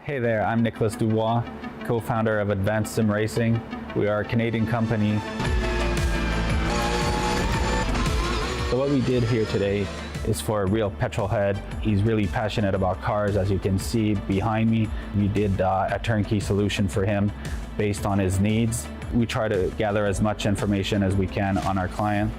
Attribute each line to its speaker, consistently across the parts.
Speaker 1: Hey there, I'm Nicholas Dubois, co-founder of Advanced SimRacing. We are a Canadian company. So what we did here today is for a real petrol head. He's really passionate about cars, as you can see behind me. We did a turnkey solution for him based on his needs. We try to gather as much information as we can on our client.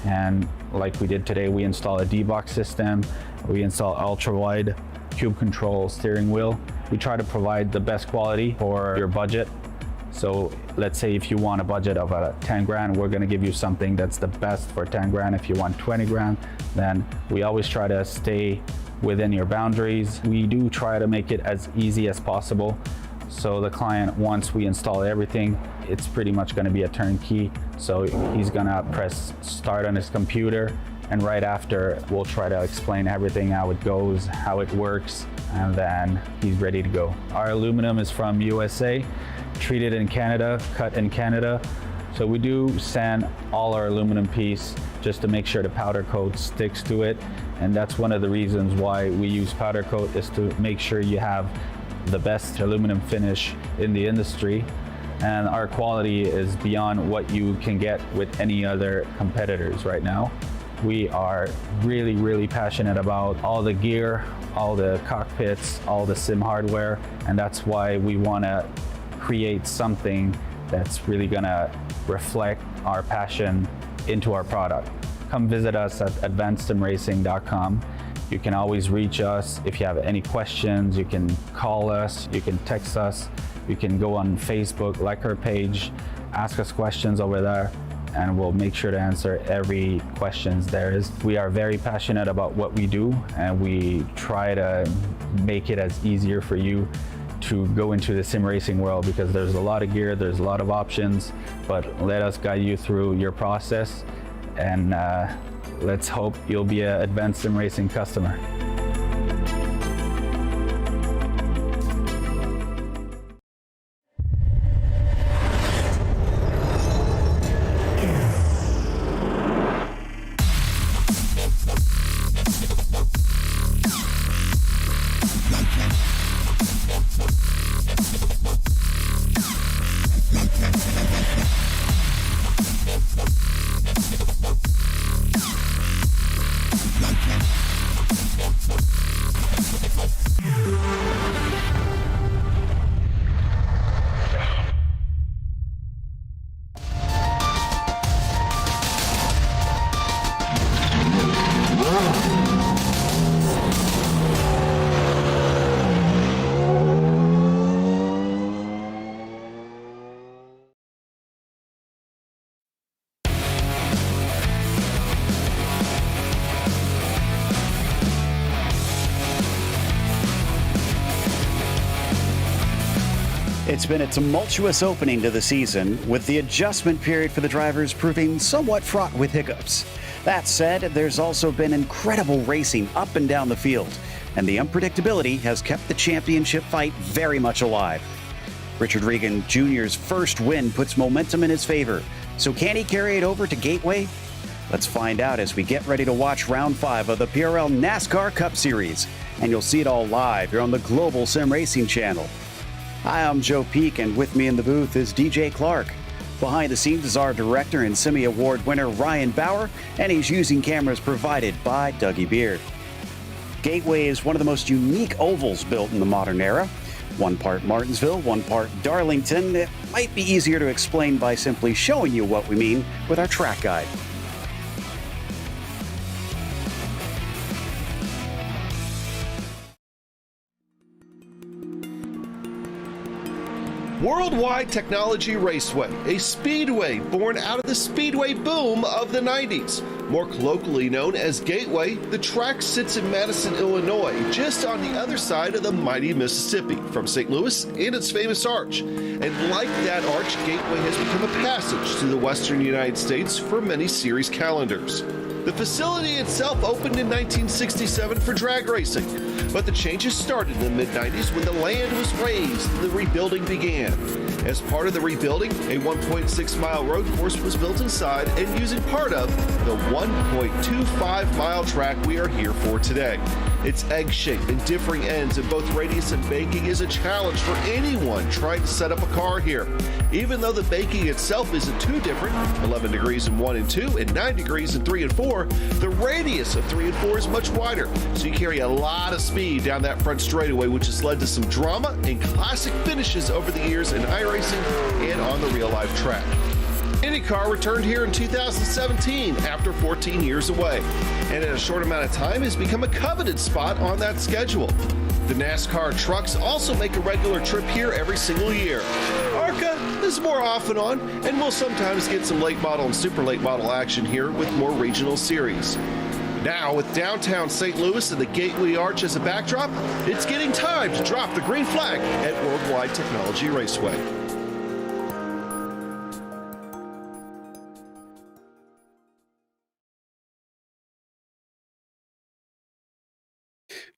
Speaker 1: And like we did today, we install a D-box system. We install ultra-wide cube control steering wheel. We try to provide the best quality for your budget. So let's say if you want a budget of 10 grand, we're gonna give you something that's the best for 10 grand. If you want 20 grand, then we always try to stay within your boundaries. We do try to make it as easy as possible. So the client, once we install everything, it's pretty much gonna be a turnkey. So he's gonna press start on his computer, and right after, we'll try to explain everything, how it goes, how it works, and then he's ready to go. Our aluminum is from USA, treated in Canada, cut in Canada. So we do sand all our aluminum piece just to make sure the powder coat sticks to it. And that's one of the reasons why we use powder coat, is to make sure you have the best aluminum finish in the industry. And our quality is beyond what you can get with any other competitors right now. We are really, really passionate about all the gear, all the cockpits, all the sim hardware, and that's why we want to create something that's really going to reflect our passion into our product. Come visit us at advancedsimracing.com. You can always reach us if you have any questions. You can call us, you can text us, you can go on Facebook, like our page, ask us questions over there, and we'll make sure to answer every questions there is. We are very passionate about what we do, and we try to make it as easier for you to go into the sim racing world, because there's a lot of gear, there's a lot of options, but let us guide you through your process, and let's hope you'll be an Advanced Sim Racing customer.
Speaker 2: It's been a tumultuous opening to the season, with the adjustment period for the drivers proving somewhat fraught with hiccups. That said, there's also been incredible racing up and down the field, and the unpredictability has kept the championship fight very much alive. Richard Regan Jr.'s first win puts momentum in his favor, so can he carry it over to Gateway? Let's find out as we get ready to watch Round 5 of the PRL NASCAR Cup Series, and you'll see it all live here on the Global Sim Racing channel. Hi, I'm Joe Peak, and with me in the booth is DJ Clark. Behind the scenes is our director and Simmy Award winner Ryan Bauer, and he's using cameras provided by Dougie Beard. Gateway is one of the most unique ovals built in the modern era. One part Martinsville, one part Darlington. It might be easier to explain by simply showing you what we mean with our track guide.
Speaker 3: Worldwide Technology Raceway, a speedway born out of the speedway boom of the 90s. More colloquially known as Gateway, the track sits in Madison, Illinois, just on the other side of the mighty Mississippi, from St. Louis and its famous arch. And like that arch, Gateway has become a passage to the western United States for many series calendars. The facility itself opened in 1967 for drag racing, but the changes started in the mid-90s when the land was raised and the rebuilding began. As part of the rebuilding, a 1.6-mile road course was built inside and using part of the 1.25-mile track we are here for today. Its egg-shaped and differing ends in both radius and banking is a challenge for anyone trying to set up a car here. Even though the banking itself isn't too different, 11 degrees in 1 and 2 and 9 degrees in 3 and 4, the radius of 3 and 4 is much wider, so you carry a lot of speed down that front straightaway, which has led to some drama and classic finishes over the years in iRacing and on the real-life track. IndyCar returned here in 2017 after 14 years away, and in a short amount of time has become a coveted spot on that schedule. The NASCAR trucks also make a regular trip here every single year. ARCA is more off and on, and we'll sometimes get some late model and super late model action here with more regional series. Now, with downtown St. Louis and the Gateway Arch as a backdrop, it's getting time to drop the green flag at Worldwide Technology Raceway.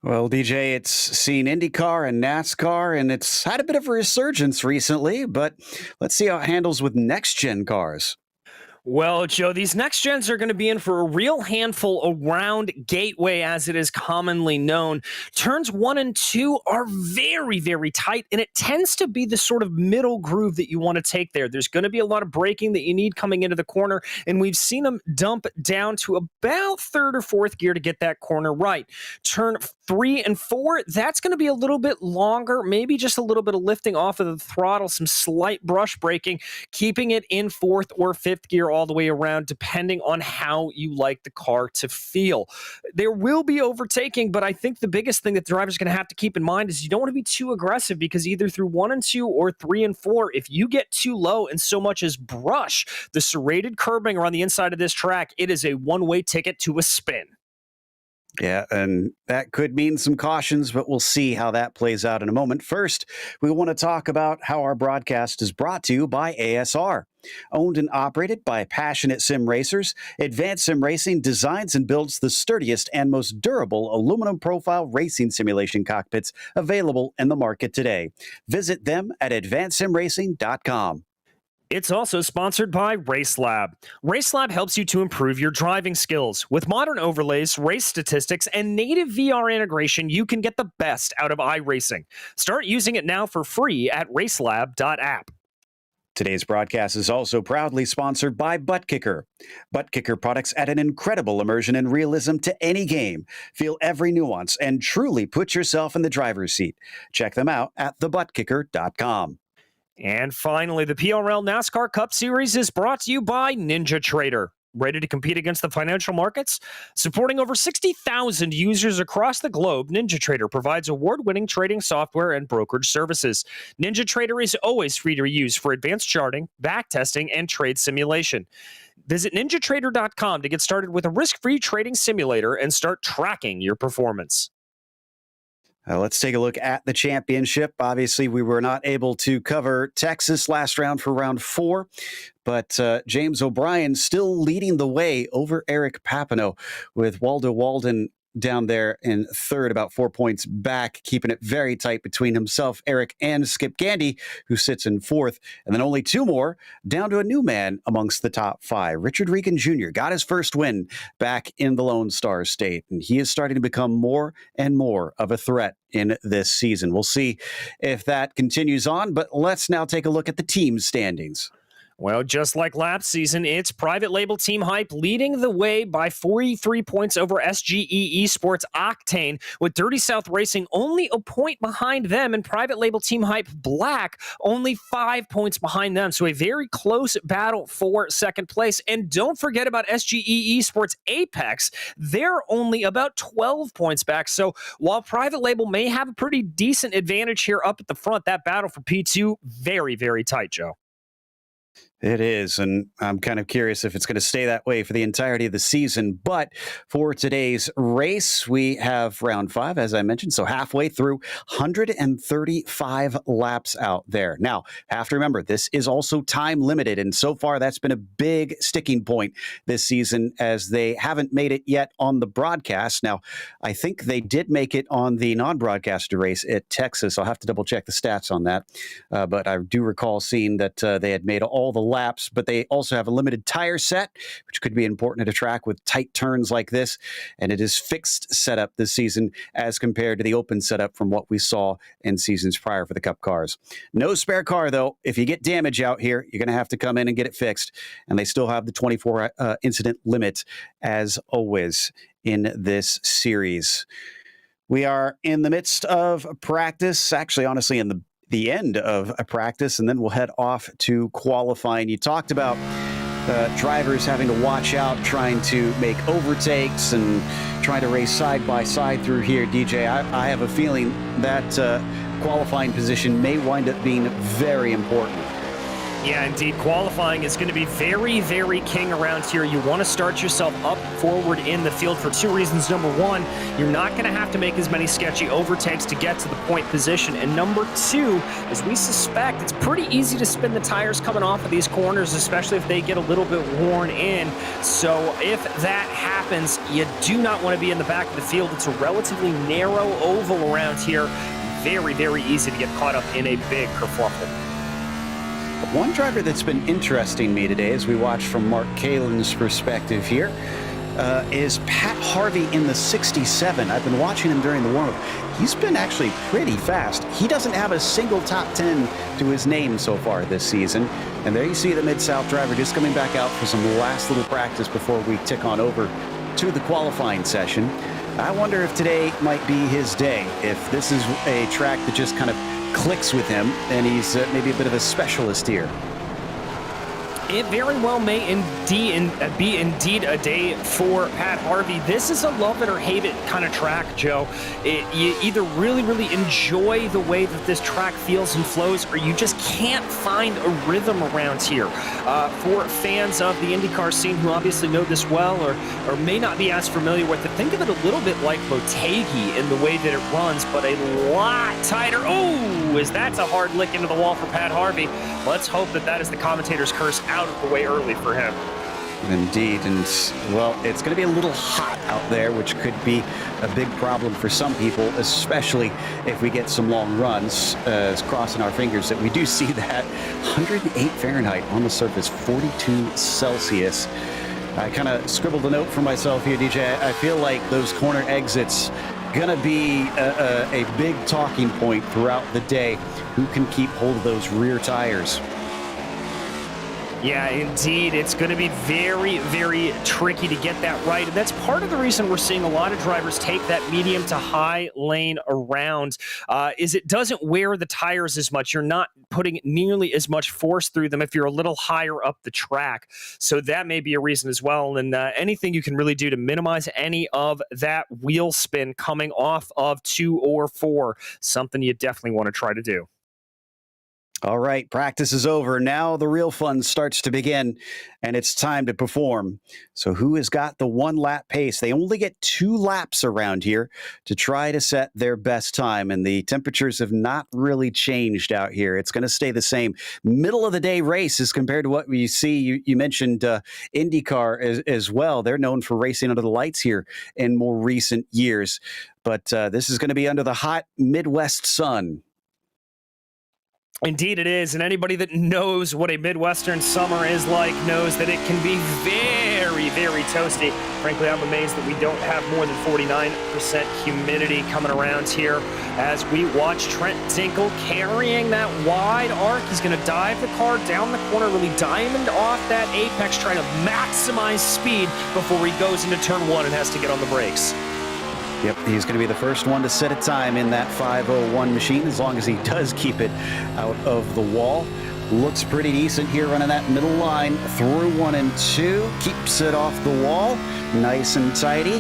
Speaker 2: Well, DJ, it's seen IndyCar and NASCAR, and it's had a bit of a resurgence recently, but let's see how it handles with next-gen cars.
Speaker 4: Well, Joe, these next gens are going to be in for a real handful around Gateway, as it is commonly known. Turns 1 and 2 are very, very tight, and it tends to be the sort of middle groove that you want to take there. There's going to be a lot of braking that you need coming into the corner, and we've seen them dump down to about third or fourth gear to get that corner right. Turn 3 and 4, that's going to be a little bit longer, maybe just a little bit of lifting off of the throttle, some slight brush braking, keeping it in fourth or fifth gear all the way around, depending on how you like the car to feel. There will be overtaking, but I think the biggest thing that the driver's going to have to keep in mind is you don't want to be too aggressive, because either through 1 and 2 or 3 and 4, if you get too low and so much as brush the serrated curbing around the inside of this track, it is a one-way ticket to a spin.
Speaker 2: Yeah, and that could mean some cautions, but we'll see how that plays out in a moment. First, we want to talk about how our broadcast is brought to you by ASR. Owned and operated by passionate sim racers, Advanced Sim Racing designs and builds the sturdiest and most durable aluminum profile racing simulation cockpits available in the market today. Visit them at advancedsimracing.com.
Speaker 4: It's also sponsored by RaceLab. RaceLab helps you to improve your driving skills. With modern overlays, race statistics, and native VR integration, you can get the best out of iRacing. Start using it now for free at racelab.app.
Speaker 2: Today's broadcast is also proudly sponsored by ButtKicker. ButtKicker products add an incredible immersion and realism to any game. Feel every nuance and truly put yourself in the driver's seat. Check them out at thebuttkicker.com.
Speaker 4: And finally, the PRL NASCAR Cup Series is brought to you by NinjaTrader. Ready to compete against the financial markets? Supporting over 60,000 users across the globe, NinjaTrader provides award-winning trading software and brokerage services. NinjaTrader is always free to use for advanced charting, backtesting, and trade simulation. Visit ninjatrader.com to get started with a risk-free trading simulator and start tracking your performance.
Speaker 2: Let's take a look at the championship. Obviously, we were not able to cover Texas last round for round 4, but James O'Brien still leading the way over Eric Papineau, with Waldo Walden down there in third, about 4 points back, keeping it very tight between himself, Eric, and Skip Gandy, who sits in fourth. And then only 2 more down to a new man amongst the top 5. Richard Regan Jr. got his first win back in the Lone Star State, and he is starting to become more and more of a threat in this season. We'll see if that continues on, but let's now take a look at the team standings.
Speaker 4: Well, just like last season, it's private label Team Hype leading the way by 43 points over SGE eSports Octane, with Dirty South Racing only a point behind them, and private label Team Hype Black only 5 points behind them. So a very close battle for second place. And don't forget about SGE eSports Apex. They're only about 12 points back. So while private label may have a pretty decent advantage here up at the front, that battle for P2, very, very tight, Joe.
Speaker 2: It is, and I'm kind of curious if it's going to stay that way for the entirety of the season. But for today's race, we have round 5, as I mentioned, so halfway through, 135 laps out there. Now, have to remember, this is also time limited, and so far that's been a big sticking point this season, as they haven't made it yet on the broadcast. Now, I think they did make it on the non-broadcasted race at Texas. I'll have to double check the stats on that, but I do recall seeing that they had made all the laps, but they also have a limited tire set, which could be important at a track with tight turns like this. And it is fixed setup this season as compared to the open setup from what we saw in seasons prior for the Cup cars. No spare car, though. If you get damage out here, you're going to have to come in and get it fixed. And they still have the 24 incident limit, as always, in this series. We are in the midst of practice, actually, honestly, in the end of a practice, and then we'll head off to qualifying. You talked about drivers having to watch out, trying to make overtakes and trying to race side by side through here. DJ, I have a feeling that qualifying position may wind up being very important.
Speaker 4: Yeah, indeed. Qualifying is going to be very, very king around here. You want to start yourself up forward in the field for two reasons. Number one, you're not going to have to make as many sketchy overtakes to get to the point position. And number two, as we suspect, it's pretty easy to spin the tires coming off of these corners, especially if they get a little bit worn in. So if that happens, you do not want to be in the back of the field. It's a relatively narrow oval around here. Very, very easy to get caught up in a big kerfuffle.
Speaker 2: One driver that's been interesting me today, as we watch from Mark Kalen's perspective here, is Pat Harvey in the 67. I've been watching him during the warm-up. He's been actually pretty fast. He doesn't have a single top 10 to his name so far this season. And there you see the Mid-South driver just coming back out for some last little practice before we tick on over to the qualifying session. I wonder if today might be his day, if this is a track that just kind of clicks with him, and he's maybe a bit of a specialist here.
Speaker 4: It very well may be indeed a day for Pat Harvey. This is a love it or hate it kind of track, Joe. You either really, really enjoy the way that this track feels and flows, or you just can't find a rhythm around here. For fans of the IndyCar scene who obviously know this well or may not be as familiar with it, think of it a little bit like Motegi in the way that it runs, but a lot tighter. Oh, that's a hard lick into the wall for Pat Harvey. Let's hope that that is the commentator's curse out of the way early for him.
Speaker 2: Indeed, and well, it's going to be a little hot out there, which could be a big problem for some people, especially if we get some long runs. Crossing our fingers that we do see that. 108 Fahrenheit on the surface, 42 Celsius. I kind of scribbled a note for myself here, DJ. I feel like those corner exits gonna be a big talking point throughout the day. Who can keep hold of those rear tires?
Speaker 4: Yeah, indeed. It's going to be very, very tricky to get that right. And that's part of the reason we're seeing a lot of drivers take that medium to high lane around, is it doesn't wear the tires as much. You're not putting nearly as much force through them if you're a little higher up the track. So that may be a reason as well. And anything you can really do to minimize any of that wheel spin coming off of 2 or 4, something you definitely want to try to do.
Speaker 2: All right, practice is over. Now the real fun starts to begin, and it's time to perform. So who has got the 1-lap pace? They only get 2 laps around here to try to set their best time, and the temperatures have not really changed out here. It's going to stay the same. Middle of the day race as compared to what we see. You mentioned IndyCar as well. They're known for racing under the lights here in more recent years, but this is going to be under the hot Midwest sun.
Speaker 4: Indeed it is, and anybody that knows what a Midwestern summer is like knows that it can be very, very toasty. Frankly, I'm amazed that we don't have more than 49% humidity coming around here as we watch Trent Dinkle carrying that wide arc. He's going to dive the car down the corner, really diamond off that apex, trying to maximize speed before he goes into turn 1 and has to get on the brakes.
Speaker 2: Yep, he's going to be the first one to set a time in that 5:01 machine, as long as he does keep it out of the wall. Looks pretty decent here running that middle line through 1 and 2. Keeps it off the wall, nice and tidy.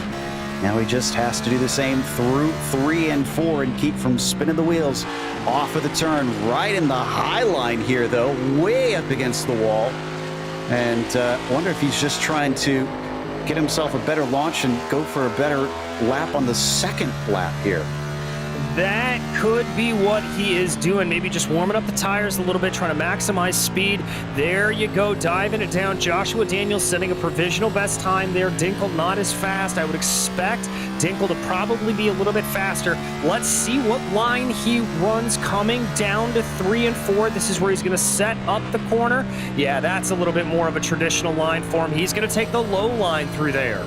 Speaker 2: Now he just has to do the same through 3 and 4 and keep from spinning the wheels off of the turn. Right in the high line here, though, way up against the wall. And wonder if he's just trying to get himself a better launch and go for a better lap on the second lap here.
Speaker 4: that could be what he is doing. Maybe just warming up the tires a little bit, trying to maximize speed. There you go, diving it down. Joshua Daniels setting a provisional best time there. Dinkel not as fast. I would expect Dinkel to probably be a little bit faster. Let's see what line he runs coming down to 3 and 4. This is where he's going to set up the corner. Yeah, that's a little bit more of a traditional line for him. He's going to take the low line through there.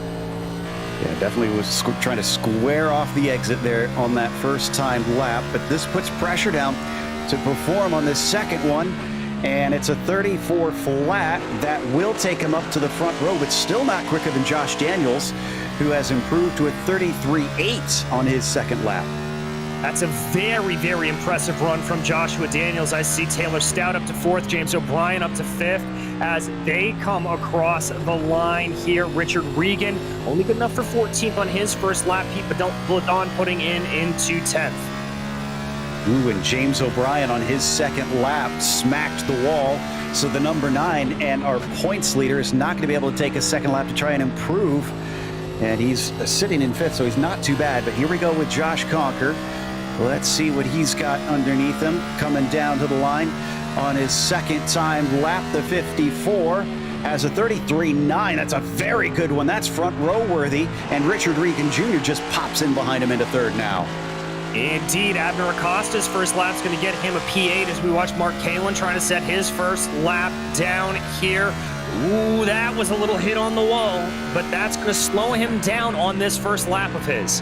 Speaker 2: Yeah, definitely was trying to square off the exit there on that first time lap, but this puts pressure down to perform on this second one, and it's a 34 flat that will take him up to the front row, but still not quicker than Josh Daniels, who has improved to a 33.8 on his second lap.
Speaker 4: That's a very, very impressive run from Joshua Daniels. I see Taylor Stout up to 4th, James O'Brien up to 5th as they come across the line here. Richard Regan, only good enough for 14th on his first lap. Pete Bladon putting into 10th.
Speaker 2: Ooh, and James O'Brien on his second lap smacked the wall. So the number 9 and our points leader is not going to be able to take a second lap to try and improve. And he's sitting in 5th, so he's not too bad. But here we go with Josh Conker. Let's see what he's got underneath him. Coming down to the line on his second time lap, the 54 has a 33.9. That's a very good one. That's front row worthy. And Richard Regan Jr. just pops in behind him into 3rd now.
Speaker 4: Indeed, Abner Acosta's first lap's going to get him a P8 as we watch Mark Kalin trying to set his first lap down here. Ooh, that was a little hit on the wall, but that's going to slow him down on this first lap of his.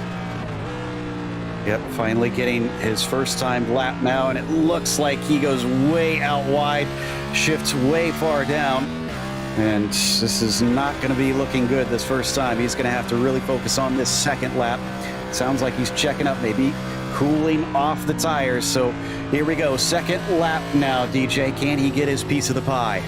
Speaker 2: Yep, finally getting his first time lap now, and it looks like he goes way out wide, shifts way far down, and this is not going to be looking good this first time. He's going to have to really focus on this second lap. Sounds like he's checking up, maybe cooling off the tires. So here we go, second lap now, DJ. Can he get his piece of the pie?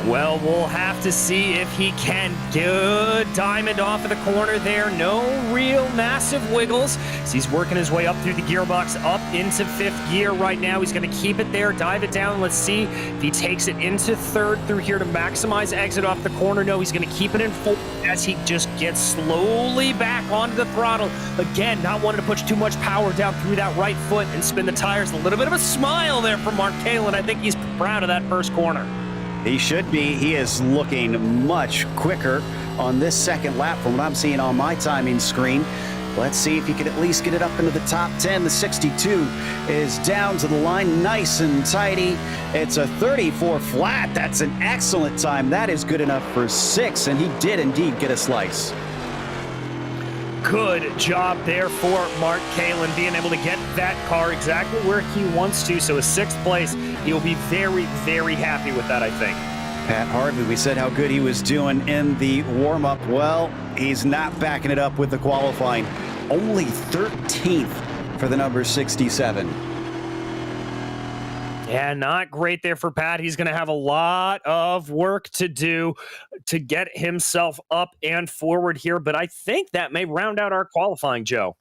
Speaker 4: Well, we'll have to see if he can. Good diamond off of the corner there. No real massive wiggles. So he's working his way up through the gearbox, up into 5th gear right now. He's going to keep it there, dive it down. Let's see if he takes it into 3rd through here to maximize exit off the corner. No, he's going to keep it in 4th as he just gets slowly back onto the throttle. Again, not wanting to push too much power down through that right foot and spin the tires. A little bit of a smile there from Mark Kalin. I think he's proud of that first corner.
Speaker 2: He should be. He is looking much quicker on this second lap from what I'm seeing on my timing screen. Let's see if he can at least get it up into the top 10. The 62 is down to the line, nice and tidy. It's a 34 flat. That's an excellent time. That is good enough for 6, and he did indeed get a slice.
Speaker 4: Good job there for Mark Kalin, being able to get that car exactly where he wants to. So a 6th place, he'll be very, very happy with that, I think.
Speaker 2: Pat Harvey, we said how good he was doing in the warm-up. Well, he's not backing it up with the qualifying. Only 13th for the number 67.
Speaker 4: Yeah, not great there for Pat. He's going to have a lot of work to do to get himself up and forward here, but I think that may round out our qualifying, Joe.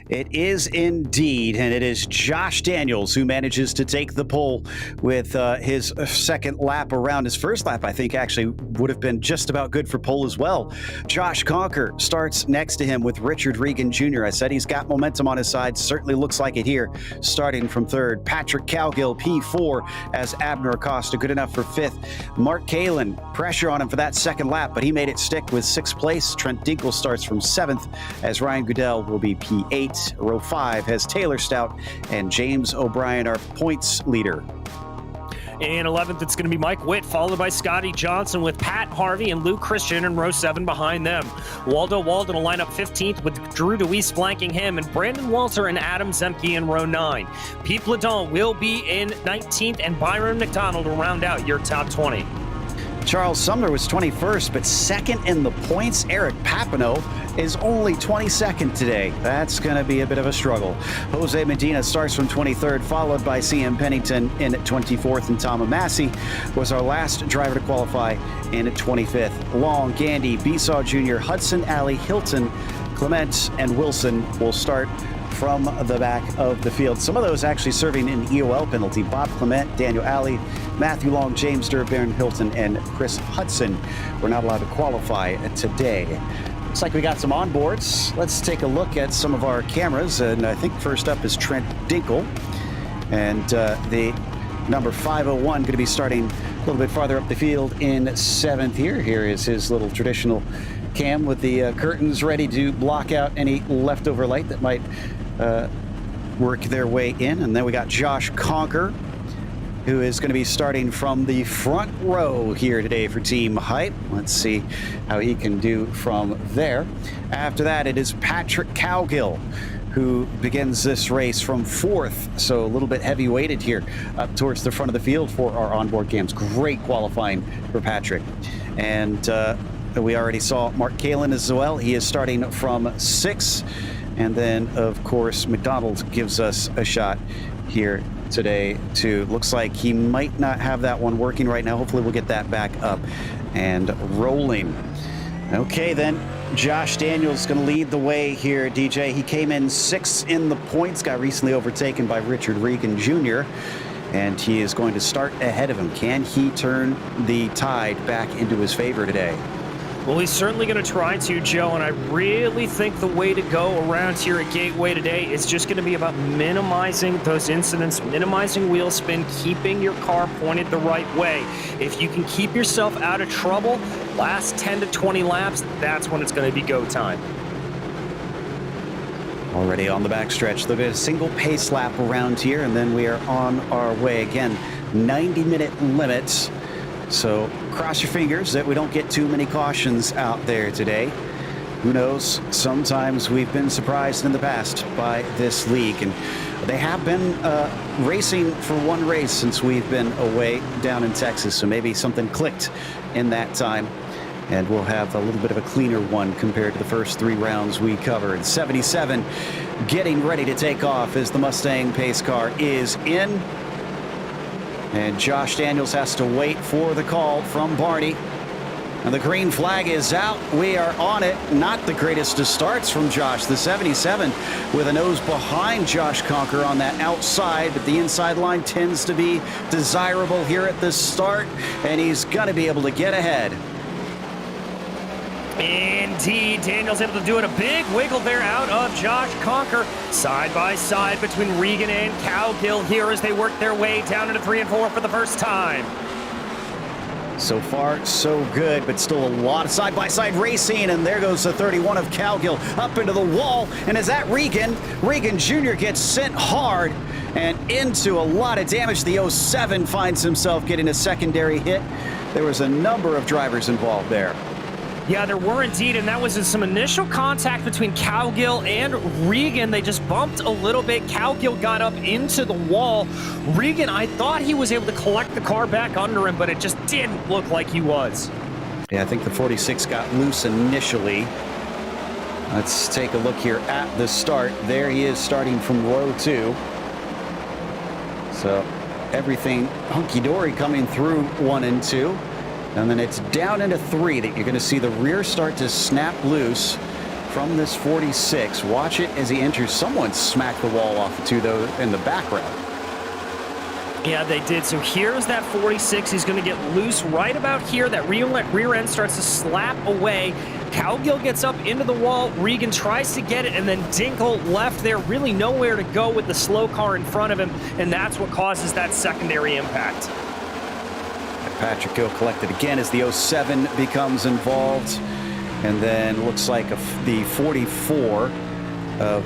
Speaker 2: It is indeed, and it is Josh Daniels who manages to take the pole with his second lap around. His first lap, I think, actually would have been just about good for pole as well. Josh Conker starts next to him with Richard Regan Jr. I said he's got momentum on his side. Certainly looks like it here, starting from 3rd. Patrick Cowgill, P4, as Abner Acosta, good enough for 5th. Mark Kalin, pressure on him for that second lap, but he made it stick with 6th place. Trent Dinkel starts from 7th, as Ryan Goodell will be P8. Row 5 has Taylor Stout and James O'Brien, our points leader.
Speaker 4: In 11th, it's going to be Mike Witt, followed by Scotty Johnson, with Pat Harvey and Luke Christian in row 7 behind them. Waldo Walden will line up 15th, with Drew DeWeese flanking him, and Brandon Walter and Adam Zemke in row 9. Pete Bladon will be in 19th, and Byron McDonald will round out your top 20.
Speaker 2: Charles Sumner was 21st, but second in the points. Eric Papineau is only 22nd today. That's going to be a bit of a struggle. Jose Medina starts from 23rd, followed by CM Pennington in 24th, and Tom Massey was our last driver to qualify in 25th. Long, Gandy, Besaw Jr., Hudson, Alley, Hilton, Clement, and Wilson will start from the back of the field. Some of those actually serving an EOL penalty. Bob Clement, Daniel Alley, Matthew Long, James Durr, Baron Hilton, and Chris Hudson were not allowed to qualify today. Looks like we got some onboards. Let's take a look at some of our cameras. And I think first up is Trent Dinkle. And the number 501 going to be starting a little bit farther up the field in 7th here. Here is his little traditional cam with the curtains ready to block out any leftover light that might work their way in. And then we got Josh Conker, who is going to be starting from the front row here today for Team Hype. Let's see how he can do from there. After that, it is Patrick Cowgill, who begins this race from 4th, so a little bit heavy weighted here up towards the front of the field for our onboard cams. Great qualifying for Patrick. And we already saw Mark Kalin as well. He is starting from 6th. And then, of course, McDonald gives us a shot here today too. Looks like he might not have that one working right now. Hopefully we'll get that back up and rolling. Okay, then Josh Daniels going to lead the way here, DJ. He came in 6th in the points, got recently overtaken by Richard Regan Jr., and he is going to start ahead of him. Can he turn the tide back into his favor today?
Speaker 4: Well, he's certainly going to try to, Joe, and I really think the way to go around here at Gateway today is just going to be about minimizing those incidents, minimizing wheel spin, keeping your car pointed the right way. If you can keep yourself out of trouble, last 10 to 20 laps, that's when it's going to be go time.
Speaker 2: Already on the backstretch. Look at a single pace lap around here, and then we are on our way. Again, 90-minute limits. So cross your fingers that we don't get too many cautions out there today. Who knows? Sometimes we've been surprised in the past by this league, and they have been racing for one race since we've been away down in Texas. So maybe something clicked in that time, and we'll have a little bit of a cleaner one compared to the first 3 rounds we covered. 77 getting ready to take off as the Mustang pace car is in. And Josh Daniels has to wait for the call from Barney. And the green flag is out. We are on it. Not the greatest of starts from Josh. The 77 with a nose behind Josh Conker on that outside, but the inside line tends to be desirable here at the start, and he's going to be able to get ahead.
Speaker 4: Indeed, Daniel's able to do it. A big wiggle there out of Josh Conker. Side by side between Regan and Cowgill here as they work their way down into 3 and 4 for the first time.
Speaker 2: So far, so good, but still a lot of side-by-side racing, and there goes the 31 of Cowgill up into the wall, and is that Regan? Regan Jr. gets sent hard and into a lot of damage. The 07 finds himself getting a secondary hit. There was a number of drivers involved there.
Speaker 4: Yeah, there were indeed, and that was some initial contact between Cowgill and Regan. They just bumped a little bit. Cowgill got up into the wall. Regan, I thought he was able to collect the car back under him, but it just didn't look like he was.
Speaker 2: Yeah, I think the 46 got loose initially. Let's take a look here at the start. There he is starting from row 2. So everything hunky-dory coming through 1 and 2. And then it's down into 3 that you're going to see the rear start to snap loose from this 46. Watch it as he enters. Someone smacked the wall off the 2, though, in the background.
Speaker 4: Yeah, they did. So here's that 46. He's going to get loose right about here. That rear end starts to slap away. Cowgill gets up into the wall. Regan tries to get it, and then Dinkle left there. Really nowhere to go with the slow car in front of him, and that's what causes that secondary impact.
Speaker 2: Patrick Gill collected again as the 07 becomes involved. And then looks like the 44 of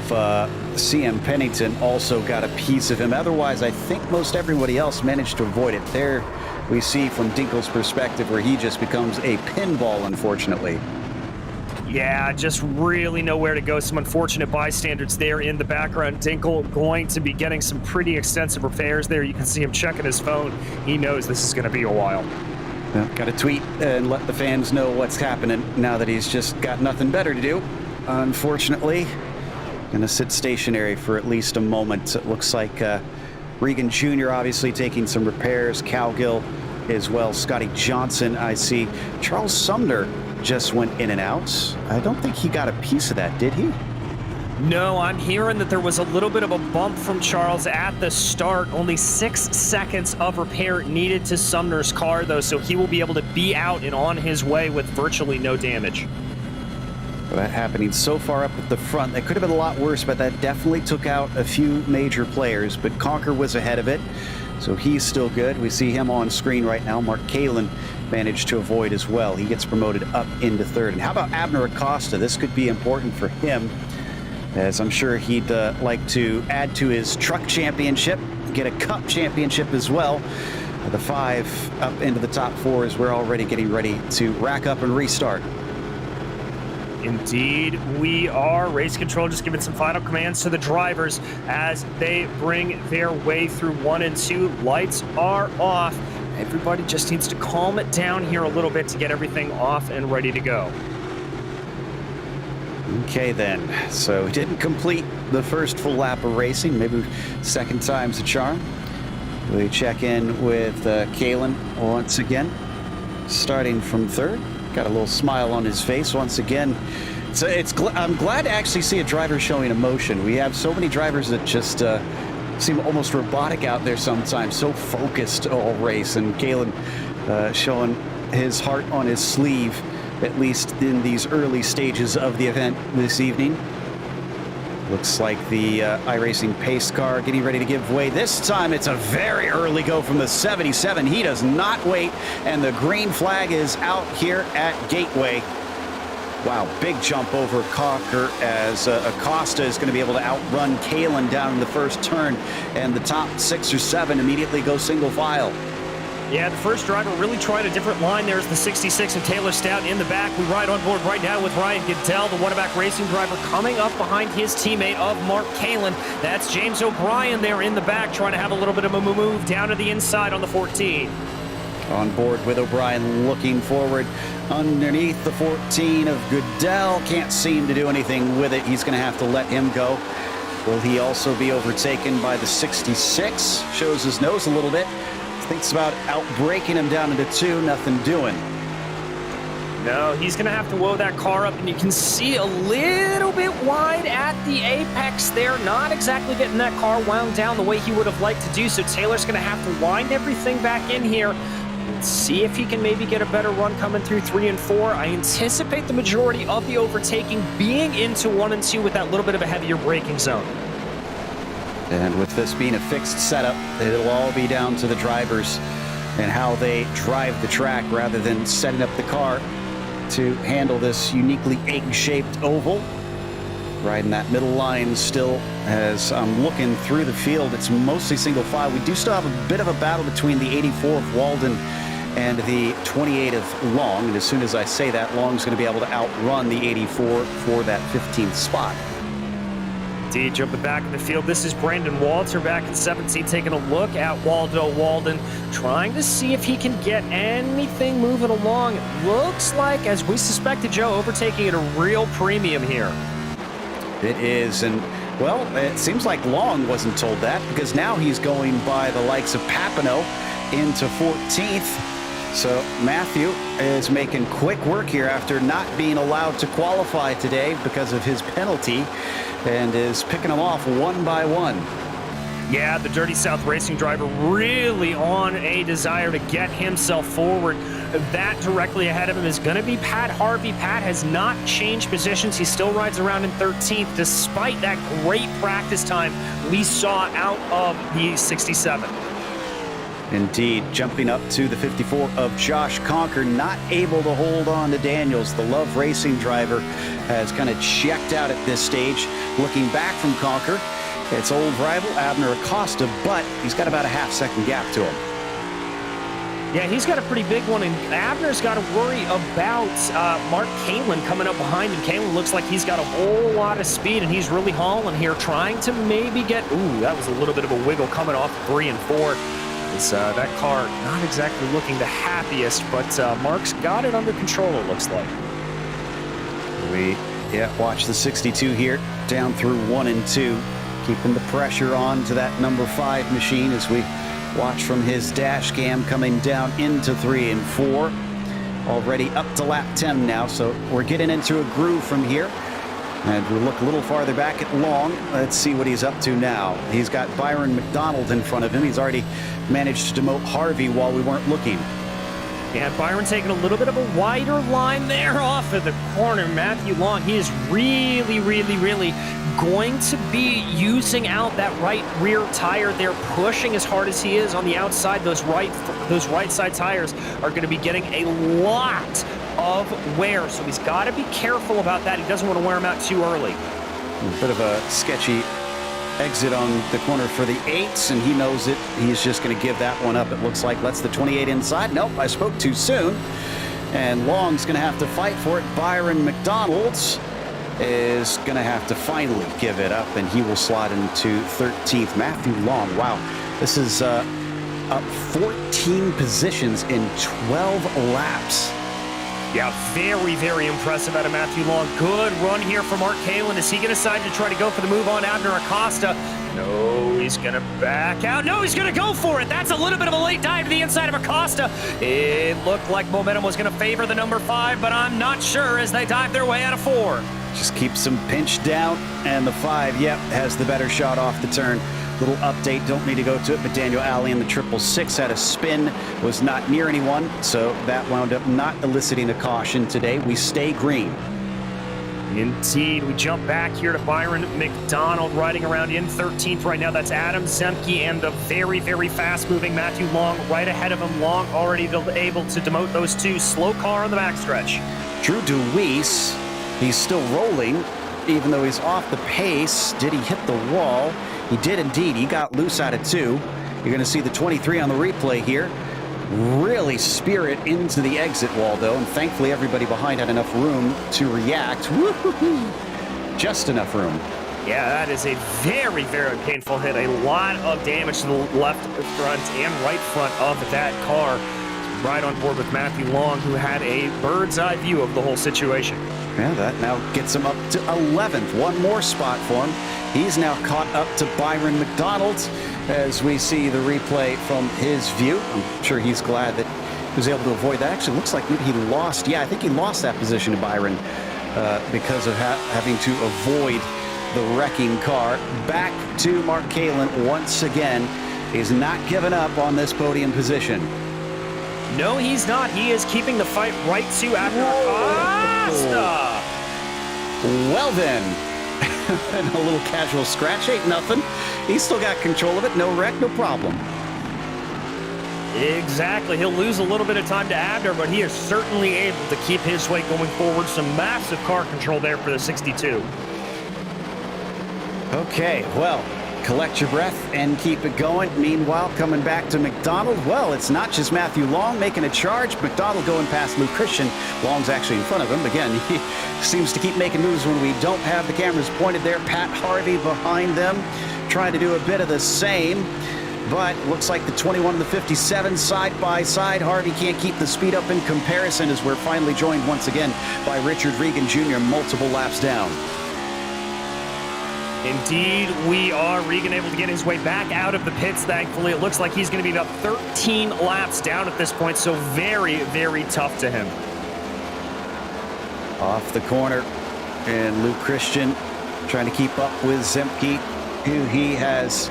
Speaker 2: CM Pennington also got a piece of him. Otherwise, I think most everybody else managed to avoid it. There we see from Dinkle's perspective where he just becomes a pinball, unfortunately.
Speaker 4: Yeah, just really nowhere to go. Some unfortunate bystanders there in the background. Dinkle going to be getting some pretty extensive repairs there. You can see him checking his phone. He knows this is going to be a while.
Speaker 2: Well, got to tweet and let the fans know what's happening now that he's just got nothing better to do. Unfortunately, going to sit stationary for at least a moment. It looks like Regan Jr. obviously taking some repairs. Cowgill as well. Scotty Johnson, I see. Charles Sumner just went in and out. I don't think he got a piece of that, did he?
Speaker 4: No, I'm hearing that there was a little bit of a bump from Charles at the start. Only 6 seconds of repair needed to Sumner's car, though, so he will be able to be out and on his way with virtually no damage.
Speaker 2: That happening so far up at the front. That could have been a lot worse, but that definitely took out a few major players. But Conker was ahead of it, so he's still good. We see him on screen right now. Mark Kalin managed to avoid as well. He gets promoted up into third. And how about Abner Acosta? This could be important for him, as I'm sure he'd like to add to his truck championship, get a cup championship as well. The 5 up into the top 4 as we're already getting ready to rack up and restart.
Speaker 4: Indeed, we are. Race control just giving some final commands to the drivers as they bring their way through 1 and 2. Lights are off. Everybody just needs to calm it down here a little bit to get everything off and ready to go.
Speaker 2: Okay then, so we didn't complete the first full lap of racing. Maybe second time's a charm. We check in with Kalin once again, starting from third. Got a little smile on his face once again. So I'm glad to actually see a driver showing emotion. We have so many drivers that just seem almost robotic out there sometimes, so focused all race. And Kalin showing his heart on his sleeve, at least in these early stages of the event this evening. Looks like the iRacing pace car getting ready to give way. This time it's a very early go from the 77. He does not wait, and the green flag is out here at Gateway. Wow, big jump over Cocker as Acosta is going to be able to outrun Kalin down in the first turn, and the top 6 or 7 immediately go single file.
Speaker 4: Yeah, the first driver really tried a different line. There's the 66 and Taylor Stout in the back. We ride on board right now with Ryan Goodell, the one-back racing driver, coming up behind his teammate of Mark Kalin. That's James O'Brien there in the back, trying to have a little bit of a move down to the inside on the 14.
Speaker 2: On board with O'Brien, looking forward underneath the 14 of Goodell. Can't seem to do anything with it. He's going to have to let him go. Will he also be overtaken by the 66? Shows his nose a little bit. Thinks about outbraking him down into 2, nothing doing.
Speaker 4: No, he's going to have to woe that car up, and you can see a little bit wide at the apex there. Not exactly getting that car wound down the way he would have liked to do, so Taylor's going to have to wind everything back in here and see if he can maybe get a better run coming through 3 and 4. I anticipate the majority of the overtaking being into 1 and 2 with that little bit of a heavier braking zone.
Speaker 2: And with this being a fixed setup, it'll all be down to the drivers and how they drive the track rather than setting up the car to handle this uniquely egg-shaped oval. Riding that middle line still, as I'm looking through the field, it's mostly single file. We do still have a bit of a battle between the 84 of Walden and the 28 of Long. And as soon as I say that, Long's going to be able to outrun the 84 for that 15th spot.
Speaker 4: Indeed, jumping back in the field, this is Brandon Walter back in 17th, taking a look at Waldo Walden, trying to see if he can get anything moving along. It looks like, as we suspected, Joe, overtaking at a real premium here.
Speaker 2: It is, and well, it seems like Long wasn't told that, because now he's going by the likes of Papineau into 14th. So Matthew is making quick work here after not being allowed to qualify today because of his penalty, and is picking them off one by one.
Speaker 4: Yeah, the Dirty South Racing driver really on a desire to get himself forward. That directly ahead of him is going to be Pat Harvey. Pat has not changed positions. He still rides around in 13th, despite that great practice time we saw out of the 67.
Speaker 2: Indeed, jumping up to the 54 of Josh Conker, not able to hold on to Daniels. The Love Racing driver has kind of checked out at this stage. Looking back from Conker, it's old rival Abner Acosta, but he's got about a half-second gap to him.
Speaker 4: Yeah, he's got a pretty big one, and Abner's got to worry about Mark Kalin coming up behind him. Kalin looks like he's got a whole lot of speed, and he's really hauling here, trying to maybe get... Ooh, that was a little bit of a wiggle coming off 3 and 4. It's, that car not exactly looking the happiest, but Mark's got it under control, it looks like.
Speaker 2: We watch the 62 here, down through 1 and 2, keeping the pressure on to that number 5 machine as we watch from his dash cam coming down into 3 and 4. Already up to lap 10 now, so we're getting into a groove from here. And we look a little farther back at Long. Let's see what he's up to now. He's got Byron McDonald in front of him. He's already managed to demote Harvey while we weren't looking.
Speaker 4: Yeah, Byron taking a little bit of a wider line there off of the corner. Matthew Long, he is really going to be using out that right rear tire there, pushing as hard as he is on the outside. Those right side tires are going to be getting a lot of wear, so he's got to be careful about that. He doesn't want to wear them out too early.
Speaker 2: A bit of a sketchy exit on the corner for the 8s, and he knows it. He's just going to give that one up. It looks like lets the 28 inside. Nope, I spoke too soon. And Long's going to have to fight for it. Byron McDonald's is going to have to finally give it up, and he will slide into 13th. Matthew Long, wow, this is up 14 positions in 12 laps.
Speaker 4: Yeah, very impressive out of Matthew Long. Good run here from Mark Kalin. Is he going to decide to try to go for the move on Abner Acosta? No, he's going to back out. No, he's going to go for it. That's a little bit of a late dive to the inside of Acosta. It looked like momentum was going to favor the number 5, but I'm not sure as they dive their way out of 4.
Speaker 2: Just keeps them pinched down, and the 5, yep, has the better shot off the turn. Little update, don't need to go to it, but Daniel Alley in the 666 had a spin, was not near anyone, so that wound up not eliciting a caution today. We stay green.
Speaker 4: Indeed, we jump back here to Byron McDonald riding around in 13th right now. That's Adam Zemke and the very fast-moving Matthew Long right ahead of him. Long already able to demote those two. Slow car on the backstretch.
Speaker 2: Drew DeWeese, he's still rolling, even though he's off the pace. Did he hit the wall? He did indeed. He got loose out of 2. You're going to see the 23 on the replay here. Really spear it into the exit wall, though, and thankfully everybody behind had enough room to react. Woo-hoo-hoo. Just enough room.
Speaker 4: Yeah, that is a very painful hit. A lot of damage to the left front and right front of that car. Right on board with Matthew Long, who had a bird's eye view of the whole situation.
Speaker 2: Yeah, that now gets him up to 11th. One more spot for him. He's now caught up to Byron McDonald as we see the replay from his view. I'm sure he's glad that he was able to avoid that. Actually, looks like maybe he lost. Yeah, I think he lost that position to Byron because of having to avoid the wrecking car. Back to Mark Kalin once again. He's not giving up on this podium position.
Speaker 4: No, he's not. He is keeping the fight right to Abner Acosta.
Speaker 2: Well then, and a little casual scratch ain't nothing. He's still got control of it. No wreck, no problem.
Speaker 4: Exactly. He'll lose a little bit of time to Abner, but he is certainly able to keep his weight going forward. Some massive car control there for the 62.
Speaker 2: Okay, well, collect your breath and keep it going. Meanwhile, coming back to McDonald, well, it's not just Matthew Long making a charge. McDonald going past Luke Christian. Long's actually in front of him. Again, he seems to keep making moves when we don't have the cameras pointed there. Pat Harvey behind them, trying to do a bit of the same. But looks like the 21 and the 57 side by side. Harvey can't keep the speed up in comparison as we're finally joined once again by Richard Regan Jr. multiple laps down.
Speaker 4: Indeed, we are. Regan able to get his way back out of the pits, thankfully. It looks like he's going to be about 13 laps down at this point, so very tough to him.
Speaker 2: Off the corner, and Luke Christian trying to keep up with Zemke, who he has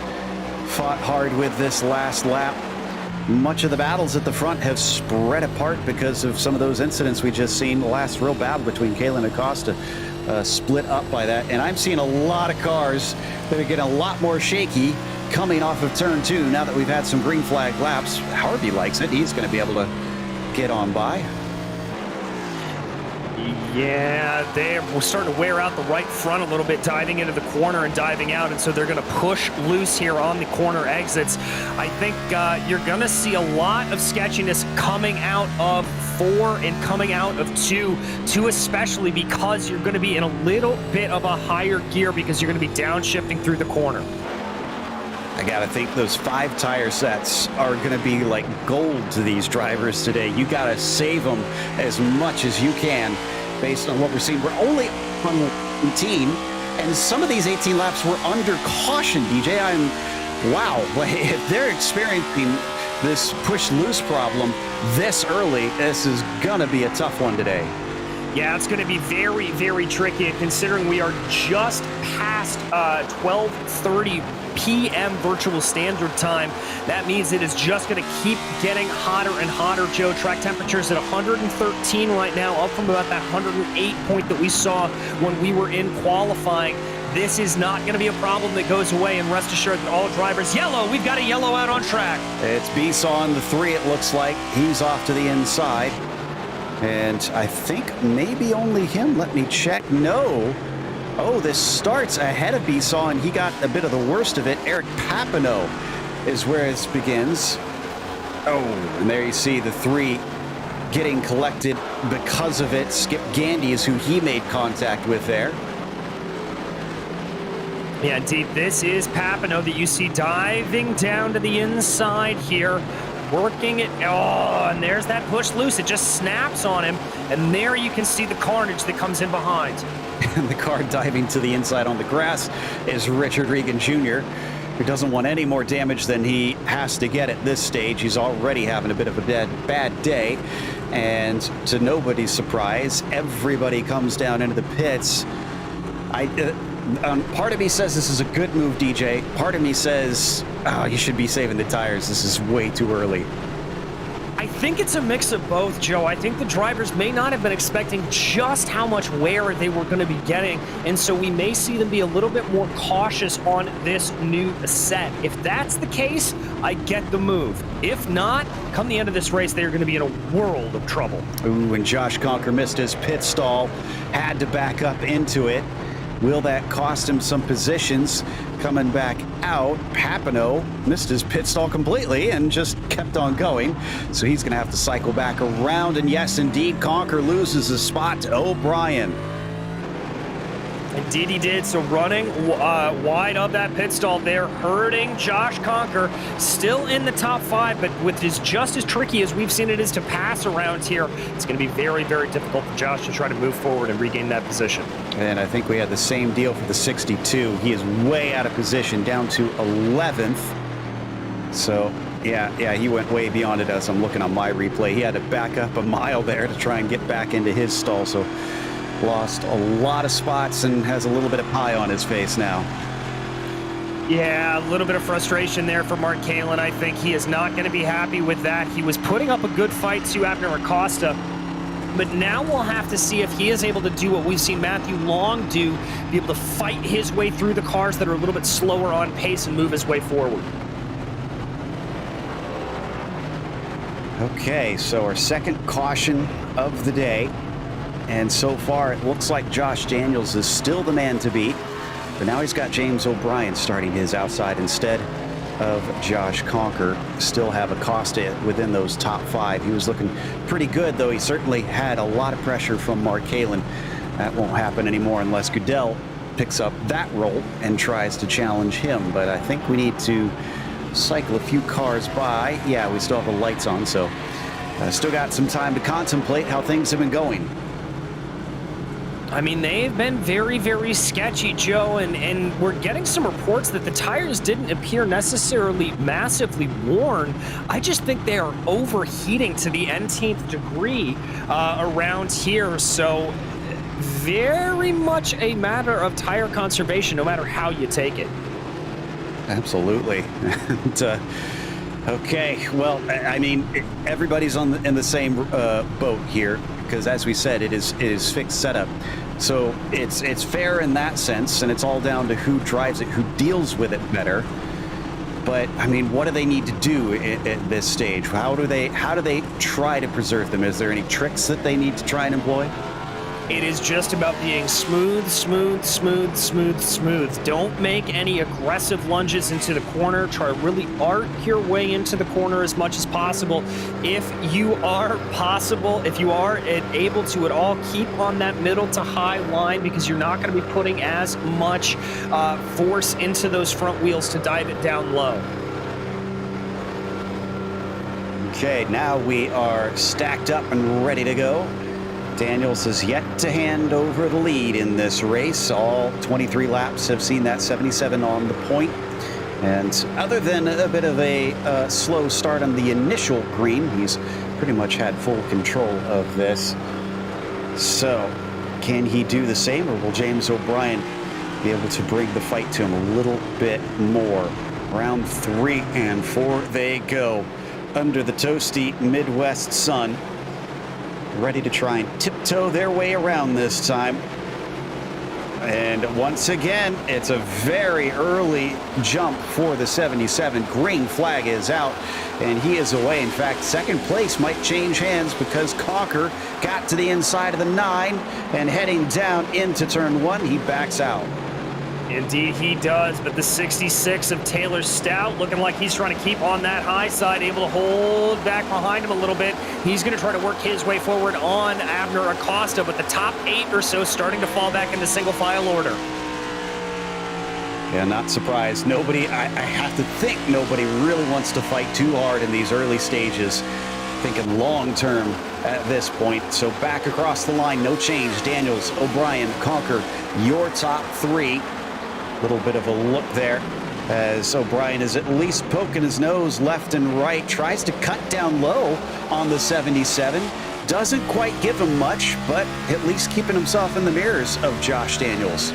Speaker 2: fought hard with this last lap. Much of the battles at the front have spread apart because of some of those incidents we just seen. The last real battle between Kalin and Acosta split up by that. And I'm seeing a lot of cars that are getting a lot more shaky coming off of turn 2 now that we've had some green flag laps. Harvey likes it. He's going to be able to get on by.
Speaker 4: Yeah, they're starting to wear out the right front a little bit, diving into the corner and diving out, and so they're going to push loose here on the corner exits. I think you're going to see a lot of sketchiness coming out of 4 and coming out of 2 especially because you're going to be in a little bit of a higher gear because you're going to be downshifting through the corner.
Speaker 2: I gotta think those 5 tire sets are gonna be like gold to these drivers today. You gotta save them as much as you can based on what we're seeing. We're only on 18, and some of these 18 laps were under caution, DJ. Wow, if they're experiencing this push loose problem this early, this is gonna be a tough one today.
Speaker 4: Yeah, it's going to be very, very tricky, and considering we are just past 12:30 p.m. virtual standard time, that means it is just going to keep getting hotter and hotter, Joe. Track temperatures at 113 right now, up from about that 108 point that we saw when we were in qualifying. This is not going to be a problem that goes away, and rest assured that all drivers, yellow, we've got a yellow out on track.
Speaker 2: It's Besaw on the 3, it looks like. He's off to the inside. And I think maybe only him. Let me check. No. Oh, this starts ahead of Besaw, and he got a bit of the worst of it. Eric Papineau is where this begins. Oh, and there you see the 3 getting collected because of it. Skip Gandy is who he made contact with there.
Speaker 4: Yeah, indeed, this is Papineau that you see diving down to the inside here. Working it. Oh, and there's that push loose. It just snaps on him. And there you can see the carnage that comes in behind.
Speaker 2: And the car diving to the inside on the grass is Richard Regan Jr., who doesn't want any more damage than he has to get at this stage. He's already having a bit of a bad day. And to nobody's surprise, everybody comes down into the pits. Part of me says this is a good move, DJ. Part of me says, oh, you should be saving the tires. This is way too early.
Speaker 4: I think it's a mix of both, Joe. I think the drivers may not have been expecting just how much wear they were going to be getting, and so we may see them be a little bit more cautious on this new set. If that's the case, I get the move. If not, come the end of this race, they're going to be in a world of trouble.
Speaker 2: Ooh, and Josh Conker missed his pit stall, had to back up into it. Will that cost him some positions? Coming back out, Papineau missed his pit stall completely and just kept on going. So he's going to have to cycle back around. And yes, indeed, Conker loses his spot to O'Brien.
Speaker 4: Indeed he did. So running wide of that pit stall there, hurting Josh Conker. Still in the top 5, but with just as tricky as we've seen it is to pass around here, it's going to be very, very difficult for Josh to try to move forward and regain that position.
Speaker 2: And I think we had the same deal for the 62. He is way out of position, down to 11th. So, yeah, he went way beyond it as I'm looking on my replay. He had to back up a mile there to try and get back into his stall. So lost a lot of spots and has a little bit of pie on his face now.
Speaker 4: Yeah, a little bit of frustration there for Mark Kalin. I think he is not going to be happy with that. He was putting up a good fight to Abner Acosta, but now we'll have to see if he is able to do what we've seen Matthew Long do, be able to fight his way through the cars that are a little bit slower on pace and move his way forward.
Speaker 2: Okay, so our second caution of the day. And so far, it looks like Josh Daniels is still the man to beat. But now he's got James O'Brien starting his outside instead of Josh Conker. Still have Acosta within those top 5. He was looking pretty good, though he certainly had a lot of pressure from Mark Kalin. That won't happen anymore unless Goodell picks up that role and tries to challenge him. But I think we need to cycle a few cars by. Yeah, we still have the lights on, so still got some time to contemplate how things have been going.
Speaker 4: I mean, they've been very, very sketchy, Joe, and we're getting some reports that the tires didn't appear necessarily massively worn. I just think they are overheating to the nth degree around here. So very much a matter of tire conservation, no matter how you take it.
Speaker 2: Absolutely. And, okay, well, I mean, everybody's in the same boat here, because as we said, it is fixed setup. So it's fair in that sense, and it's all down to who drives it, who deals with it better. But I mean, what do they need to do at this stage? How do they try to preserve them? Is there any tricks that they need to try and employ?
Speaker 4: It is just about being smooth, smooth, smooth, smooth, smooth. Don't make any aggressive lunges into the corner. Try to really arc your way into the corner as much as possible. If you are able to at all, keep on that middle to high line, because you're not going to be putting as much force into those front wheels to dive it down low.
Speaker 2: Okay, now we are stacked up and ready to go. Daniels has yet to hand over the lead in this race. All 23 laps have seen that 77 on the point. And other than a bit of a slow start on the initial green, he's pretty much had full control of this. So, can he do the same, or will James O'Brien be able to bring the fight to him a little bit more? Round 3 and 4 they go. Under the toasty Midwest sun, ready to try and tiptoe their way around this time. And once again, it's a very early jump for the 77. Green flag is out, and he is away. In fact, second place might change hands because Cocker got to the inside of the 9 and heading down into turn 1, he backs out.
Speaker 4: Indeed he does, but the 66 of Taylor Stout looking like he's trying to keep on that high side, able to hold back behind him a little bit. He's going to try to work his way forward on Abner Acosta, but the top 8 or so starting to fall back into single file order.
Speaker 2: Yeah, not surprised. Nobody, I have to think nobody really wants to fight too hard in these early stages, thinking long term at this point. So back across the line, no change. Daniels, O'Brien, Conker, your top 3. Little bit of a look there as O'Brien is at least poking his nose left and right, tries to cut down low on the 77. Doesn't quite give him much, but at least keeping himself in the mirrors of Josh Daniels.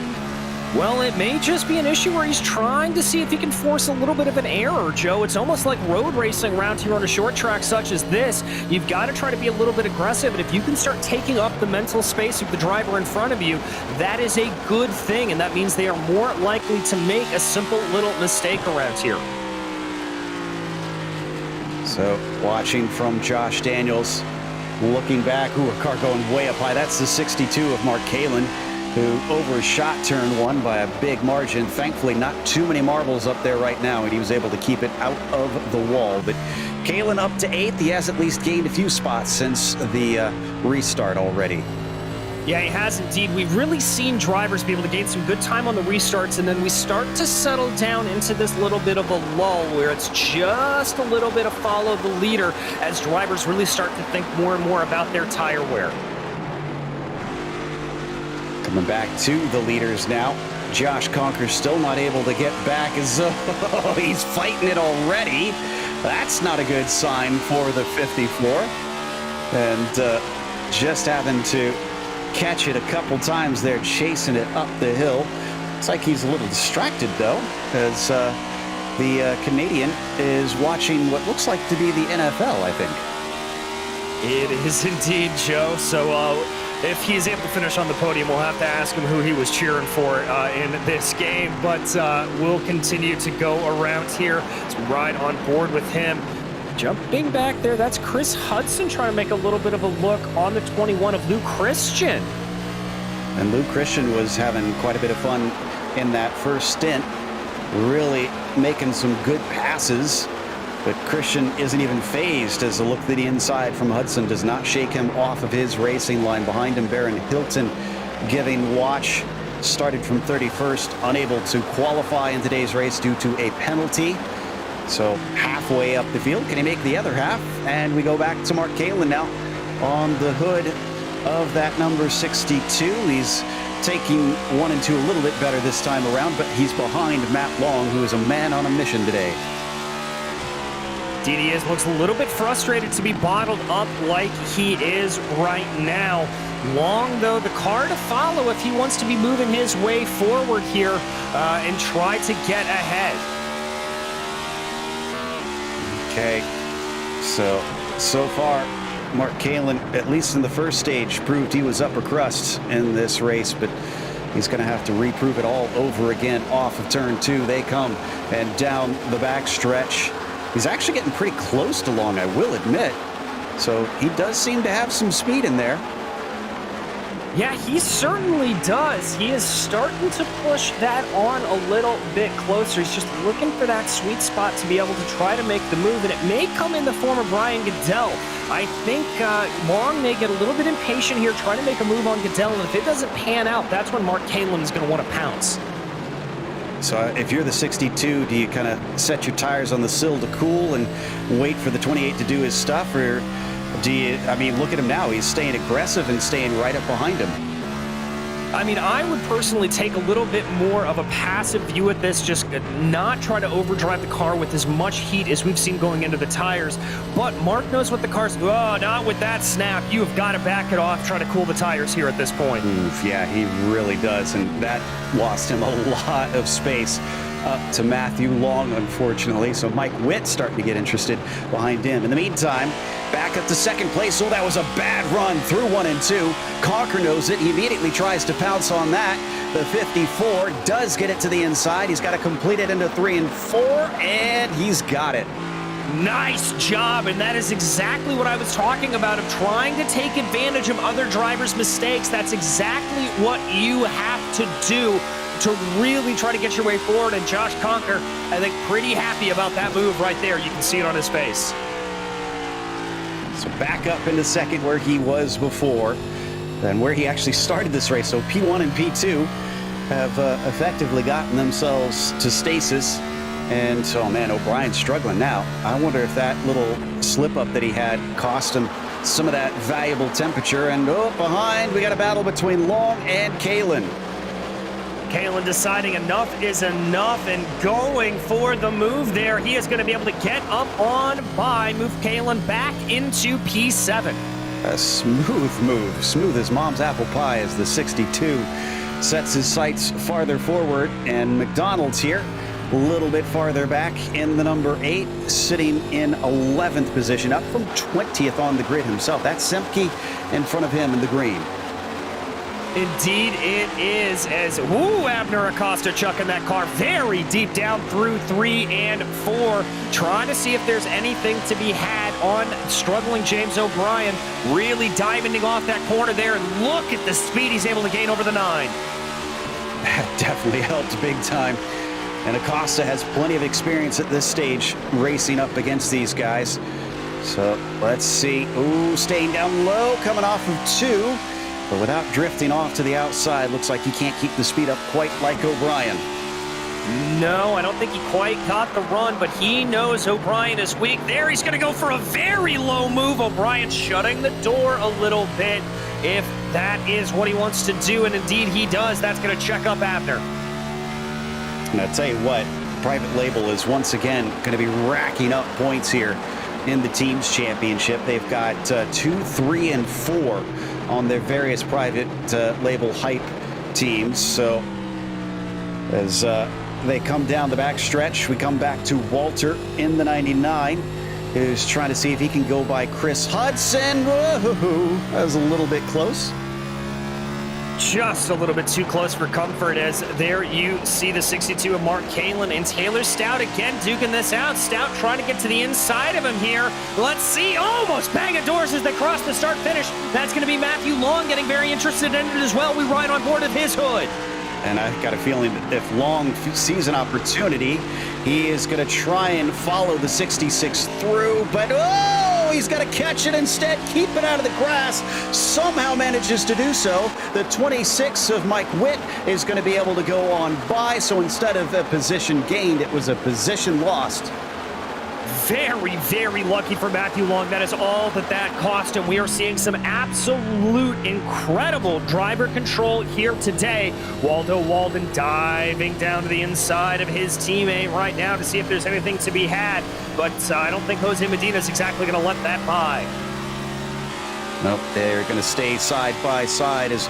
Speaker 4: Well, it may just be an issue where he's trying to see if he can force a little bit of an error, Joe. It's almost like road racing around here on a short track such as this. You've got to try to be a little bit aggressive, and if you can start taking up the mental space of the driver in front of you, that is a good thing, and that means they are more likely to make a simple little mistake around here.
Speaker 2: So watching from Josh Daniels, looking back, ooh, a car going way up high. That's the 62 of Mark Kalin, who overshot turn 1 by a big margin. Thankfully, not too many marbles up there right now, and he was able to keep it out of the wall. But Kalin up to 8th. He has at least gained a few spots since the restart already.
Speaker 4: Yeah, he has indeed. We've really seen drivers be able to gain some good time on the restarts, and then we start to settle down into this little bit of a lull where it's just a little bit of follow the leader as drivers really start to think more and more about their tire wear.
Speaker 2: Coming back to the leaders now. Josh Conker still not able to get back as he's fighting it already. That's not a good sign for the 54. And just having to catch it a couple times there, chasing it up the hill. Looks like he's a little distracted though, as the Canadian is watching what looks like to be the NFL, I think.
Speaker 4: It is indeed, Joe. So if he's able to finish on the podium, we'll have to ask him who he was cheering for in this game. But we'll continue to go around here to ride on board with him. Jumping back there, that's Chris Hudson trying to make a little bit of a look on the 21 of Luke Christian.
Speaker 2: And Luke Christian was having quite a bit of fun in that first stint, really making some good passes. But Christian isn't even phased as the look to the inside from Hudson does not shake him off of his racing line. Behind him, Baron Hilton giving watch. Started from 31st, unable to qualify in today's race due to a penalty. So halfway up the field, can he make the other half? And we go back to Mark Kalin now on the hood of that number 62. He's taking 1 and 2 a little bit better this time around, but he's behind Matt Long, who is a man on a mission today.
Speaker 4: DDS looks a little bit frustrated to be bottled up like he is right now. Long, though, the car to follow if he wants to be moving his way forward here and try to get ahead.
Speaker 2: Okay, so far, Mark Kalin, at least in the first stage, proved he was upper crust in this race, but he's going to have to reprove it all over again off of turn 2. They come and down the back stretch. He's actually getting pretty close to Long, I will admit. So he does seem to have some speed in there.
Speaker 4: Yeah, he certainly does. He is starting to push that on a little bit closer. He's just looking for that sweet spot to be able to try to make the move, and it may come in the form of Brian Goodell. I think Long may get a little bit impatient here trying to make a move on Goodell, and if it doesn't pan out, that's when Mark Kalin is going to want to pounce.
Speaker 2: So if you're the 62, do you kind of set your tires on the sill to cool and wait for the 28 to do his stuff, or do you, I mean, look at him now. He's staying aggressive and staying right up behind him.
Speaker 4: I mean, I would personally take a little bit more of a passive view at this, just not try to overdrive the car with as much heat as we've seen going into the tires. But Mark knows what the car's, oh, not with that snap. You have got to back it off, try to cool the tires here at this point.
Speaker 2: Oof, yeah, he really does, and that lost him a lot of space up to Matthew Long, unfortunately. So Mike Witt starting to get interested behind him. In the meantime, back up to second place. Oh, that was a bad run through 1 and 2. Conker knows it. He immediately tries to pounce on that. The 54 does get it to the inside. He's got to complete it into 3 and 4, and he's got it.
Speaker 4: Nice job, and that is exactly what I was talking about, of trying to take advantage of other drivers' mistakes. That's exactly what you have to do to really try to get your way forward, and Josh Conker, I think, pretty happy about that move right there. You can see it on his face.
Speaker 2: So back up into second where he was before, and where he actually started this race. So P1 and P2 have effectively gotten themselves to stasis. And so, man, O'Brien's struggling now. I wonder if that little slip-up that he had cost him some of that valuable temperature. And behind, we got a battle between Long and Kalen.
Speaker 4: Kalen deciding enough is enough and going for the move there. He is going to be able to get up on by, move Kalen back into P7.
Speaker 2: A smooth move, smooth as mom's apple pie, as the 62 sets his sights farther forward. And McDonald's here, a little bit farther back in the number 8, sitting in 11th position, up from 20th on the grid himself. That's Semke in front of him in the green.
Speaker 4: Indeed it is, as Abner Acosta chucking that car very deep down through 3 and 4, trying to see if there's anything to be had on struggling James O'Brien, really diamonding off that corner there, and look at the speed he's able to gain over the 9.
Speaker 2: That definitely helped big time. And Acosta has plenty of experience at this stage racing up against these guys. So let's see. Ooh, staying down low, coming off of 2. But without drifting off to the outside, looks like he can't keep the speed up quite like O'Brien.
Speaker 4: No, I don't think he quite got the run, but he knows O'Brien is weak. There, he's going to go for a very low move. O'Brien shutting the door a little bit, if that is what he wants to do, and indeed he does. That's going to check up Abner.
Speaker 2: And I'll tell you what, Private Label is once again going to be racking up points here in the Teams Championship. They've got 2, 3, and 4 on their various Private Label hype teams. So as they come down the back stretch, we come back to Walter in the 99, who's trying to see if he can go by Chris Hudson. Whoa, that was a little bit close.
Speaker 4: Just a little bit too close for comfort, as there you see the 62 of Mark Kalen and Taylor Stout again duking this out. Stout trying to get to the inside of him here. Let's see, almost bang of doors as they cross the start finish. That's going to be Matthew Long getting very interested in it as well. We ride on board of his hood.
Speaker 2: And I've got a feeling that if Long sees an opportunity, he is going to try and follow the 66 through, but he's got to catch it instead, keep it out of the grass, somehow manages to do so. The 26 of Mike Witt is going to be able to go on by, so instead of a position gained, it was a position lost.
Speaker 4: Very, very lucky for Matthew Long. That is all that cost him. We are seeing some absolute incredible driver control here today. Waldo Walden diving down to the inside of his teammate right now to see if there's anything to be had. But I don't think Jose Medina is exactly going to let that by.
Speaker 2: Nope, they're going to stay side by side as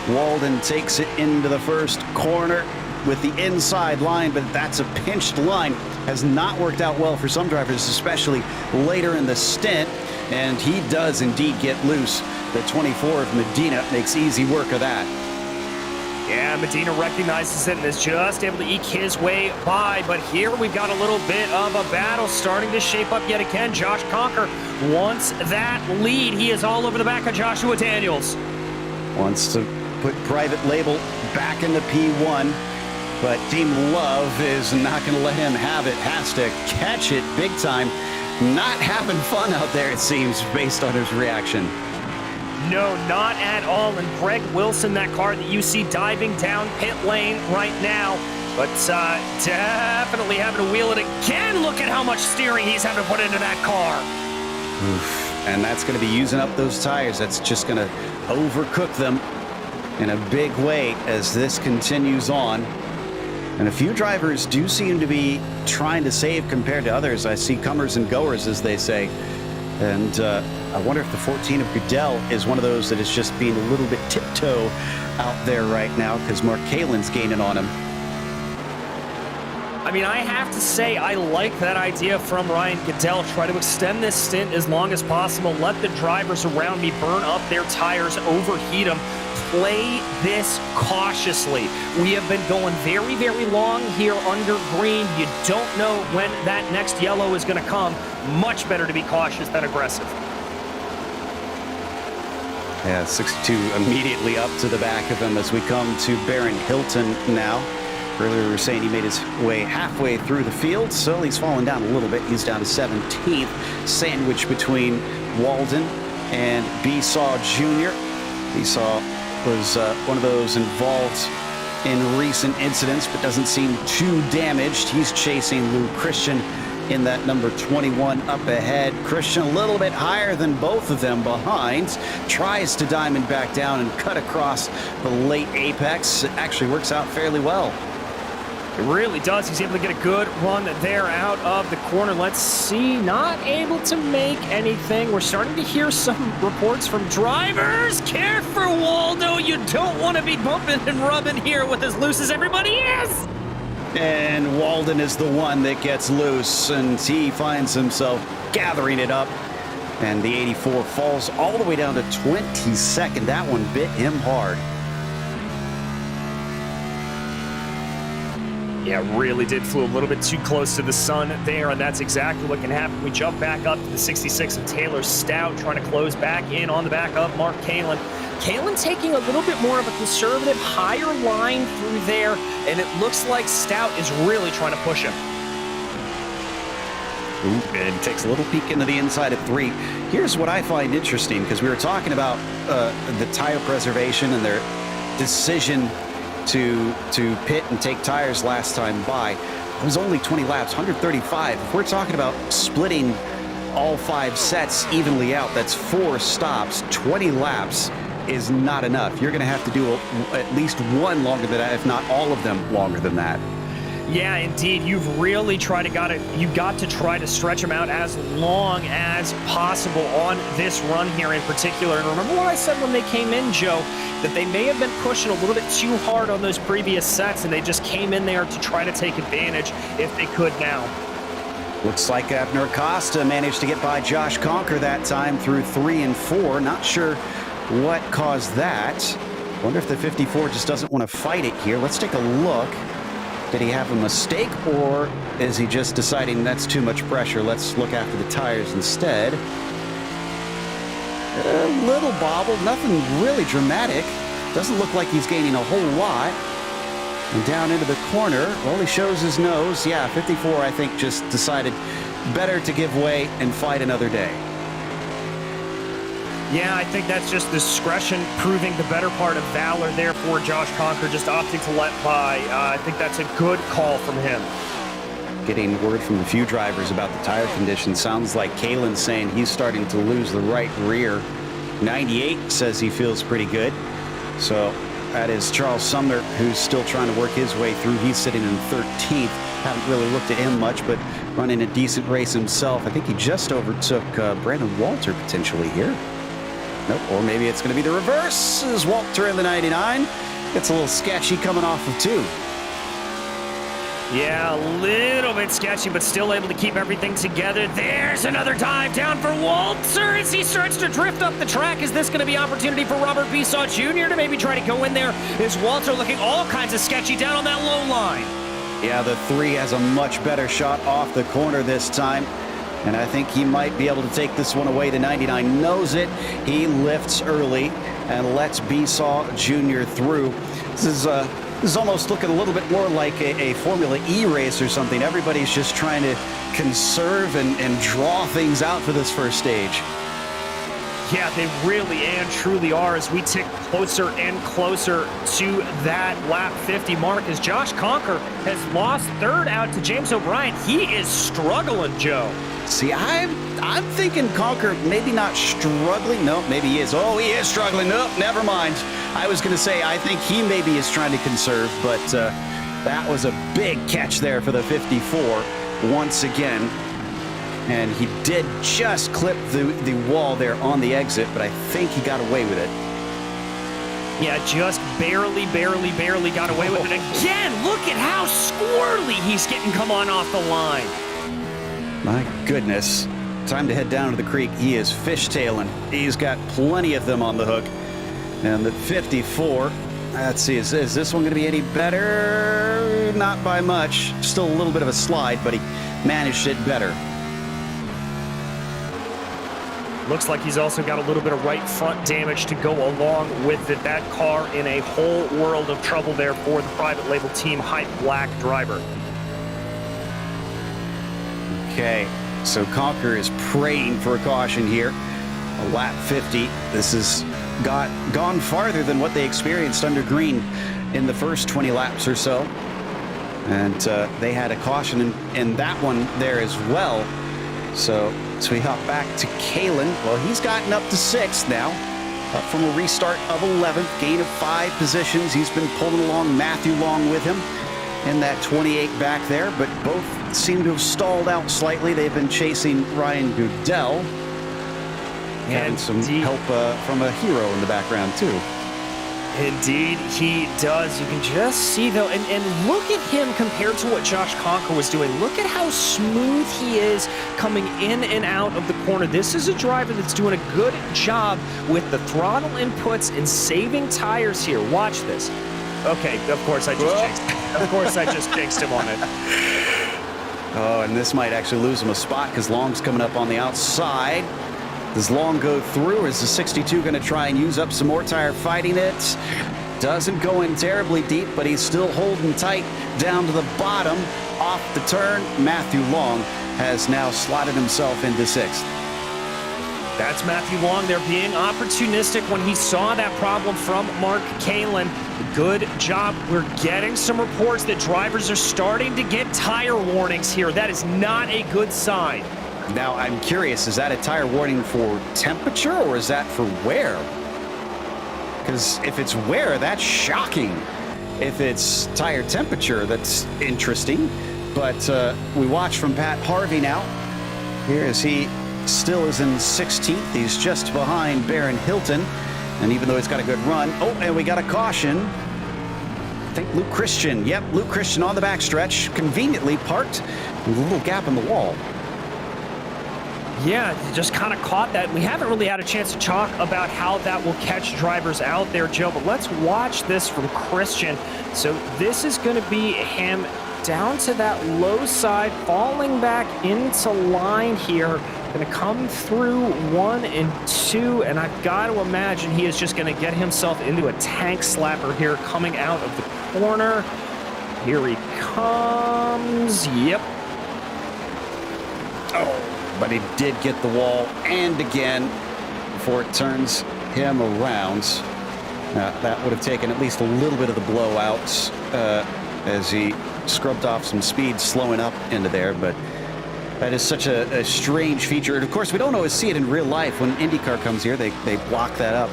Speaker 2: Walden takes it into the first corner with the inside line, but that's a pinched line. Has not worked out well for some drivers, especially later in the stint, and he does indeed get loose. The 24 of Medina makes easy work of that.
Speaker 4: Yeah, Medina recognizes it and is just able to eke his way by, but here we've got a little bit of a battle starting to shape up yet again. Josh Conker wants that lead. He is all over the back of Joshua Daniels.
Speaker 2: Wants to put Private Label back into P1. But Team Love is not going to let him have it. Has to catch it big time. Not having fun out there, it seems, based on his reaction.
Speaker 4: No, not at all. And Greg Wilson, that car that you see diving down pit lane right now. But definitely having to wheel it again. Look at how much steering he's having to put into that car.
Speaker 2: Oof. And that's going to be using up those tires. That's just going to overcook them. in a big way as this continues on. And a few drivers do seem to be trying to save compared to others. I see comers and goers, as they say. And I wonder if the 14 of Goodell is one of those that is just being a little bit tiptoe out there right now, because Mark Kalen's gaining on him.
Speaker 4: I mean, I have to say, I like that idea from Ryan Goodell. Try to extend this stint as long as possible. Let the drivers around me burn up their tires, overheat them. Play this cautiously. We have been going very, very long here under green. You don't know when that next yellow is going to come. Much better to be cautious than aggressive.
Speaker 2: Yeah, 62 immediately up to the back of him as we come to Baron Hilton now. Earlier we were saying he made his way halfway through the field, so he's fallen down a little bit. He's down to 17th, sandwiched between Walden and Besaw Jr. Besaw was one of those involved in recent incidents, but doesn't seem too damaged. He's chasing Lou Christian in that number 21 up ahead. Christian a little bit higher than both of them behind. Tries to diamond back down and cut across the late apex. It actually works out fairly well.
Speaker 4: It really does. He's able to get a good run there out of the corner. Let's see. Not able to make anything. We're starting to hear some reports from drivers. Careful, Waldo. You don't want to be bumping and rubbing here with as loose as everybody is.
Speaker 2: And Walden is the one that gets loose, and he finds himself gathering it up. And the 84 falls all the way down to 22nd. That one bit him hard.
Speaker 4: Yeah, really did. Flew a little bit too close to the sun there, and that's exactly what can happen. We jump back up to the 66 of Taylor Stout, trying to close back in on the back of Mark Kalen. Kalen taking a little bit more of a conservative, higher line through there, and it looks like Stout is really trying to push him.
Speaker 2: Ooh, and takes a little peek into the inside of 3. Here's what I find interesting, because we were talking about the tire preservation and their decision to pit and take tires last time by. It was only 20 laps, 135. If we're talking about splitting all 5 sets evenly out, that's 4 stops. 20 laps is not enough. You're going to have to do at least one longer than that, if not all of them longer than that.
Speaker 4: Yeah, indeed. You've really got to try to stretch them out as long as possible on this run here in particular. And remember what I said when they came in, Joe, that they may have been pushing a little bit too hard on those previous sets, and they just came in there to try to take advantage if they could now.
Speaker 2: Looks like Abner Costa managed to get by Josh Conker that time through 3 and 4. Not sure what caused that. Wonder if the 54 just doesn't want to fight it here. Let's take a look. Did he have a mistake, or is he just deciding that's too much pressure? Let's look after the tires instead. A little bobble, nothing really dramatic. Doesn't look like he's gaining a whole lot. And down into the corner, well, he shows his nose. Yeah, 54, I think, just decided better to give way and fight another day.
Speaker 4: Yeah, I think that's just discretion proving the better part of valor there for Josh Conker, just opting to let by. I think that's a good call from him.
Speaker 2: Getting word from a few drivers about the tire condition. Sounds like Kalen's saying he's starting to lose the right rear. 98 says he feels pretty good. So that is Charles Sumner, who's still trying to work his way through. He's sitting in 13th. Haven't really looked at him much, but running a decent race himself. I think he just overtook Brandon Walter potentially here. Nope, or maybe it's going to be the reverse as Walter in the 99. It's a little sketchy coming off of 2.
Speaker 4: Yeah, a little bit sketchy, but still able to keep everything together. There's another dive down for Walter as he starts to drift up the track. Is this going to be opportunity for Robert Besaw Jr. to maybe try to go in there? Is Walter looking all kinds of sketchy down on that low line?
Speaker 2: Yeah, the 3 has a much better shot off the corner this time. And I think he might be able to take this one away. The 99 knows it. He lifts early and lets Besaw Jr. through. This is almost looking a little bit more like a Formula E race or something. Everybody's just trying to conserve and draw things out for this first stage.
Speaker 4: Yeah, they really and truly are as we tick closer and closer to that lap 50 mark as Josh Conker has lost 3rd out to James O'Brien. He is struggling, Joe.
Speaker 2: See, I'm thinking Conker maybe not struggling. No, maybe he is. Oh, he is struggling. Nope, never mind. I was going to say, I think he maybe is trying to conserve, but that was a big catch there for the 54 once again. And he did just clip the wall there on the exit, but I think he got away with it.
Speaker 4: Yeah, just barely got away with it. Again, look at how squirrely he's getting come on off the line.
Speaker 2: My goodness. Time to head down to the creek. He is fishtailing. He's got plenty of them on the hook. And the 54, let's see, is this one going to be any better? Not by much. Still a little bit of a slide, but he managed it better.
Speaker 4: Looks like he's also got a little bit of right front damage to go along with it. That car in a whole world of trouble there for the private label team Hype Black driver.
Speaker 2: Okay, so Conquer is praying for a caution here. A lap 50. This has gone farther than what they experienced under green in the first 20 laps or so. And they had a caution in that one there as well. So we hop back to Kalen. Well, he's gotten up to 6th now, up from a restart of 11th, gain of 5 positions. He's been pulling along Matthew Long with him in that 28 back there, but both seem to have stalled out slightly. They've been chasing Ryan Goodell. And some help from a hero in the background, too.
Speaker 4: Indeed, he does. You can just see, though, and look at him compared to what Josh Conker was doing. Look at how smooth he is coming in and out of the corner. This is a driver that's doing a good job with the throttle inputs and saving tires here. Watch this. Okay, of course I just jinxed him. Of course I just jinxed him on it.
Speaker 2: Oh, and this might actually lose him a spot because Long's coming up on the outside. Does Long go through, or is the 62 going to try and use up some more tire fighting it? Doesn't go in terribly deep, but he's still holding tight down to the bottom. Off the turn, Matthew Long has now slotted himself into 6th.
Speaker 4: That's Matthew Long there being opportunistic when he saw that problem from Mark Kalen. Good job. We're getting some reports that drivers are starting to get tire warnings here. That is not a good sign.
Speaker 2: Now, I'm curious, is that a tire warning for temperature or is that for wear? Because if it's wear, that's shocking. If it's tire temperature, that's interesting. But we watch from Pat Harvey now. Here as he still is in 16th. He's just behind Baron Hilton. And even though he's got a good run, oh, and we got a caution. I think Luke Christian. Yep, Luke Christian on the backstretch, conveniently parked with a little gap in the wall.
Speaker 4: Yeah, just kind of caught that. We haven't really had a chance to talk about how that will catch drivers out there, Joe, but let's watch this from Christian. So this is going to be him down to that low side, falling back into line here. Going to come through 1 and 2, and I've got to imagine he is just going to get himself into a tank slapper here coming out of the corner. Here he comes. Yep.
Speaker 2: Oh. But he did get the wall, and again, before it turns him around. That would have taken at least a little bit of the blowouts as he scrubbed off some speed, slowing up into there. But that is such a strange feature. And of course, we don't always see it in real life. When IndyCar comes here, they block that up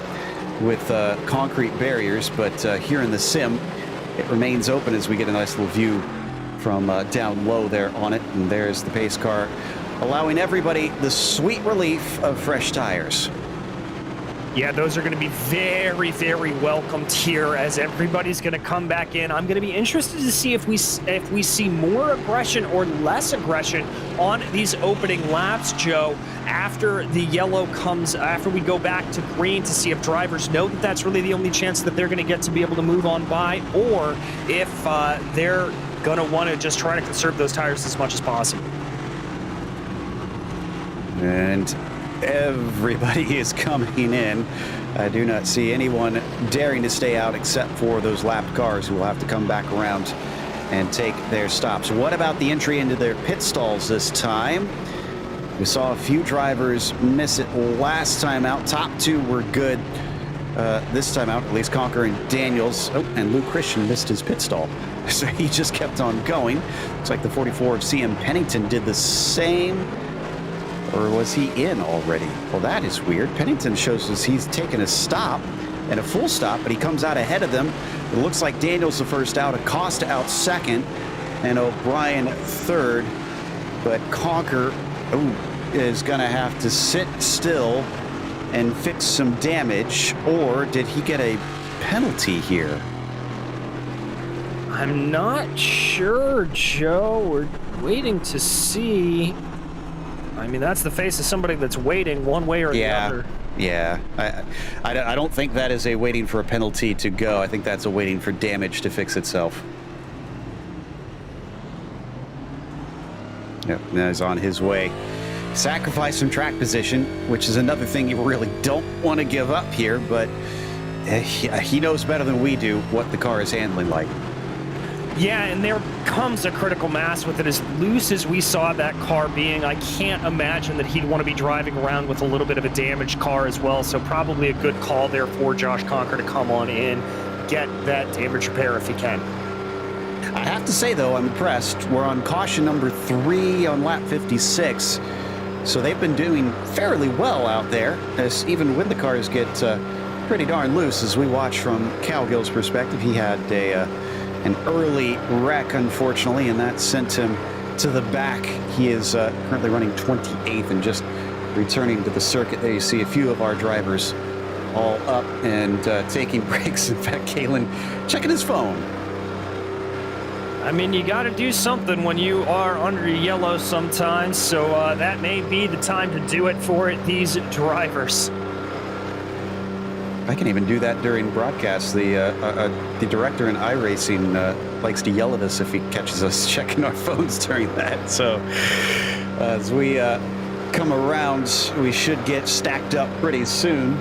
Speaker 2: with concrete barriers. But here in the sim, it remains open as we get a nice little view from down low there on it. And there's the pace car, allowing everybody the sweet relief of fresh tires.
Speaker 4: Yeah, those are going to be very, very welcomed here as everybody's going to come back in. I'm going to be interested to see if we see more aggression or less aggression on these opening laps, Joe, after the yellow comes, after we go back to green, to see if drivers know that that's really the only chance that they're going to get to be able to move on by, or if they're going to want to just try to conserve those tires as much as possible.
Speaker 2: And everybody is coming in. I do not see anyone daring to stay out except for those lapped cars who will have to come back around and take their stops. What about the entry into their pit stalls this time? We saw a few drivers miss it last time out. Top 2 were good this time out, at least Conker and Daniels. Oh, and Luke Christian missed his pit stall. So he just kept on going. Looks like the 44 of CM Pennington did the same. Or was he in already? Well, that is weird. Pennington shows us he's taken a stop, and a full stop, but he comes out ahead of them. It looks like Daniel's the first out, Acosta out second, and O'Brien third. But Conker is going to have to sit still and fix some damage, or did he get a penalty here?
Speaker 4: I'm not sure, Joe. We're waiting to see. I mean, that's the face of somebody that's waiting one way or the other.
Speaker 2: Yeah, I don't think that is a waiting for a penalty to go. I think that's a waiting for damage to fix itself. Yep, that is on his way. Sacrifice some track position, which is another thing you really don't want to give up here, but he knows better than we do what the car is handling like.
Speaker 4: Yeah, and there comes a critical mass with it. As loose as we saw that car being, I can't imagine that he'd want to be driving around with a little bit of a damaged car as well. So probably a good call there for Josh Conker to come on in, get that damage repair if he can.
Speaker 2: I have to say, though, I'm impressed. We're on caution number 3 on lap 56. So they've been doing fairly well out there, as even when the cars get pretty darn loose. As we watch from Cal Gill's perspective, he had an early wreck, unfortunately, and that sent him to the back. He is currently running 28th and just returning to the circuit. There you see a few of our drivers all up and taking breaks. In fact, Kalen checking his phone.
Speaker 4: I mean, you got to do something when you are under yellow sometimes, so that may be the time to do it for these drivers.
Speaker 2: I can even do that during broadcast. The director in iRacing likes to yell at us if he catches us checking our phones during that. So as we come around, we should get stacked up pretty soon.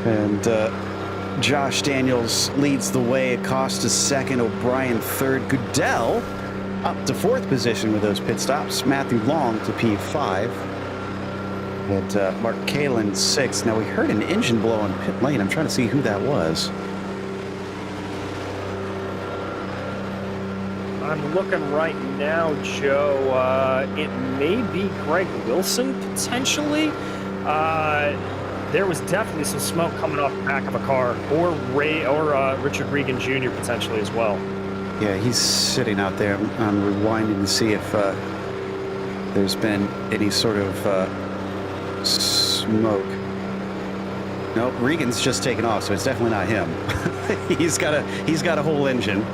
Speaker 2: And Josh Daniels leads the way. Acosta second, O'Brien third. Goodell up to 4th position with those pit stops. Matthew Long to P5. And Mark Kalin 6th. Now we heard an engine blow on pit lane. I'm trying to see who that was.
Speaker 4: I'm looking right now, Joe. It may be Greg Wilson potentially. There was definitely some smoke coming off the back of a car, or Richard Regan Jr. potentially as well.
Speaker 2: Yeah, he's sitting out there. I'm rewinding to see if there's been any sort of smoke. No, Regan's just taken off, so it's definitely not him. he's got a whole engine.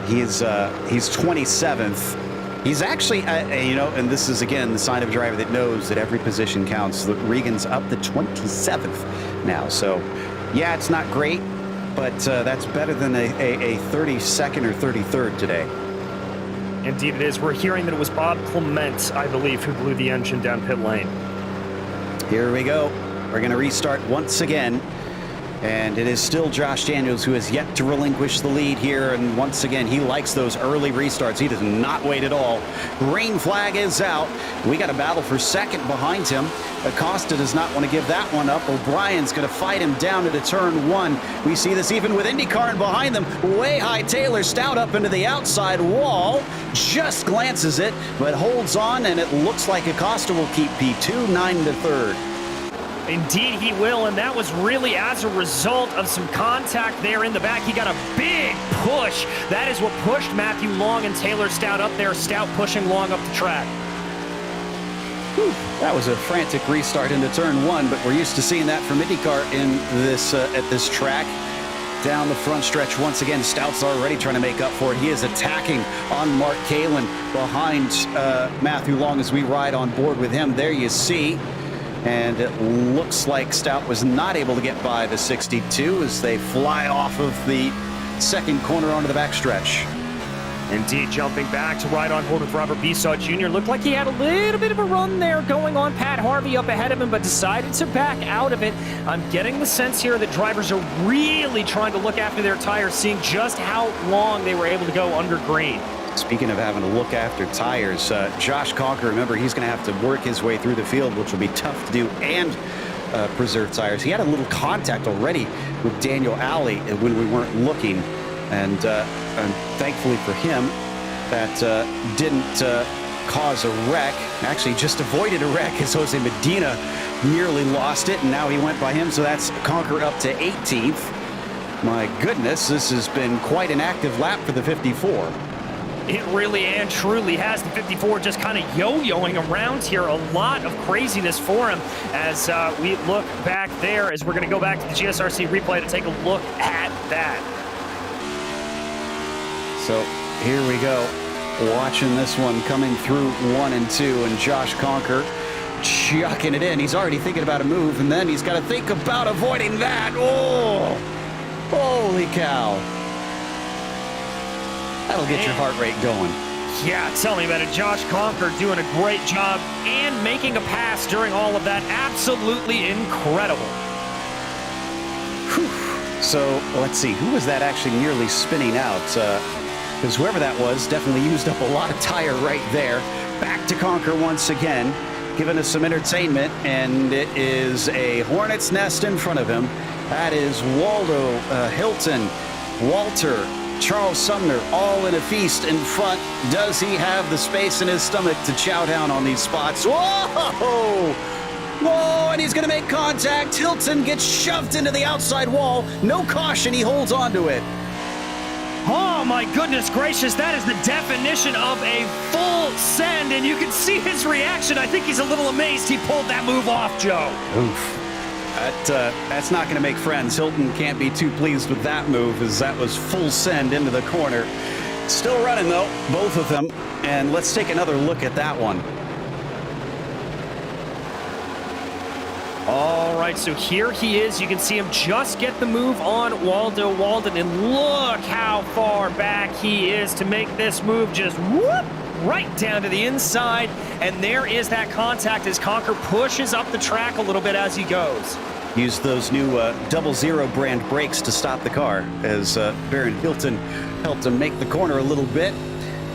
Speaker 2: He's 27th. He's actually, and this is, again, the sign of a driver that knows that every position counts. Regan's up to 27th now. So, yeah, it's not great, but that's better than a 32nd or 33rd today.
Speaker 4: Indeed it is. We're hearing that it was Bob Clement, I believe, who blew the engine down pit lane.
Speaker 2: Here we go. We're going to restart once again. And it is still Josh Daniels who has yet to relinquish the lead here. And once again, he likes those early restarts. He does not wait at all. Green flag is out. We got a battle for second behind him. Acosta does not want to give that one up. O'Brien's going to fight him down into turn 1. We see this even with IndyCar and behind them. Way high Taylor Stout up into the outside wall. Just glances it, but holds on, and it looks like Acosta will keep P2, 9 to 3rd.
Speaker 4: Indeed he will, and that was really as a result of some contact there in the back. He got a big push. That is what pushed Matthew Long and Taylor Stout up there. Stout pushing Long up the track.
Speaker 2: Whew. That was a frantic restart into turn 1, but we're used to seeing that from IndyCar in this at this track. Down the front stretch once again, Stout's already trying to make up for it. He is attacking on Mark Kalin behind Matthew Long as we ride on board with him. There you see. And it looks like Stout was not able to get by the 62 as they fly off of the second corner onto the backstretch.
Speaker 4: Indeed, jumping back to ride on board with Robert Bissaw Jr. Looked like he had a little bit of a run there going on Pat Harvey up ahead of him, but decided to back out of it. I'm getting the sense here that drivers are really trying to look after their tires, seeing just how long they were able to go under green.
Speaker 2: Speaking of having to look after tires, Josh Conker, remember, he's going to have to work his way through the field, which will be tough to do, and preserve tires. He had a little contact already with Daniel Alley when we weren't looking, and thankfully for him, that didn't cause a wreck. Actually, just avoided a wreck as Jose Medina nearly lost it, and now he went by him, so that's Conker up to 18th. My goodness, this has been quite an active lap for the 54.
Speaker 4: It really and truly has. The 54 just kind of yo-yoing around here. A lot of craziness for him as we look back there, as we're going to go back to the GSRC replay to take a look at that.
Speaker 2: So here we go, watching this one coming through 1 and 2, and Josh Conker chucking it in. He's already thinking about a move, and then he's got to think about avoiding that. Oh, holy cow. That'll get your heart rate going.
Speaker 4: Yeah, tell me about it. Josh Conker doing a great job and making a pass during all of that. Absolutely incredible.
Speaker 2: Whew. So let's see, who was that actually nearly spinning out? Because whoever that was definitely used up a lot of tire right there. Back to Conker once again, giving us some entertainment, and it is a hornet's nest in front of him. That is Waldo, Hilton, Walter, Charles Sumner, all in a feast in front. Does he have the space in his stomach to chow down on these spots? Whoa! Whoa, and he's going to make contact. Hilton gets shoved into the outside wall. No caution, he holds on to it.
Speaker 4: Oh my goodness gracious, that is the definition of a full send, and you can see his reaction. I think he's a little amazed he pulled that move off, Joe.
Speaker 2: Oof. That's not going to make friends. Hilton can't be too pleased with that move, as that was full send into the corner. Still running, though, both of them. And let's take another look at that one.
Speaker 4: All right, so here he is. You can see him just get the move on Waldo Walden, and look how far back he is to make this move. Just whoop, right down to the inside, and there is that contact as Conker pushes up the track a little bit as he goes.
Speaker 2: Use those new 00 brand brakes to stop the car, as Baron Hilton helped him make the corner a little bit.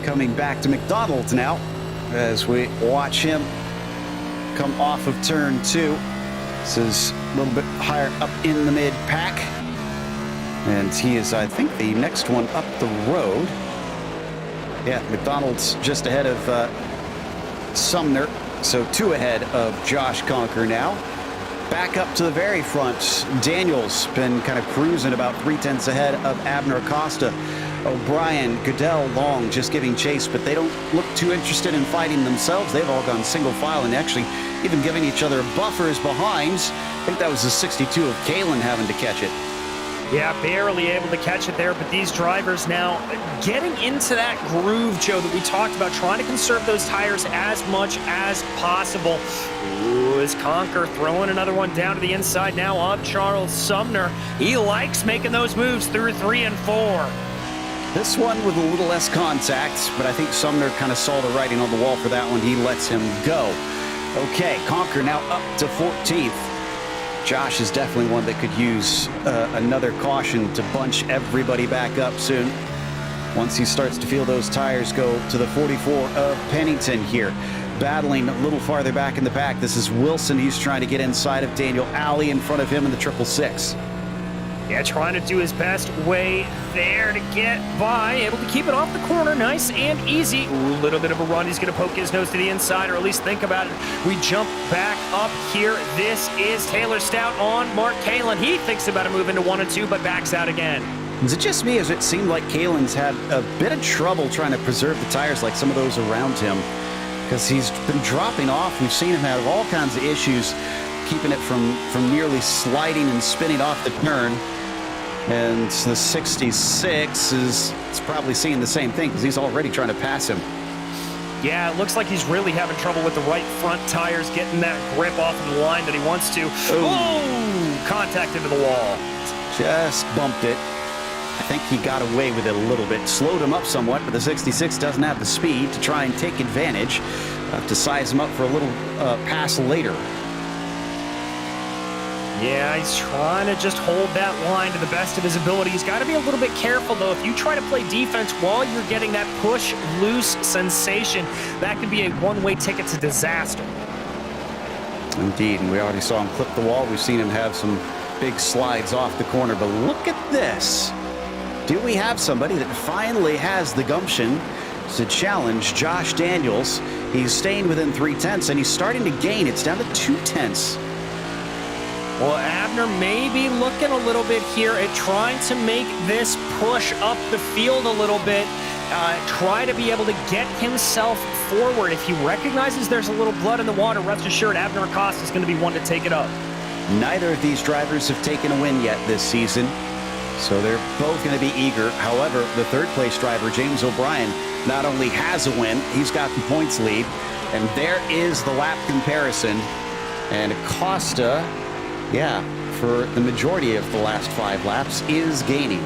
Speaker 2: Coming back to McDonald's now as we watch him come off of turn 2. This is a little bit higher up in the mid-pack, and he is, I think, the next one up the road. Yeah, McDonald's just ahead of Sumner, so 2 ahead of Josh Conker now. Back up to the very front, Daniel's been kind of cruising about 3/10 ahead of Abner Acosta. O'Brien, Goodell, Long just giving chase, but they don't look too interested in fighting themselves. They've all gone single file and actually even giving each other buffers behind. I think that was the 62 of Kalen having to catch it.
Speaker 4: Yeah, barely able to catch it there, but these drivers now getting into that groove, Joe, that we talked about, trying to conserve those tires as much as possible. Ooh, is Conker throwing another one down to the inside now of Charles Sumner. He likes making those moves through 3 and 4.
Speaker 2: This one with a little less contact, but I think Sumner kind of saw the writing on the wall for that one. He lets him go. Okay, Conker now up to 14th. Josh is definitely one that could use another caution to bunch everybody back up soon. Once he starts to feel those tires go to the 44 of Pennington here. Battling a little farther back in the pack. This is Wilson. He's trying to get inside of Daniel Alley in front of him in the 666.
Speaker 4: Yeah, trying to do his best way there to get by. Able to keep it off the corner. Nice and easy. Ooh, a little bit of a run. He's going to poke his nose to the inside, or at least think about it. We jump back up here. This is Taylor Stout on Mark Kalen. He thinks about a move into 1 and 2, but backs out again.
Speaker 2: Is it just me, as it seemed like Kalen's had a bit of trouble trying to preserve the tires like some of those around him? Because he's been dropping off. We've seen him have all kinds of issues keeping it from nearly sliding and spinning off the turn. And the 66 is probably seeing the same thing, because he's already trying to pass him.
Speaker 4: Yeah, it looks like he's really having trouble with the right front tires, getting that grip off of the line that he wants to. Oh, contact into the wall.
Speaker 2: Just bumped it. I think he got away with it a little bit. Slowed him up somewhat, but the 66 doesn't have the speed to try and take advantage. Have to size him up for a little pass later.
Speaker 4: Yeah, he's trying to just hold that line to the best of his ability. He's got to be a little bit careful, though. If you try to play defense while you're getting that push-loose sensation, that could be a one-way ticket to disaster.
Speaker 2: Indeed, and we already saw him clip the wall. We've seen him have some big slides off the corner, but look at this. Do we have somebody that finally has the gumption to challenge Josh Daniels. He's staying within 3/10, and he's starting to gain. It's down to 2/10.
Speaker 4: Well, Abner may be looking a little bit here at trying to make this push up the field a little bit, try to be able to get himself forward. If he recognizes there's a little blood in the water, rest assured Abner Acosta is going to be one to take it up.
Speaker 2: Neither of these drivers have taken a win yet this season, so they're both going to be eager. However, the third-place driver, James O'Brien, not only has a win, he's got the points lead, and there is the lap comparison. And Acosta, yeah, for the majority of the last 5 laps, is gaining.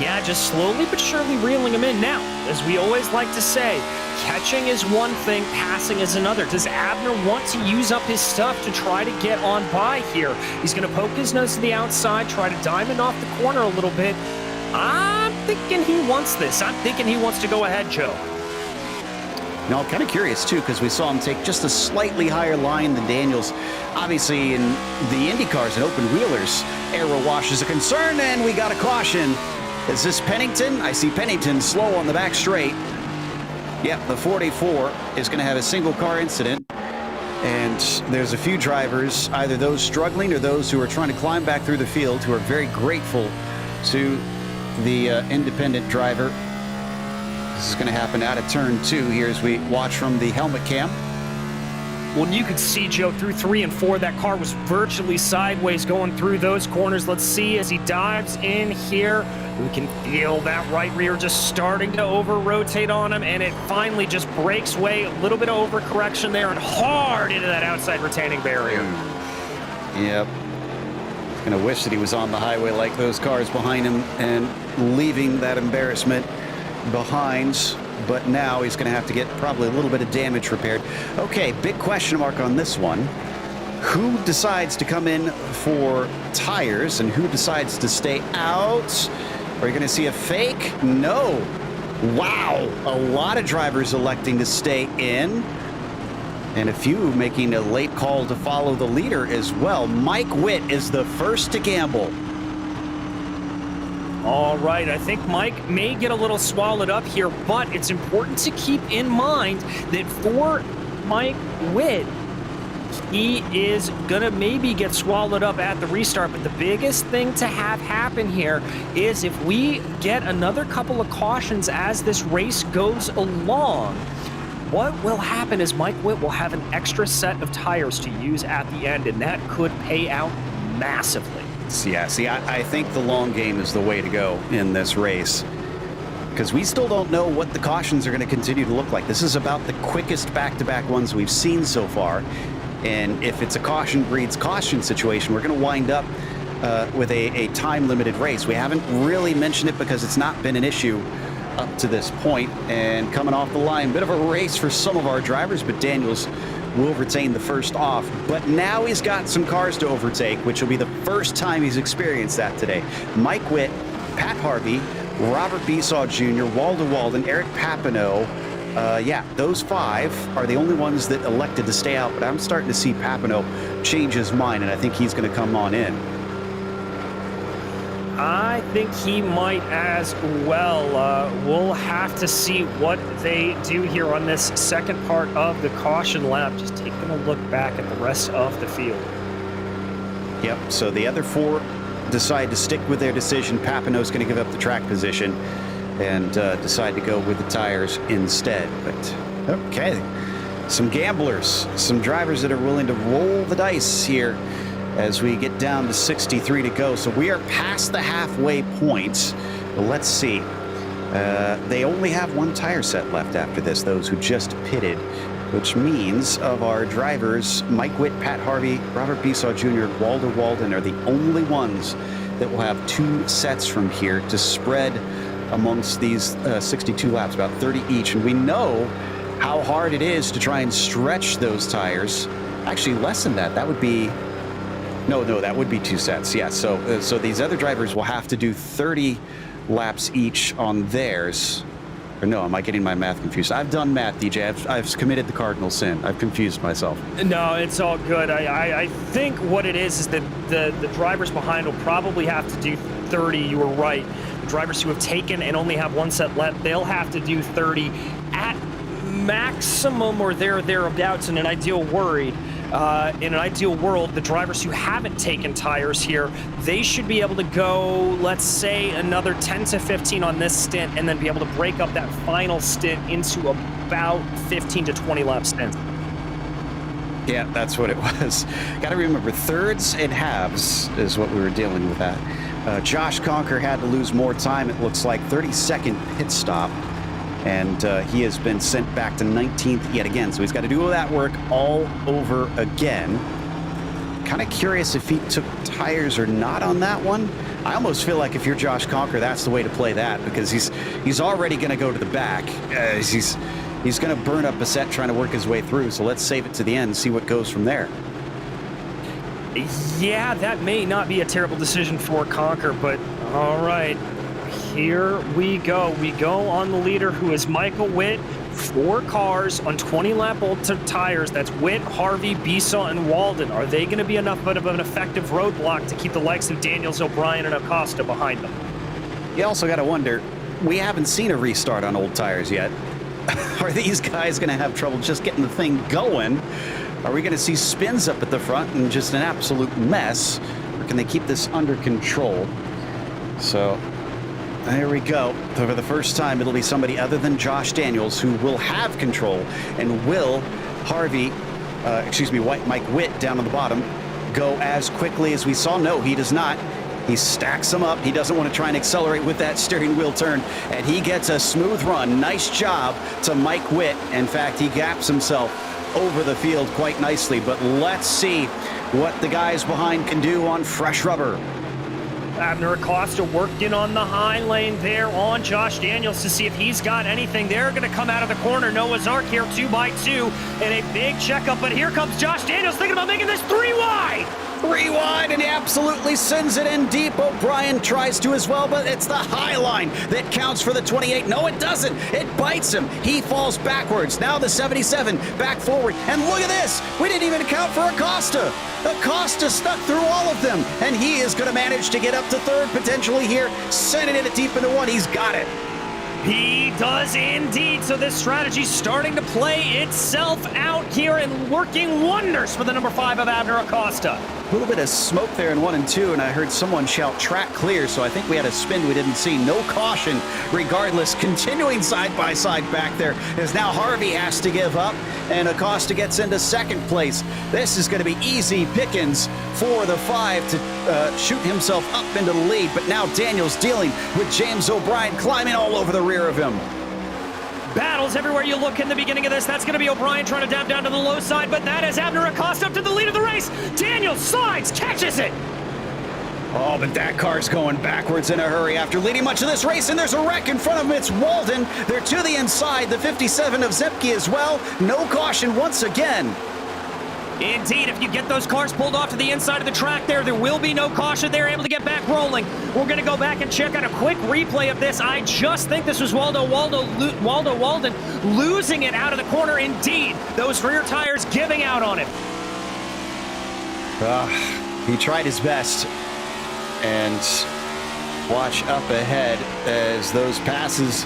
Speaker 4: Yeah, just slowly but surely reeling him in. Now, as we always like to say, catching is one thing, passing is another. Does Abner want to use up his stuff to try to get on by here? He's going to poke his nose to the outside, try to diamond off the corner a little bit. I'm thinking he wants this. I'm thinking he wants to go ahead, Joe.
Speaker 2: Now, I'm kind of curious, too, because we saw him take just a slightly higher line than Daniels. Obviously, in the Indy cars and open wheelers, aero wash is a concern, and we got a caution. Is this Pennington? I see Pennington slow on the back straight. Yep, the 44 is going to have a single car incident. And there's a few drivers, either those struggling or those who are trying to climb back through the field, who are very grateful to the independent driver. This is going to happen out of turn 2 here as we watch from the helmet cam.
Speaker 4: Well, you could see, Joe, through 3 and 4, that car was virtually sideways going through those corners. Let's see as he dives in here. We can feel that right rear just starting to over-rotate on him, and it finally just breaks way. A little bit of overcorrection there and hard into that outside retaining barrier.
Speaker 2: Yep. Going to wish that he was on the highway like those cars behind him and leaving that embarrassment behind. But now he's going to have to get probably a little bit of damage repaired. Okay, big question mark on this one. Who decides to come in for tires and who decides to stay out? Are you going to see a fake? No. Wow. A lot of drivers electing to stay in. And a few making a late call to follow the leader as well. Mike Witt is the first to gamble.
Speaker 4: All right, I think Mike may get a little swallowed up here, but it's important to keep in mind that for Mike Witt, he is gonna maybe get swallowed up at the restart, but the biggest thing to have happen here is if we get another couple of cautions as this race goes along, what will happen is Mike Witt will have an extra set of tires to use at the end, and that could pay out massively.
Speaker 2: Yeah, see, I think the long game is the way to go in this race, because we still don't know what the cautions are going to continue to look like. This is about the quickest back-to-back ones we've seen so far, and if it's a caution breeds caution situation, we're going to wind up with a time-limited race. We haven't really mentioned it because it's not been an issue up to this point, and coming off the line, bit of a race for some of our drivers, but Daniels will retain the first off. But now he's got some cars to overtake, which will be the first time he's experienced that today. Mike Witt, Pat Harvey, Robert Besaw Jr., Waldo Walden, Eric Papineau. Yeah, those 5 are the only ones that elected to stay out, but I'm starting to see Papineau change his mind, and I think he's going to come on in.
Speaker 4: I think he might as well. We'll have to see what they do here on this second part of the caution lap. Just taking a look back at the rest of the field.
Speaker 2: Yep, so the other 4 decide to stick with their decision. Papineau's going to give up the track position and decide to go with the tires instead. But, okay, some gamblers, some drivers that are willing to roll the dice here as we get down to 63 to go. So we are past the halfway point. Let's see. They only have 1 tire set left after this, those who just pitted, which means of our drivers, Mike Witt, Pat Harvey, Robert Besaw Jr., Waldo Walden are the only ones that will have 2 sets from here to spread amongst these 62 laps, about 30 each. And we know how hard it is to try and stretch those tires. Actually, less than that. That would be... No, that would be 2 sets. Yeah, so these other drivers will have to do 30 laps each on theirs. Or no, am I getting my math confused? I've done math, DJ. I've committed the cardinal sin. I've confused myself.
Speaker 4: No, it's all good. I think what it is that the drivers behind will probably have to do 30. You were right. The drivers who have taken and only have one set left, they'll have to do 30 at maximum or thereabouts in an ideal world. The drivers who haven't taken tires here, they should be able to go, let's say, another 10 to 15 on this stint, and then be able to break up that final stint into about 15 to 20 lap stints.
Speaker 2: Yeah, that's what it was. Got to remember, thirds and halves is what we were dealing with that. Josh Conker had to lose more time. It looks like 32nd pit stop. And he has been sent back to 19th yet again. So he's got to do all that work all over again. Kind of curious if he took tires or not on that one. I almost feel like if you're Josh Conker, that's the way to play that, because he's already going to go to the back. He's going to burn up a set trying to work his way through. So let's save it to the end and see what goes from there.
Speaker 4: Yeah, that may not be a terrible decision for Conker, but all right. Here we go. We go on the leader, who is Michael Witt. 4 cars on 20-lap old tires. That's Witt, Harvey, Bisa, and Walden. Are they going to be enough of an effective roadblock to keep the likes of Daniels, O'Brien, and Acosta behind them?
Speaker 2: You also got to wonder, we haven't seen a restart on old tires yet. Are these guys going to have trouble just getting the thing going? Are we going to see spins up at the front and just an absolute mess? Or can they keep this under control? So there we go. For the first time, it'll be somebody other than Josh Daniels who will have control, and will Mike Witt down on the bottom go as quickly as we saw? No, he does not. He stacks them up. He doesn't want to try and accelerate with that steering wheel turn, and he gets a smooth run. Nice job to Mike Witt. In fact, he gaps himself over the field quite nicely, but let's see what the guys behind can do on fresh rubber.
Speaker 4: Abner Acosta worked in on the high lane there on Josh Daniels to see if he's got anything. They're going to come out of the corner. Noah's Ark here, 2x2, and a big checkup. But here comes Josh Daniels thinking about making this 3 wide.
Speaker 2: 3 wide, and he absolutely sends it in deep. O'Brien tries to as well, but it's the high line that counts for the 28. No, it doesn't. It bites him. He falls backwards. Now the 77 back forward. And look at this. We didn't even account for Acosta. Acosta stuck through all of them, and he is going to manage to get up to third potentially here. Sending it deep into 1. He's got it.
Speaker 4: He does indeed. So this strategy's starting to play itself out here and working wonders for the number 5 of Abner Acosta.
Speaker 2: A little bit of smoke there in 1 and 2, and I heard someone shout track clear, so I think we had a spin we didn't see. No caution regardless. Continuing side by side back there, as now Harvey has to give up, and Acosta gets into 2nd place. This is going to be easy pickings for the 5 to shoot himself up into the lead, but now Daniels dealing with James O'Brien climbing all over the rear of him.
Speaker 4: Battles everywhere you look in the beginning of this. That's going to be O'Brien trying to dab down to the low side, but that is Abner Acosta up to the lead of the race. Daniels slides, catches it.
Speaker 2: Oh, but that car's going backwards in a hurry after leading much of this race, and there's a wreck in front of him. It's Walden. They're to the inside. The 57 of Zepke as well. No caution once again.
Speaker 4: Indeed, if you get those cars pulled off to the inside of the track there will be no caution. They're able to get back rolling. We're going to go back and check out a quick replay of this. I just think this was Walden losing it out of the corner. Indeed, those rear tires giving out on him.
Speaker 2: He tried his best. And watch up ahead as those passes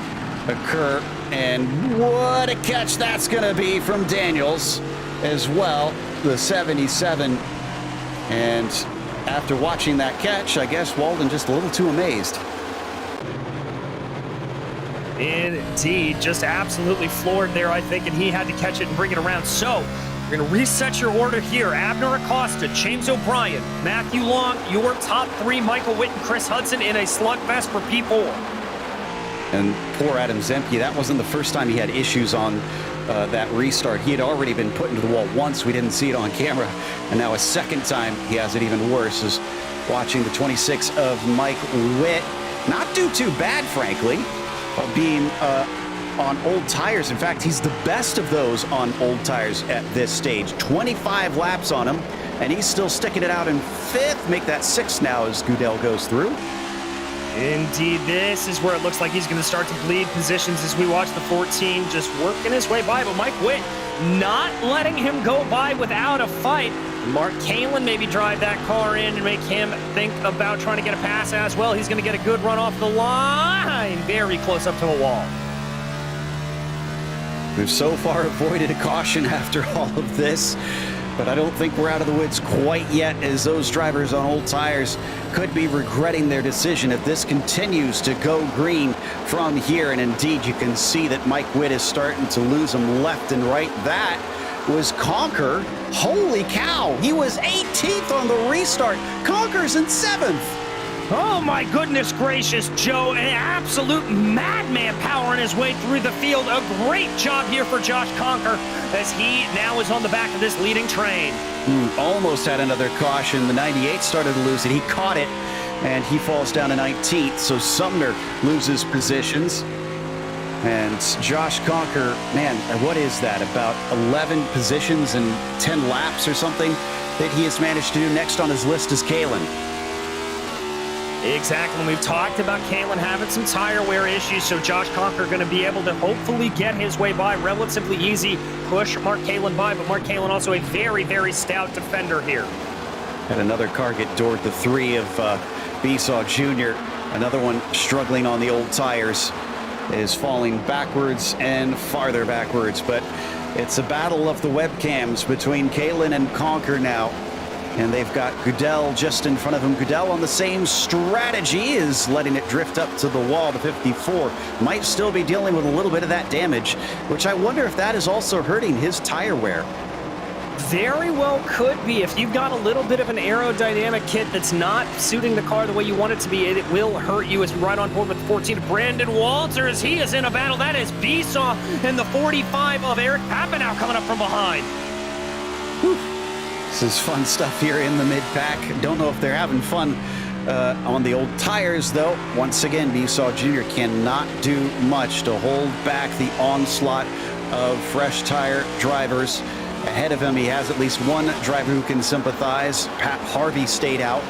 Speaker 2: occur. And what a catch that's going to be from Daniels as well, the 77. And after watching that catch, I guess Walden just a little too amazed.
Speaker 4: Indeed, just absolutely floored there, I think, and he had to catch it and bring it around. So we're going to reset your order here. Abner Acosta, James O'Brien, Matthew Long, your top 3, Michael Witt and Chris Hudson in a slugfest for P4.
Speaker 2: And poor Adam Zemke, that wasn't the first time he had issues on that restart. He had already been put into the wall once. We didn't see it on camera. And now a second time, he has it even worse, is watching the 26 of Mike Witt not do too bad, frankly, being on old tires. In fact, he's the best of those on old tires at this stage. 25 laps on him, and he's still sticking it out in 5th. Make that 6th now as Goodell goes through.
Speaker 4: Indeed, this is where it looks like he's going to start to bleed positions as we watch the 14 just working his way by. But Mike Witt not letting him go by without a fight. Mark Kalin maybe drive that car in and make him think about trying to get a pass as well. He's going to get a good run off the line. Very close up to the wall.
Speaker 2: We've so far avoided a caution after all of this, but I don't think we're out of the woods quite yet, as those drivers on old tires could be regretting their decision if this continues to go green from here. And indeed, you can see that Mike Witt is starting to lose them left and right. That was Conker. Holy cow, he was 18th on the restart. Conker's in 7th.
Speaker 4: Oh my goodness gracious, Joe, an absolute madman powering his way through the field. A great job here for Josh Conker as he now is on the back of this leading train.
Speaker 2: Almost had another caution. The 98 started to lose it. He caught it, and he falls down to 19th. So Sumner loses positions. And Josh Conker, man, what is that? About 11 positions and 10 laps or something that he has managed to do. Next on his list is Kalin.
Speaker 4: Exactly. We've talked about Kalin having some tire wear issues, so Josh Conker going to be able to hopefully get his way by relatively easy, push Mark Kalin by, but Mark Kalin also a very, very stout defender here.
Speaker 2: Had another car get doored, the 3 of Besaw Jr. Another one struggling on the old tires, is falling backwards and farther backwards, but it's a battle of the webcams between Kalin and Conker now. And they've got Goodell just in front of him. Goodell on the same strategy, is letting it drift up to the wall to 54. Might still be dealing with a little bit of that damage, which I wonder if that is also hurting his tire wear.
Speaker 4: Very well could be. If you've got a little bit of an aerodynamic kit that's not suiting the car the way you want it to be, it will hurt you. As we ride on board with 14, Brandon Walters, he is in a battle. That is Besaw and the 45 of Eric Papineau coming up from behind.
Speaker 2: Whew. This is fun stuff here in the mid-pack. Don't know if they're having fun on the old tires, though. Once again, Besaw Jr. cannot do much to hold back the onslaught of fresh tire drivers. Ahead of him, he has at least one driver who can sympathize. Pat Harvey stayed out,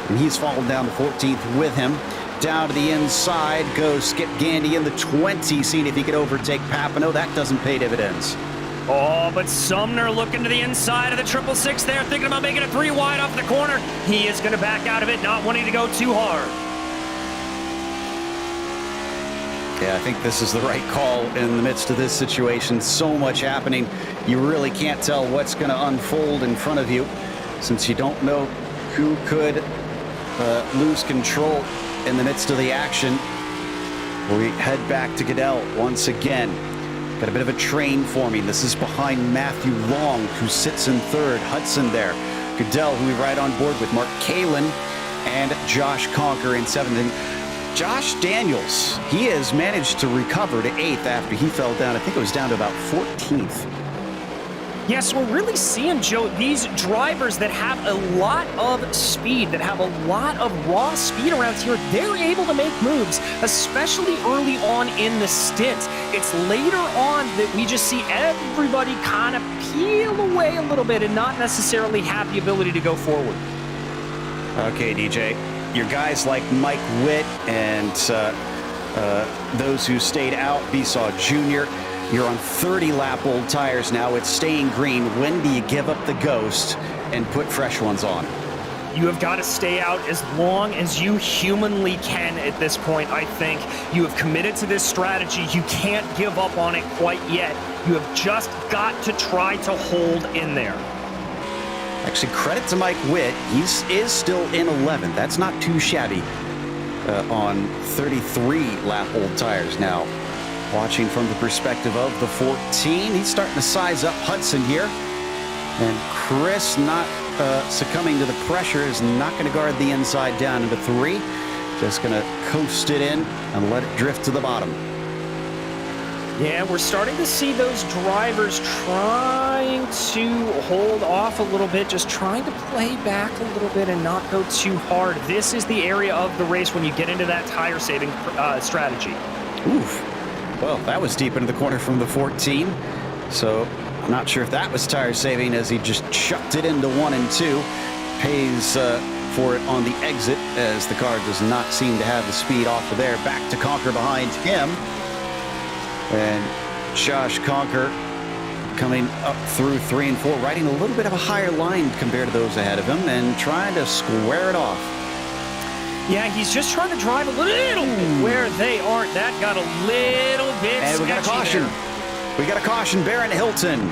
Speaker 2: and he's fallen down to 14th with him. Down to the inside goes Skip Gandy in the 20, seeing if he could overtake Papineau. That doesn't pay dividends.
Speaker 4: Oh, but Sumner looking to the inside of the 666 there, thinking about making a 3 wide off the corner. He is going to back out of it, not wanting to go too hard.
Speaker 2: Yeah, I think this is the right call in the midst of this situation. So much happening. You really can't tell what's going to unfold in front of you, since you don't know who could lose control in the midst of the action. We head back to Goodell once again. Got a bit of a train forming. This is behind Matthew Long, who sits in 3rd. Hudson there. Goodell, who we ride on board with Mark Kalin, and Josh Conker in 7th. And Josh Daniels, he has managed to recover to 8th after he fell down. I think it was down to about 14th.
Speaker 4: Yes, we're really seeing, Joe, these drivers that have a lot of speed, that have a lot of raw speed around here, they're able to make moves, especially early on in the stint. It's later on that we just see everybody kind of peel away a little bit and not necessarily have the ability to go forward.
Speaker 2: Okay, DJ, your guys like Mike Witt and those who stayed out, Besaw Jr., you're on 30-lap old tires now. It's staying green. When do you give up the ghost and put fresh ones on?
Speaker 4: You have got to stay out as long as you humanly can at this point, I think. You have committed to this strategy. You can't give up on it quite yet. You have just got to try to hold in there.
Speaker 2: Actually, credit to Mike Witt. He is still in 11th. That's not too shabby on 33-lap old tires. Now, watching from the perspective of the 14, he's starting to size up Hudson here. And Chris, not succumbing to the pressure, is not going to guard the inside down into 3. Just going to coast it in and let it drift to the bottom.
Speaker 4: Yeah, we're starting to see those drivers trying to hold off a little bit, just trying to play back a little bit and not go too hard. This is the area of the race when you get into that tire saving strategy.
Speaker 2: Oof. Well, that was deep into the corner from the 14. So I'm not sure if that was tire saving, as he just chucked it into 1 and 2. Pays for it on the exit, as the car does not seem to have the speed off of there. Back to Conquer behind him. And Josh Conquer coming up through 3 and 4, riding a little bit of a higher line compared to those ahead of him and trying to square it off.
Speaker 4: Yeah, he's just trying to drive a little bit where they aren't. That got a little bit
Speaker 2: And we got a caution.
Speaker 4: there.
Speaker 2: We got a caution. Baron Hilton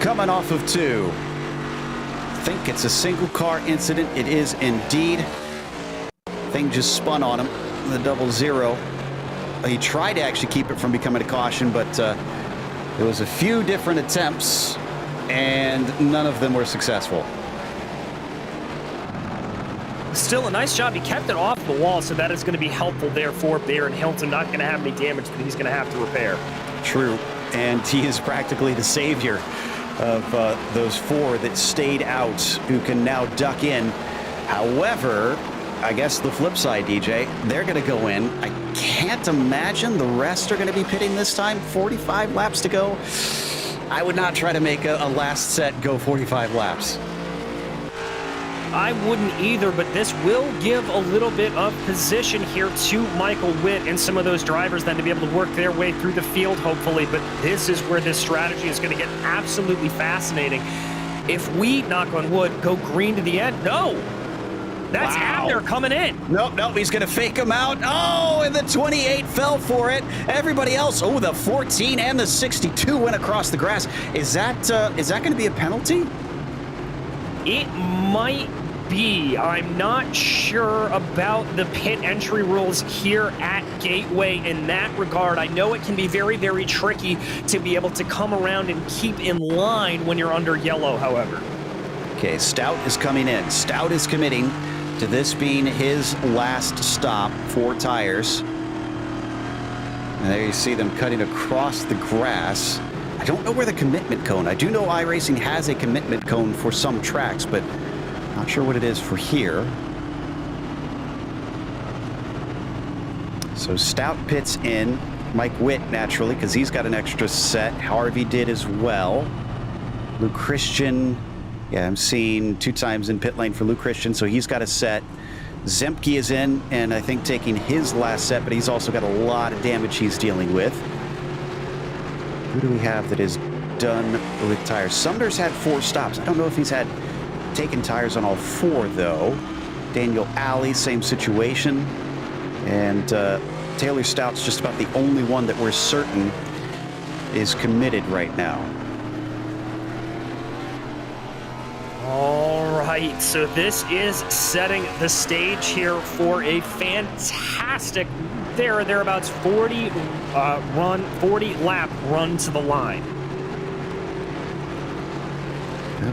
Speaker 2: coming off of 2. I think it's a single car incident. It is indeed. Thing just spun on him. The 00. He tried to actually keep it from becoming a caution, but there was a few different attempts, and none of them were successful.
Speaker 4: Still a nice job. He kept it off the wall, so that is going to be helpful there for Baron Hilton. Not going to have any damage that he's going to have to repair.
Speaker 2: True, and he is practically the savior of those 4 that stayed out, who can now duck in. However, I guess the flip side, DJ, they're going to go in. I can't imagine the rest are going to be pitting this time. 45 laps to go. I would not try to make a last set go 45 laps.
Speaker 4: I wouldn't either, but this will give a little bit of position here to Michael Witt and some of those drivers then to be able to work their way through the field, hopefully. But this is where this strategy is going to get absolutely fascinating. If we, knock on wood, go green to the end, no. That's Abner coming in.
Speaker 2: Nope, he's going to fake him out. Oh, and the 28 fell for it. Everybody else, the 14 and the 62 went across the grass. Is that going to be a penalty?
Speaker 4: It might be. I'm not sure about the pit entry rules here at Gateway in that regard. I know it can be very, very tricky to be able to come around and keep in line when you're under yellow, however.
Speaker 2: Okay, Stout is coming in. Stout is committing to this being his last stop, 4 tires. And there you see them cutting across the grass. I don't know where the commitment cone. I do know iRacing has a commitment cone for some tracks, but not sure what it is for here. So Stout pits in. Mike Witt, naturally, because he's got an extra set. Harvey did as well. Luke Christian. Yeah, I'm seeing 2 times in pit lane for Luke Christian, so he's got a set. Zemke is in, and I think taking his last set, but he's also got a lot of damage he's dealing with. Who do we have that is done with tires? Sumner's had 4 stops. I don't know if he's had taken tires on all 4, though. Daniel Alley, same situation. And Taylor Stout's just about the only one that we're certain is committed right now.
Speaker 4: All right, so this is setting the stage here for a fantastic thereabouts 40 lap run to the line.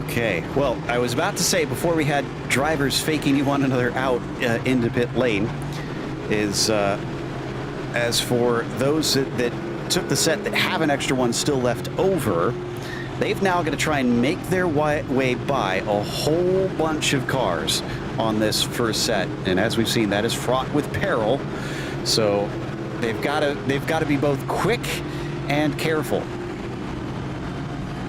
Speaker 2: Okay, well, I was about to say before we had drivers faking one another out into pit lane is as for those that took the set that have an extra one still left over, they've now got to try and make their way by a whole bunch of cars on this first set. And as we've seen, that is fraught with peril. So they've got to be both quick and careful.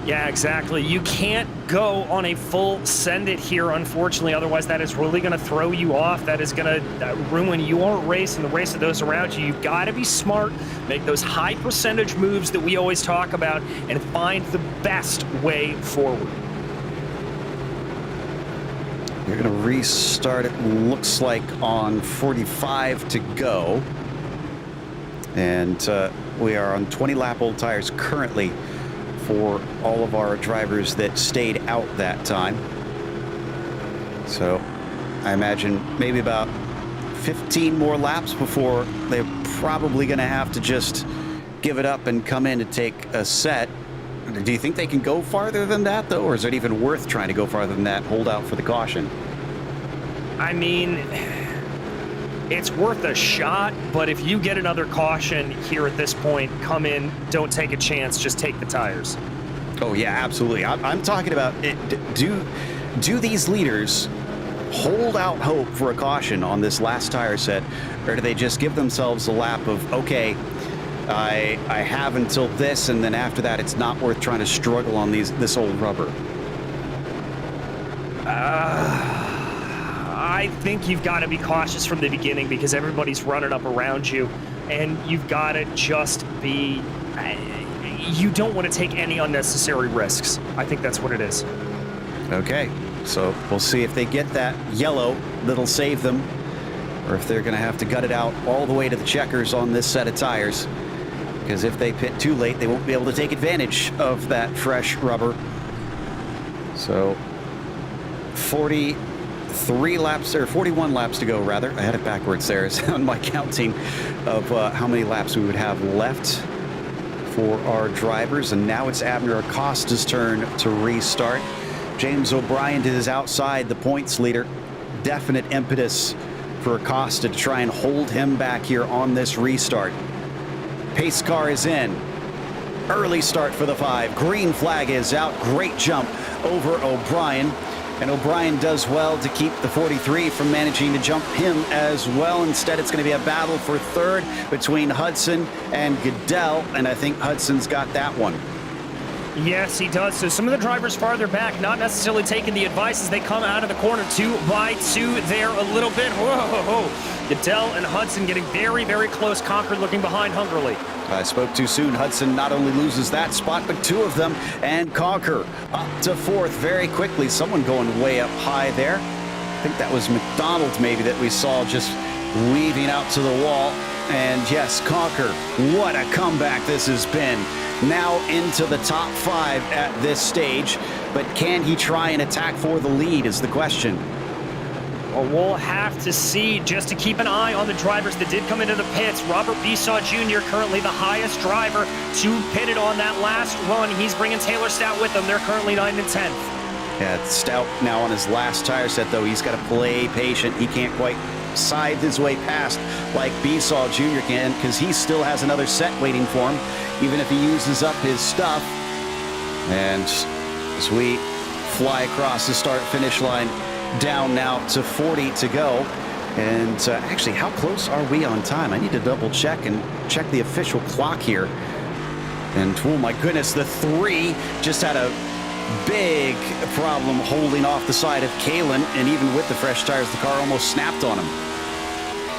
Speaker 4: Yeah, exactly. You can't go on a full send it here, unfortunately. Otherwise, that is really going to throw you off. That is going to ruin your race and the race of those around you. You've got to be smart, make those high percentage moves that we always talk about, and find the best way forward.
Speaker 2: You're going to restart, it looks like, on 45 to go. And we are on 20 lap old tires currently for all of our drivers that stayed out that time. So I imagine maybe about 15 more laps before they're probably going to have to just give it up and come in to take a set. Do you think they can go farther than that, though, or is it even worth trying to go farther than that, hold out for the caution?
Speaker 4: I mean, it's worth a shot, but if you get another caution here at this point, come in, don't take a chance, just take the tires.
Speaker 2: Oh, yeah, absolutely. I'm talking about it. Do these leaders hold out hope for a caution on this last tire set, or do they just give themselves a lap of, okay, I have until this, and then after that, it's not worth trying to struggle on this old rubber?
Speaker 4: I think you've got to be cautious from the beginning because everybody's running up around you, and you've got to just be... You don't want to take any unnecessary risks. I think that's what it is.
Speaker 2: Okay, so we'll see if they get that yellow that'll save them, or if they're going to have to gut it out all the way to the checkers on this set of tires. Because if they pit too late, they won't be able to take advantage of that fresh rubber. So 43 laps, or 41 laps to go, rather. I had it backwards there on my counting of how many laps we would have left for our drivers. And now it's Abner Acosta's turn to restart. James O'Brien is outside the points leader. Definite impetus for Acosta to try and hold him back here on this restart. Pace car is in. Early start for the 5. Green flag is out. Great jump over O'Brien. And O'Brien does well to keep the 43 from managing to jump him as well. Instead, it's going to be a battle for third between Hudson and Goodell. And I think Hudson's got that one.
Speaker 4: Yes, he does. So some of the drivers farther back, not necessarily taking the advice as they come out of the corner 2x2 there a little bit. Whoa. Goodell and Hudson getting very, very close. Concord looking behind hungrily.
Speaker 2: I spoke too soon. Hudson not only loses that spot, but 2 of them, and Conquer up to 4th very quickly. Someone going way up high there. I think that was McDonald maybe that we saw just weaving out to the wall. And yes, Conquer, what a comeback this has been. Now into the top 5 at this stage, but can he try and attack for the lead is the question.
Speaker 4: Well, we'll have to see, just to keep an eye on the drivers that did come into the pits. Robert Besaw Jr., currently the highest driver to pitted on that last run. He's bringing Taylor Stout with him. They're currently 9th and 10th.
Speaker 2: Yeah, Stout now on his last tire set, though. He's got to play patient. He can't quite scythe his way past like Besaw Jr. can, because he still has another set waiting for him, even if he uses up his stuff. And as we fly across the start-finish line, down now to 40 to go. And actually, how close are we on time? I need to double check and check the official clock here. And oh my goodness, the 3 just had a big problem holding off the side of Kalen, and even with the fresh tires, the car almost snapped on him.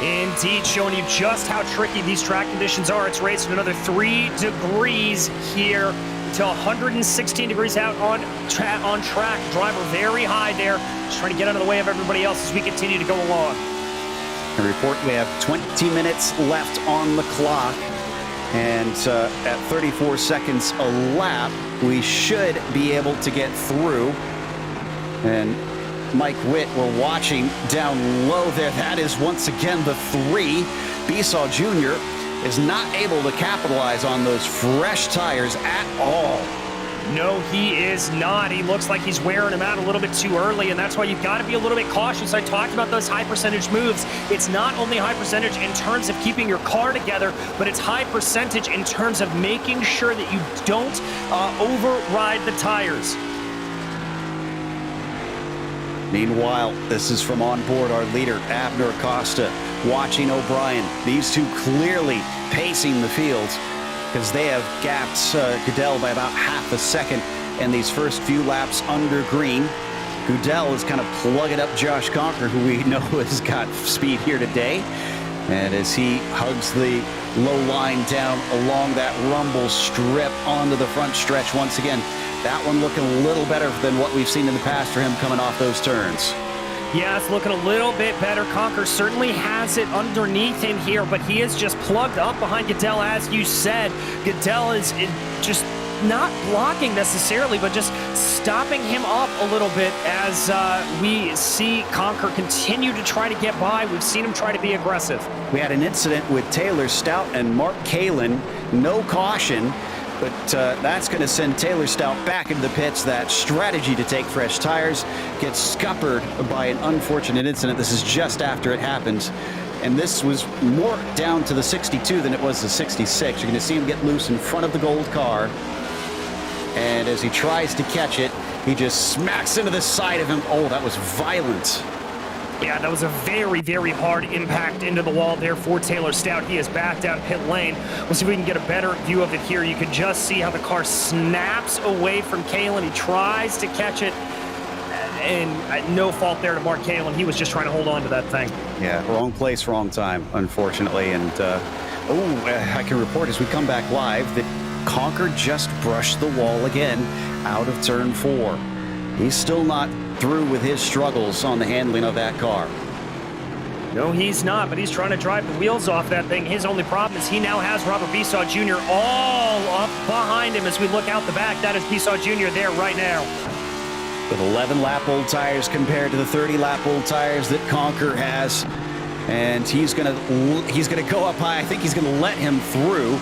Speaker 4: Indeed, showing you just how tricky these track conditions are. It's racing another 3 degrees here until 116 degrees out on track. Driver very high there, just trying to get out of the way of everybody else as we continue to go along.
Speaker 2: A report, we have 20 minutes left on the clock, and at 34 seconds a lap, we should be able to get through. And Mike Witt, we're watching down low there. That is once again the 3. Besaw Jr. is not able to capitalize on those fresh tires at all.
Speaker 4: No, he is not. He looks like he's wearing them out a little bit too early, and that's why you've got to be a little bit cautious. I talked about those high percentage moves. It's not only high percentage in terms of keeping your car together, but it's high percentage in terms of making sure that you don't override the tires.
Speaker 2: Meanwhile, this is from on board our leader, Abner Acosta, watching O'Brien. These two clearly pacing the field, because they have gapped Goodell by about half a second in these first few laps under green. Goodell is kind of plugging up Josh Conker, who we know has got speed here today. And as he hugs the low line down along that rumble strip onto the front stretch once again, that one looking a little better than what we've seen in the past for him coming off those turns.
Speaker 4: Yeah, it's looking a little bit better. Conker certainly has it underneath him here, but he is just plugged up behind Goodell, as you said. Goodell is just not blocking necessarily, but just stopping him up a little bit as we see Conker continue to try to get by. We've seen him try to be aggressive.
Speaker 2: We had an incident with Taylor Stout and Mark Kalen. No caution. But that's going to send Taylor Stout back into the pits. That strategy to take fresh tires gets scuppered by an unfortunate incident. This is just after it happened. And this was more down to the 62 than it was the 66. You're going to see him get loose in front of the gold car. And as he tries to catch it, he just smacks into the side of him. Oh, that was violent.
Speaker 4: Yeah, that was a very, very hard impact into the wall there for Taylor Stout. He is back down pit lane. We'll see if we can get a better view of it here. You can just see how the car snaps away from Kalen. He tries to catch it. and no fault there to Mark Kalin. He was just trying to hold on to that thing.
Speaker 2: Yeah, wrong place, wrong time, unfortunately. And, I can report as we come back live that Conker just brushed the wall again out of turn 4. He's still not through with his struggles on the handling of that car.
Speaker 4: No, he's not, but he's trying to drive the wheels off that thing. His only problem is he now has Robert Besaw Jr. all up behind him as we look out the back. That is Besaw Jr. there right now.
Speaker 2: With 11-lap-old tires compared to the 30-lap-old tires that Conker has. And he's gonna go up high. I think he's gonna let him through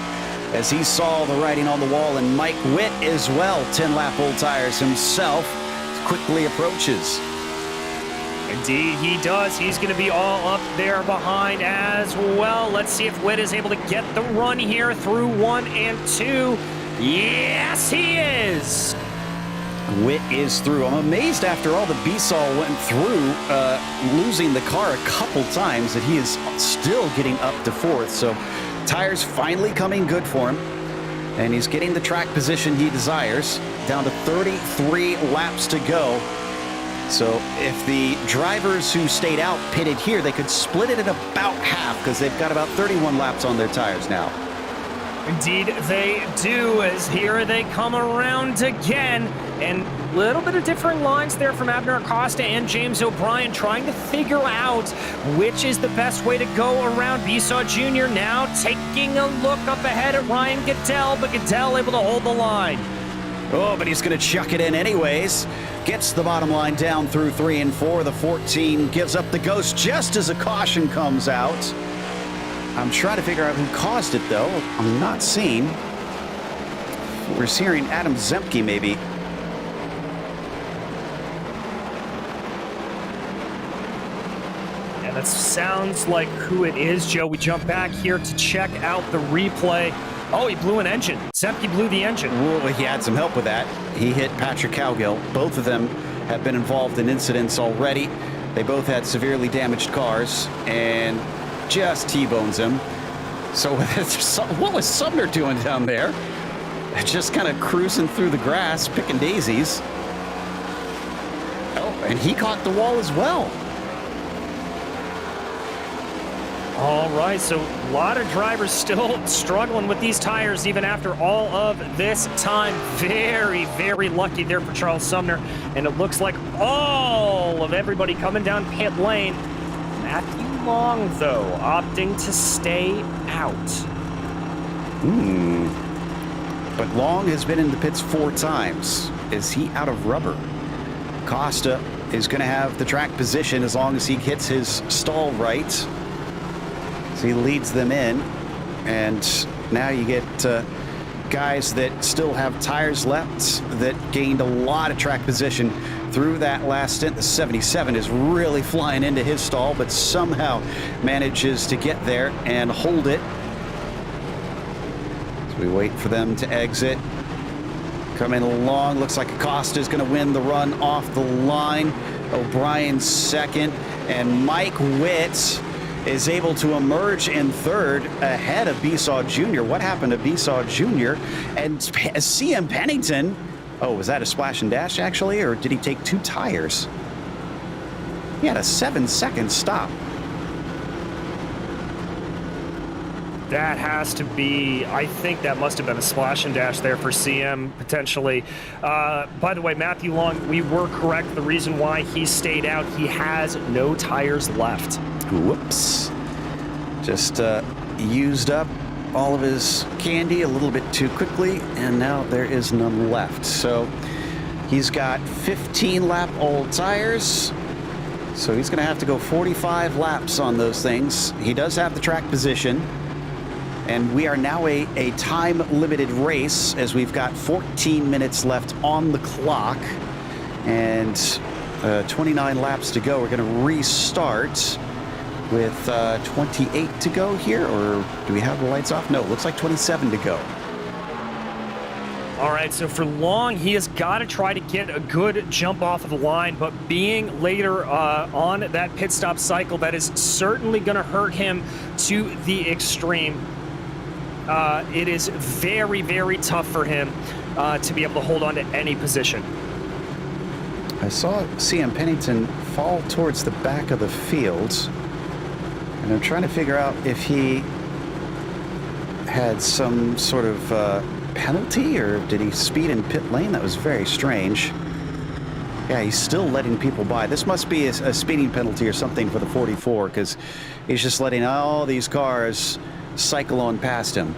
Speaker 2: as he saw the writing on the wall. And Mike Witt as well, 10-lap-old tires himself, quickly approaches.
Speaker 4: Indeed, he does. He's going to be all up there behind as well. Let's see if Witt is able to get the run here through 1 and 2. Yes, he is.
Speaker 2: Witt is through. I'm amazed after all the Besaw went through, losing the car a couple times, that he is still getting up to 4th. So tires finally coming good for him. And he's getting the track position he desires. Down to 33 laps to go. So if the drivers who stayed out pitted here, they could split it at about half because they've got about 31 laps on their tires now.
Speaker 4: Indeed, they do, as here they come around again. And a little bit of different lines there from Abner Acosta and James O'Brien trying to figure out which is the best way to go around. Besaw Jr. now taking a look up ahead at Ryan Goodell, but Goodell able to hold the line.
Speaker 2: Oh, but he's going to chuck it in anyways. Gets the bottom line down through 3 and 4. The 14 gives up the ghost just as a caution comes out. I'm trying to figure out who caused it, though. I'm not seeing. We're hearing Adam Zemke, maybe.
Speaker 4: Yeah, that sounds like who it is, Joe. We jump back here to check out the replay. Oh, he blew an engine. Zemke blew the engine.
Speaker 2: Well, he had some help with that. He hit Patrick Cowgill. Both of them have been involved in incidents already. They both had severely damaged cars and just T-bones him. So what was Sumner doing down there? Just kind of cruising through the grass, picking daisies. Oh, and he caught the wall as well.
Speaker 4: All right, so a lot of drivers still struggling with these tires even after all of this time. Very, very lucky there for Charles Sumner. And it looks like all of everybody coming down pit lane. Matthew Long, though, opting to stay out.
Speaker 2: But Long has been in the pits 4 times. Is he out of rubber? Costa is going to have the track position as long as he hits his stall right. So he leads them in, and now you get guys that still have tires left that gained a lot of track position through that last stint. The 77 is really flying into his stall, but somehow manages to get there and hold it. So we wait for them to exit. Coming along, looks like Acosta is going to win the run off the line. O'Brien's second, and Mike Witt is able to emerge in 3rd ahead of Besaw Jr. What happened to Besaw Jr.? And CM Pennington, oh, was that a splash and dash actually, or did he take 2 tires? He had a 7-second stop.
Speaker 4: That has to be, I think that must have been a splash and dash there for CM, potentially. By the way, Matthew Long, we were correct. The reason why he stayed out, he has no tires left.
Speaker 2: Whoops. Just used up all of his candy a little bit too quickly, and now there is none left. So he's got 15-lap-old tires, so he's going to have to go 45 laps on those things. He does have the track position, and we are now a time-limited race as we've got 14 minutes left on the clock and 29 laps to go. We're going to restart with 28 to go here, or do we have the lights off? No, it looks like 27 to go.
Speaker 4: All right, so for Long, he has got to try to get a good jump off of the line, but being later on that pit stop cycle, that is certainly going to hurt him to the extreme. It is very, very tough for him to be able to hold on to any position.
Speaker 2: I saw CM Pennington fall towards the back of the field, and I'm trying to figure out if he had some sort of penalty, or did he speed in pit lane? That was very strange. Yeah, he's still letting people by. This must be a speeding penalty or something for the 44, because he's just letting all these cars cycle on past him.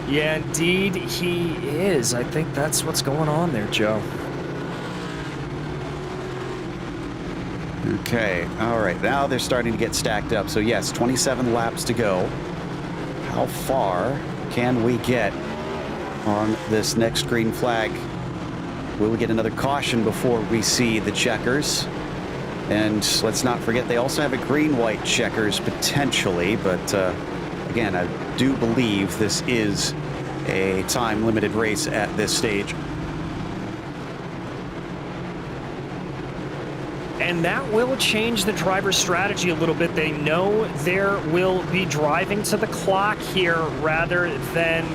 Speaker 4: Yeah, indeed he is. I think that's what's going on there, Joe.
Speaker 2: Okay, all right, now they're starting to get stacked up. So yes, 27 laps to go. How far can we get on this next green flag? Will we get another caution before we see the checkers? And let's not forget, they also have a green-white checkers potentially, but again, I do believe this is a time-limited race at this stage.
Speaker 4: And that will change the driver's strategy a little bit. They know there will be driving to the clock here rather than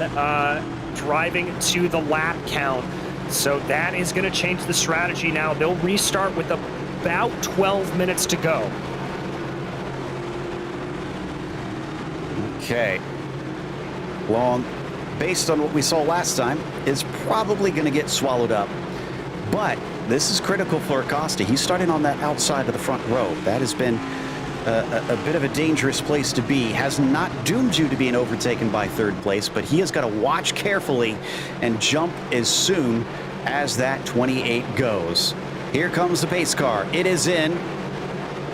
Speaker 4: driving to the lap count. So that is going to change the strategy now. They'll restart with about 12 minutes to go.
Speaker 2: Okay. Long, based on what we saw last time, is probably going to get swallowed up. But this is critical for Acosta. He's starting on that outside of the front row. That has been a bit of a dangerous place to be. Has not doomed you to being overtaken by third place, but he has got to watch carefully and jump as soon as that 28 goes. Here comes the pace car. It is in.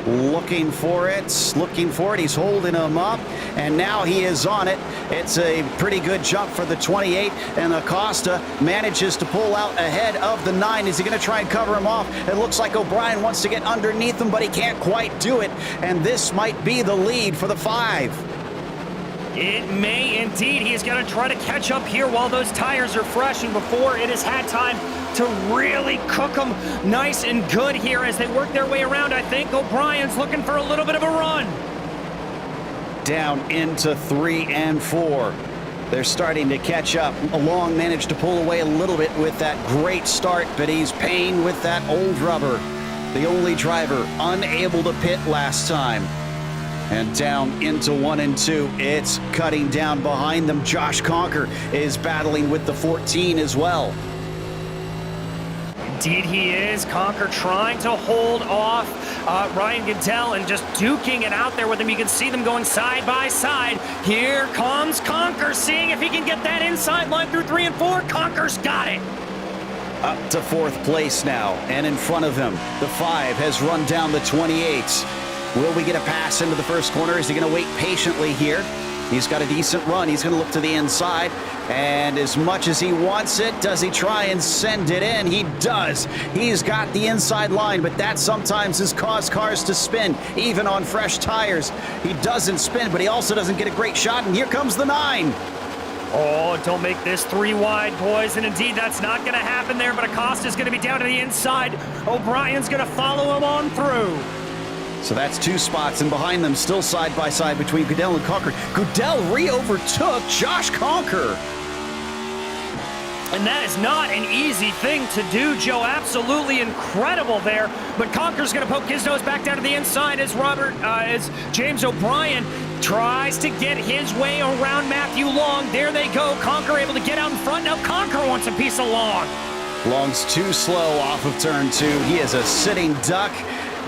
Speaker 2: Looking for it. He's holding him up, and now he is on it. It's a pretty good jump for the 28, and Acosta manages to pull out ahead of the 9. Is he going to try and cover him off? It looks like O'Brien wants to get underneath him, but he can't quite do it, and this might be the lead for the 5.
Speaker 4: It may indeed. He's going to try to catch up here while those tires are fresh and before it has had time to really cook them nice and good here as they work their way around. I think O'Brien's looking for a little bit of a run.
Speaker 2: Down into 3 and 4. They're starting to catch up. Long managed to pull away a little bit with that great start, but he's paying with that old rubber. The only driver unable to pit last time. And down into 1 and 2, it's cutting down behind them. Josh Conker is battling with the 14 as well.
Speaker 4: Indeed he is. Conker trying to hold off Ryan Goodell and just duking it out there with him. You can see them going side by side. Here comes Conker, seeing if he can get that inside line through 3 and 4. Conker's got it.
Speaker 2: Up to 4th place now, and in front of him, the 5 has run down the 28. Will we get a pass into the first corner? Is he going to wait patiently here? He's got a decent run. He's going to look to the inside. And as much as he wants it, does he try and send it in? He does. He's got the inside line, but that sometimes has caused cars to spin, even on fresh tires. He doesn't spin, but he also doesn't get a great shot. And here comes the 9.
Speaker 4: Oh, don't make this 3 wide, boys. And indeed, that's not going to happen there, but Acosta's going to be down to the inside. O'Brien's going to follow him on through.
Speaker 2: So that's 2 spots, and behind them, still side by side between Goodell and Conker. Goodell re-overtook Josh Conker.
Speaker 4: And that is not an easy thing to do, Joe. Absolutely incredible there. But Conker's going to poke his nose back down to the inside as James O'Brien tries to get his way around Matthew Long. There they go. Conker able to get out in front. Now Conker wants a piece of Long.
Speaker 2: Long's too slow off of turn 2. He is a sitting duck.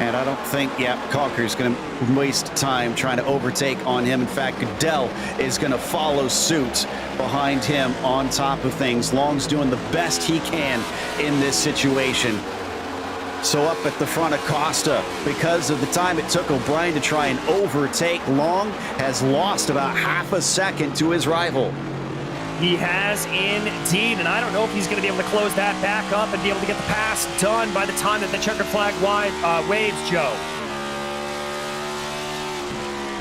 Speaker 2: And I don't think, Conker's going to waste time trying to overtake on him. In fact, Goodell is going to follow suit behind him on top of things. Long's doing the best he can in this situation. So up at the front, Acosta, because of the time it took O'Brien to try and overtake, Long has lost about half a second to his rival.
Speaker 4: He has indeed, and I don't know if he's going to be able to close that back up and be able to get the pass done by the time that the checkered flag waves, Joe.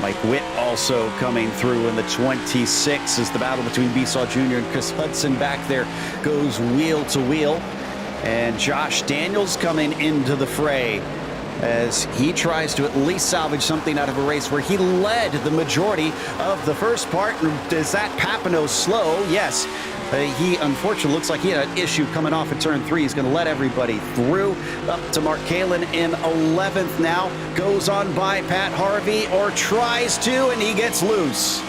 Speaker 2: Mike Witt also coming through in the 26 as the battle between Besaw Jr. and Chris Hudson back there goes wheel to wheel. And Josh Daniels coming into the fray. as he tries to at least salvage something out of a race where he led the majority of the first part. Is that Papineau slow? Yes. He unfortunately looks like he had an issue coming off of turn 3. He's going to let everybody through. Up to Mark Kalin in 11th now. Goes on by Pat Harvey, or tries to, and he gets loose.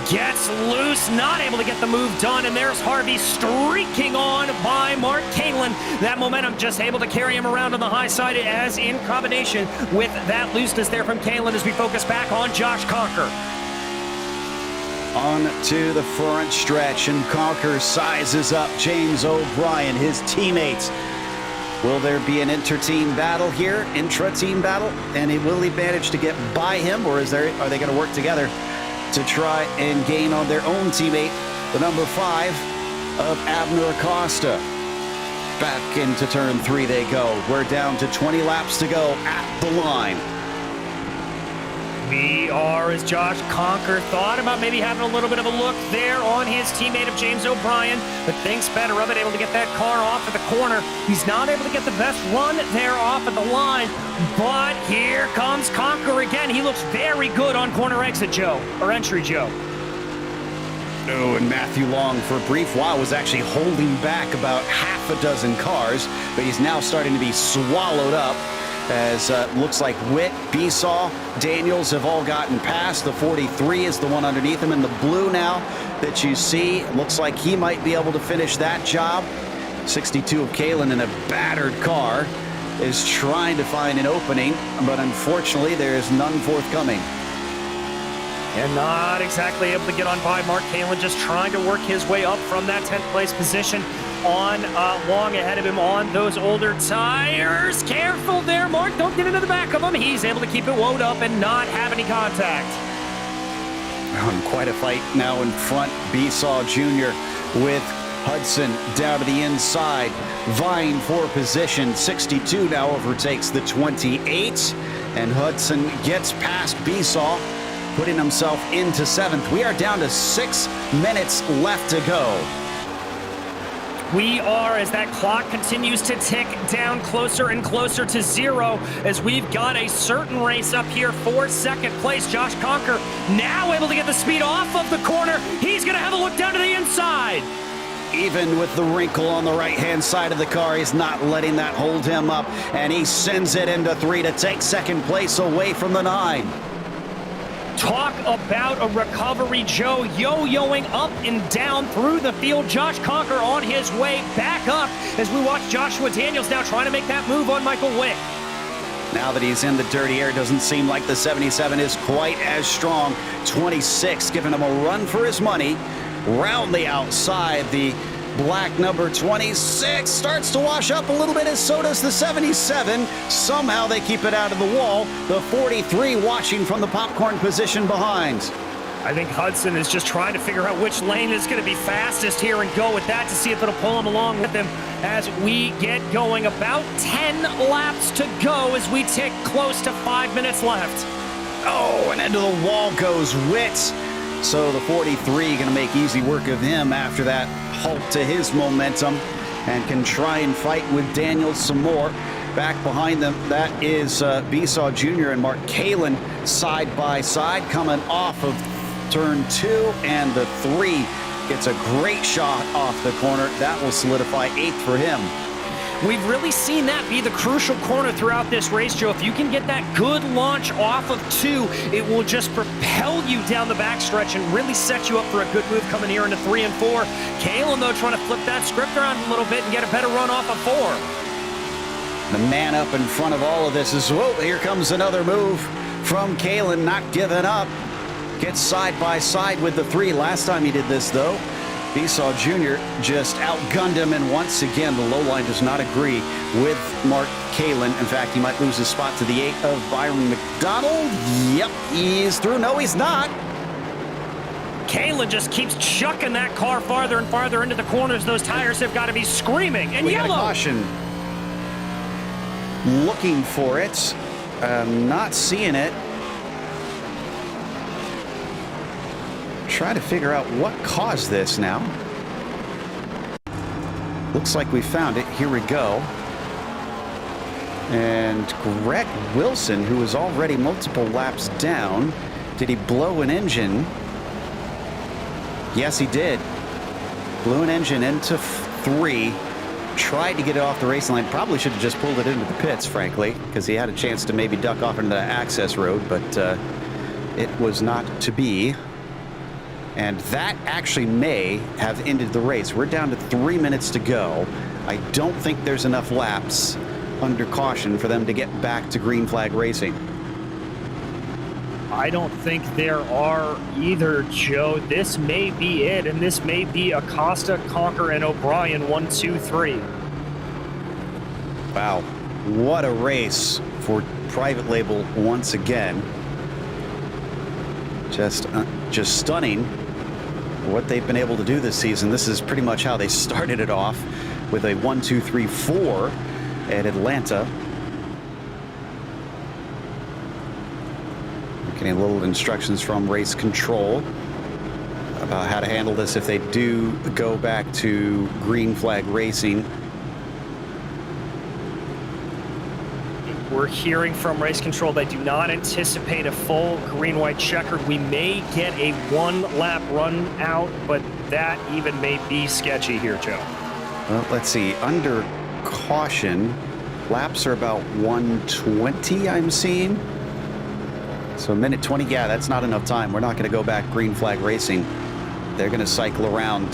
Speaker 4: Gets loose, not able to get the move done, and there's Harvey streaking on by Mark Kalin. That momentum just able to carry him around on the high side, as in combination with that looseness there from Kalin as we focus back on Josh Conker.
Speaker 2: On to the front stretch, and Conker sizes up James O'Brien, his teammates. Will there be an inter-team battle here, intra-team battle? And will he manage to get by him, or are they going to work together to try and gain on their own teammate, the number 5 of Abner Acosta? Back into turn 3 they go. We're down to 20 laps to go at the line.
Speaker 4: We are, as Josh Conker thought about maybe having a little bit of a look there on his teammate of James O'Brien, but thinks better of it, able to get that car off at the corner. He's not able to get the best run there off at the line, but here comes Conker again. He looks very good on corner exit, Joe, or entry, Joe.
Speaker 2: Oh, and Matthew Long for a brief while was actually holding back about half a dozen cars, but he's now starting to be swallowed up, as looks like Witt, Besaw, Daniels have all gotten past. The 43 is the one underneath him, and the blue now that you see looks like he might be able to finish that job. 62 of Kalin in a battered car is trying to find an opening, but unfortunately there is none forthcoming.
Speaker 4: And not exactly able to get on by Mark Kalin, just trying to work his way up from that 10th place position on Long ahead of him on those older tires. Careful there, Mark. Don't get into the back of him. He's able to keep it wound up and not have any contact.
Speaker 2: Quite a fight now in front. Besaw Jr. with Hudson down to the inside, vying for position. 62 now overtakes the 28, and Hudson gets past Besaw, putting himself into 7th. We are down to 6 minutes left to go.
Speaker 4: We are, as that clock continues to tick down closer and closer to 0, as we've got a certain race up here for 2nd place. Josh Conker now able to get the speed off of the corner. He's going to have a look down to the inside.
Speaker 2: Even with the wrinkle on the right-hand side of the car, he's not letting that hold him up, and he sends it into 3 to take 2nd place away from the 9.
Speaker 4: Talk about a recovery, Joe, yo-yoing up and down through the field. Josh Conker on his way back up as we watch Joshua Daniels now trying to make that move on Michael Witt.
Speaker 2: Now that he's in the dirty air, doesn't seem like the 77 is quite as strong. 26 giving him a run for his money. Round the outside, the black number 26 starts to wash up a little bit, as so does the 77. Somehow they keep it out of the wall. The 43 watching from the popcorn position behind.
Speaker 4: I think Hudson is just trying to figure out which lane is going to be fastest here and go with that to see if it'll pull him along with him as we get going. About 10 laps to go as we tick close to 5 minutes left.
Speaker 2: Oh, and into the wall goes Witt. So the 43 going to make easy work of him after that halt to his momentum, and can try and fight with Daniels some more. Back behind them, that is Besaw Jr. and Mark Kalin side by side coming off of turn 2, and the 3 gets a great shot off the corner. That will solidify 8th for him.
Speaker 4: We've really seen that be the crucial corner throughout this race, Joe. If you can get that good launch off of 2, it will just propel you down the backstretch and really set you up for a good move coming here into 3 and 4. Kalin, though, trying to flip that script around a little bit and get a better run off of 4.
Speaker 2: The man up in front of all of this is, whoa, here comes another move from Kalin, not giving up. Gets side by side with the 3. Last time he did this, though, Besaw Jr. just outgunned him, and once again, the low line does not agree with Mark Kalin. In fact, he might lose his spot to the 8 of Byron McDonald. Yep, he's through. No, he's not.
Speaker 4: Kalin just keeps chucking that car farther and farther into the corners. Those tires have got to be screaming. And
Speaker 2: we
Speaker 4: yellow.
Speaker 2: Got a caution. Looking for it. Not seeing it. Try to figure out what caused this now. Looks like we found it. Here we go. And Greg Wilson, who was already multiple laps down, did he blow an engine? Yes, he did. Blew an engine into 3. Tried to get it off the racing line. Probably should have just pulled it into the pits, frankly, because he had a chance to maybe duck off into the access road, but it was not to be. And that actually may have ended the race. We're down to 3 minutes to go. I don't think there's enough laps under caution for them to get back to green flag racing.
Speaker 4: I don't think there are either, Joe. This may be it, and this may be Acosta, Conker, and O'Brien 1, 2, 3.
Speaker 2: Wow, what a race for Private Label once again. Just stunning what they've been able to do this season. This is pretty much how they started it off, with a 1, 2, 3, 4 at Atlanta. Getting little instructions from race control about how to handle this if they do go back to green flag racing.
Speaker 4: We're hearing from race control they do not anticipate a full green-white checkered. We may get a 1-lap run out, but that even may be sketchy here, Joe.
Speaker 2: Well, let's see. Under caution, laps are about 120, I'm seeing. So a minute 20, yeah, that's not enough time. We're not going to go back green flag racing. They're going to cycle around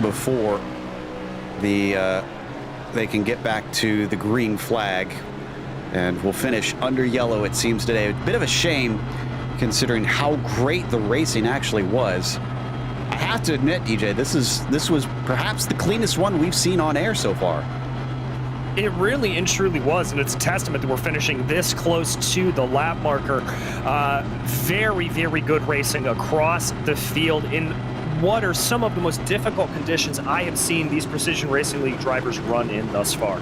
Speaker 2: before they can get back to the green flag. And we'll finish under yellow, it seems, today. A bit of a shame, considering how great the racing actually was. I have to admit, DJ, this was perhaps the cleanest one we've seen on air so far.
Speaker 4: It really and truly was, and it's a testament that we're finishing this close to the lap marker. Very, very good racing across the field in what are some of the most difficult conditions I have seen these Precision Racing League drivers run in thus far.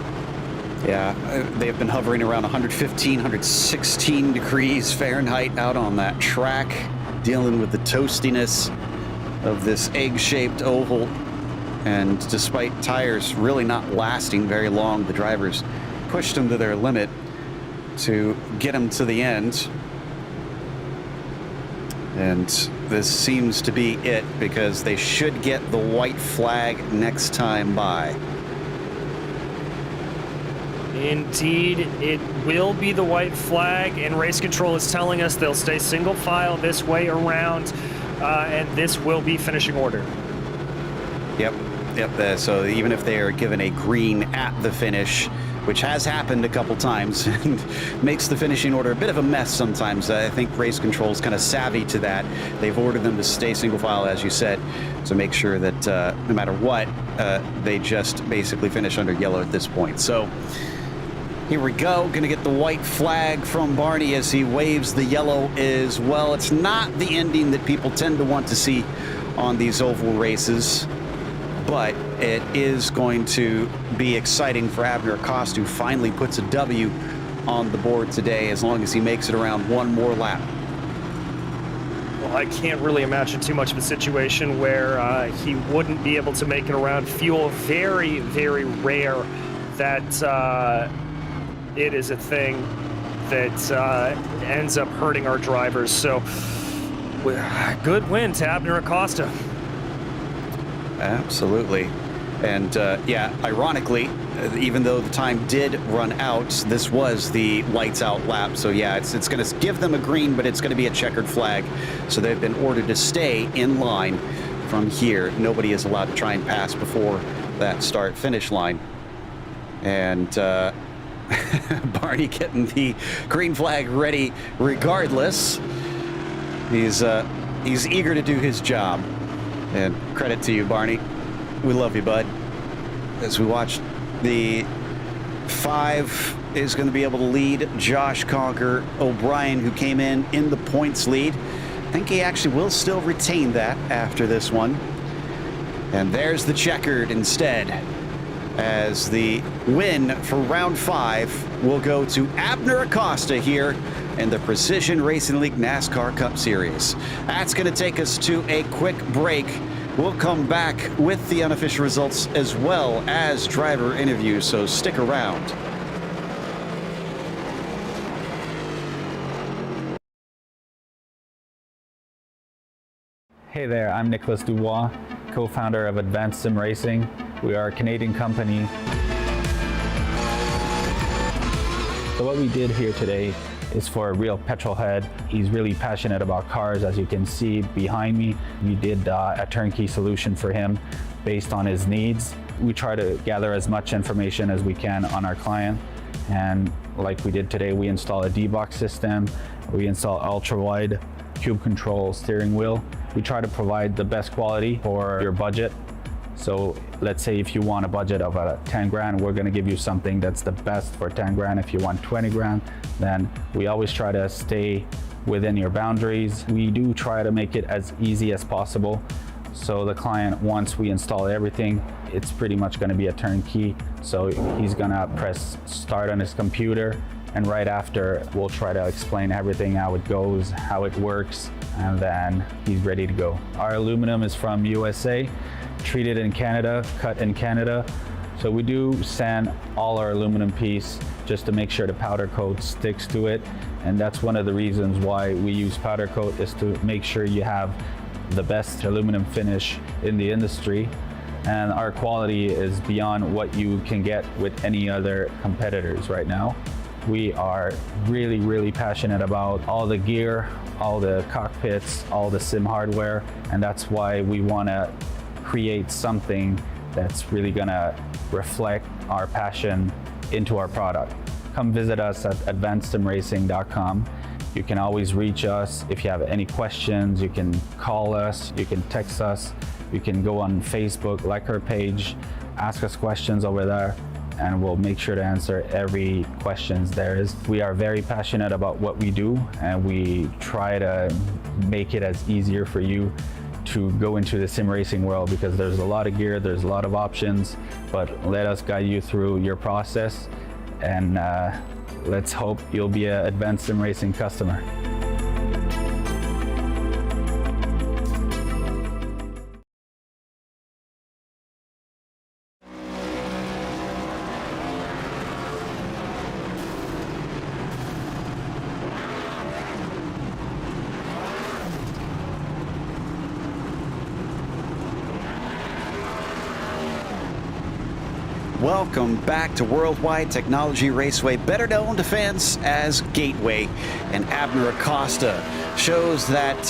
Speaker 2: Yeah, they've been hovering around 115, 116 degrees Fahrenheit out on that track, dealing with the toastiness of this egg-shaped oval. And despite tires really not lasting very long, the drivers pushed them to their limit to get them to the end. And this seems to be it, because they should get the white flag next time by.
Speaker 4: Indeed, it will be the white flag, and race control is telling us they'll stay single file this way around, and this will be finishing order.
Speaker 2: Yep. So even if they are given a green at the finish, which has happened a couple times, and makes the finishing order a bit of a mess sometimes. I think race control is kind of savvy to that. They've ordered them to stay single file, as you said, to make sure that no matter what, they just basically finish under yellow at this point. So here we go. Going to get the white flag from Barney as he waves the yellow as well. It's not the ending that people tend to want to see on these oval races, but it is going to be exciting for Abner Acosta, who finally puts a W on the board today, as long as he makes it around one more lap.
Speaker 4: Well, I can't really imagine too much of a situation where he wouldn't be able to make it around. Fuel, very, very rare that it is a thing that ends up hurting our drivers. So good win to Abner Acosta.
Speaker 2: Absolutely. And yeah, ironically, even though the time did run out, this was the lights out lap. So yeah, it's going to give them a green, but it's going to be a checkered flag. So they've been ordered to stay in line from here. Nobody is allowed to try and pass before that start finish line. And Barney getting the green flag ready regardless. He's eager to do his job. And credit to you, Barney. We love you, bud. As we watch, the 5 is going to be able to lead Josh Conker. O'Brien, who came in the points lead. I think he actually will still retain that after this one. And there's the checkered instead, as the win for round 5 will go to Abner Acosta here in the Precision Racing League NASCAR Cup Series. That's going to take us to a quick break. We'll come back with the unofficial results as well as driver interviews, so stick around.
Speaker 1: Hey there, I'm Nicholas Dubois, co-founder of Advanced SimRacing. We are a Canadian company. So what we did here today is for a real petrol head. He's really passionate about cars, as you can see behind me. We did a turnkey solution for him based on his needs. We try to gather as much information as we can on our client. And like we did today, we install a D-Box system. We install ultra-wide cube control steering wheel. We try to provide the best quality for your budget. So let's say if you want a budget of 10 grand, we're gonna give you something that's the best for 10 grand. If you want 20 grand, then we always try to stay within your boundaries. We do try to make it as easy as possible. So the client, once we install everything, it's pretty much gonna be a turnkey. So he's gonna press start on his computer, and right after, we'll try to explain everything, how it goes, how it works, and then he's ready to go. Our aluminum is from USA, treated in Canada, cut in Canada. So we do sand all our aluminum piece just to make sure the powder coat sticks to it. And that's one of the reasons why we use powder coat, is to make sure you have the best aluminum finish in the industry. And our quality is beyond what you can get with any other competitors right now. We are really, really passionate about all the gear, all the cockpits, all the sim hardware, and that's why we want to create something that's really going to reflect our passion into our product. Come visit us at advancedsimracing.com. You can always reach us if you have any questions. You can call us, you can text us, you can go on Facebook, like our page, ask us questions over there, and we'll make sure to answer every questions there is. We are very passionate about what we do, and we try to make it as easier for you to go into the sim racing world, because there's a lot of gear, there's a lot of options, but let us guide you through your process, and let's hope you'll be an Advanced Sim Racing customer.
Speaker 2: Welcome back to Worldwide Technology Raceway, better known to fans as Gateway. And Abner Acosta shows that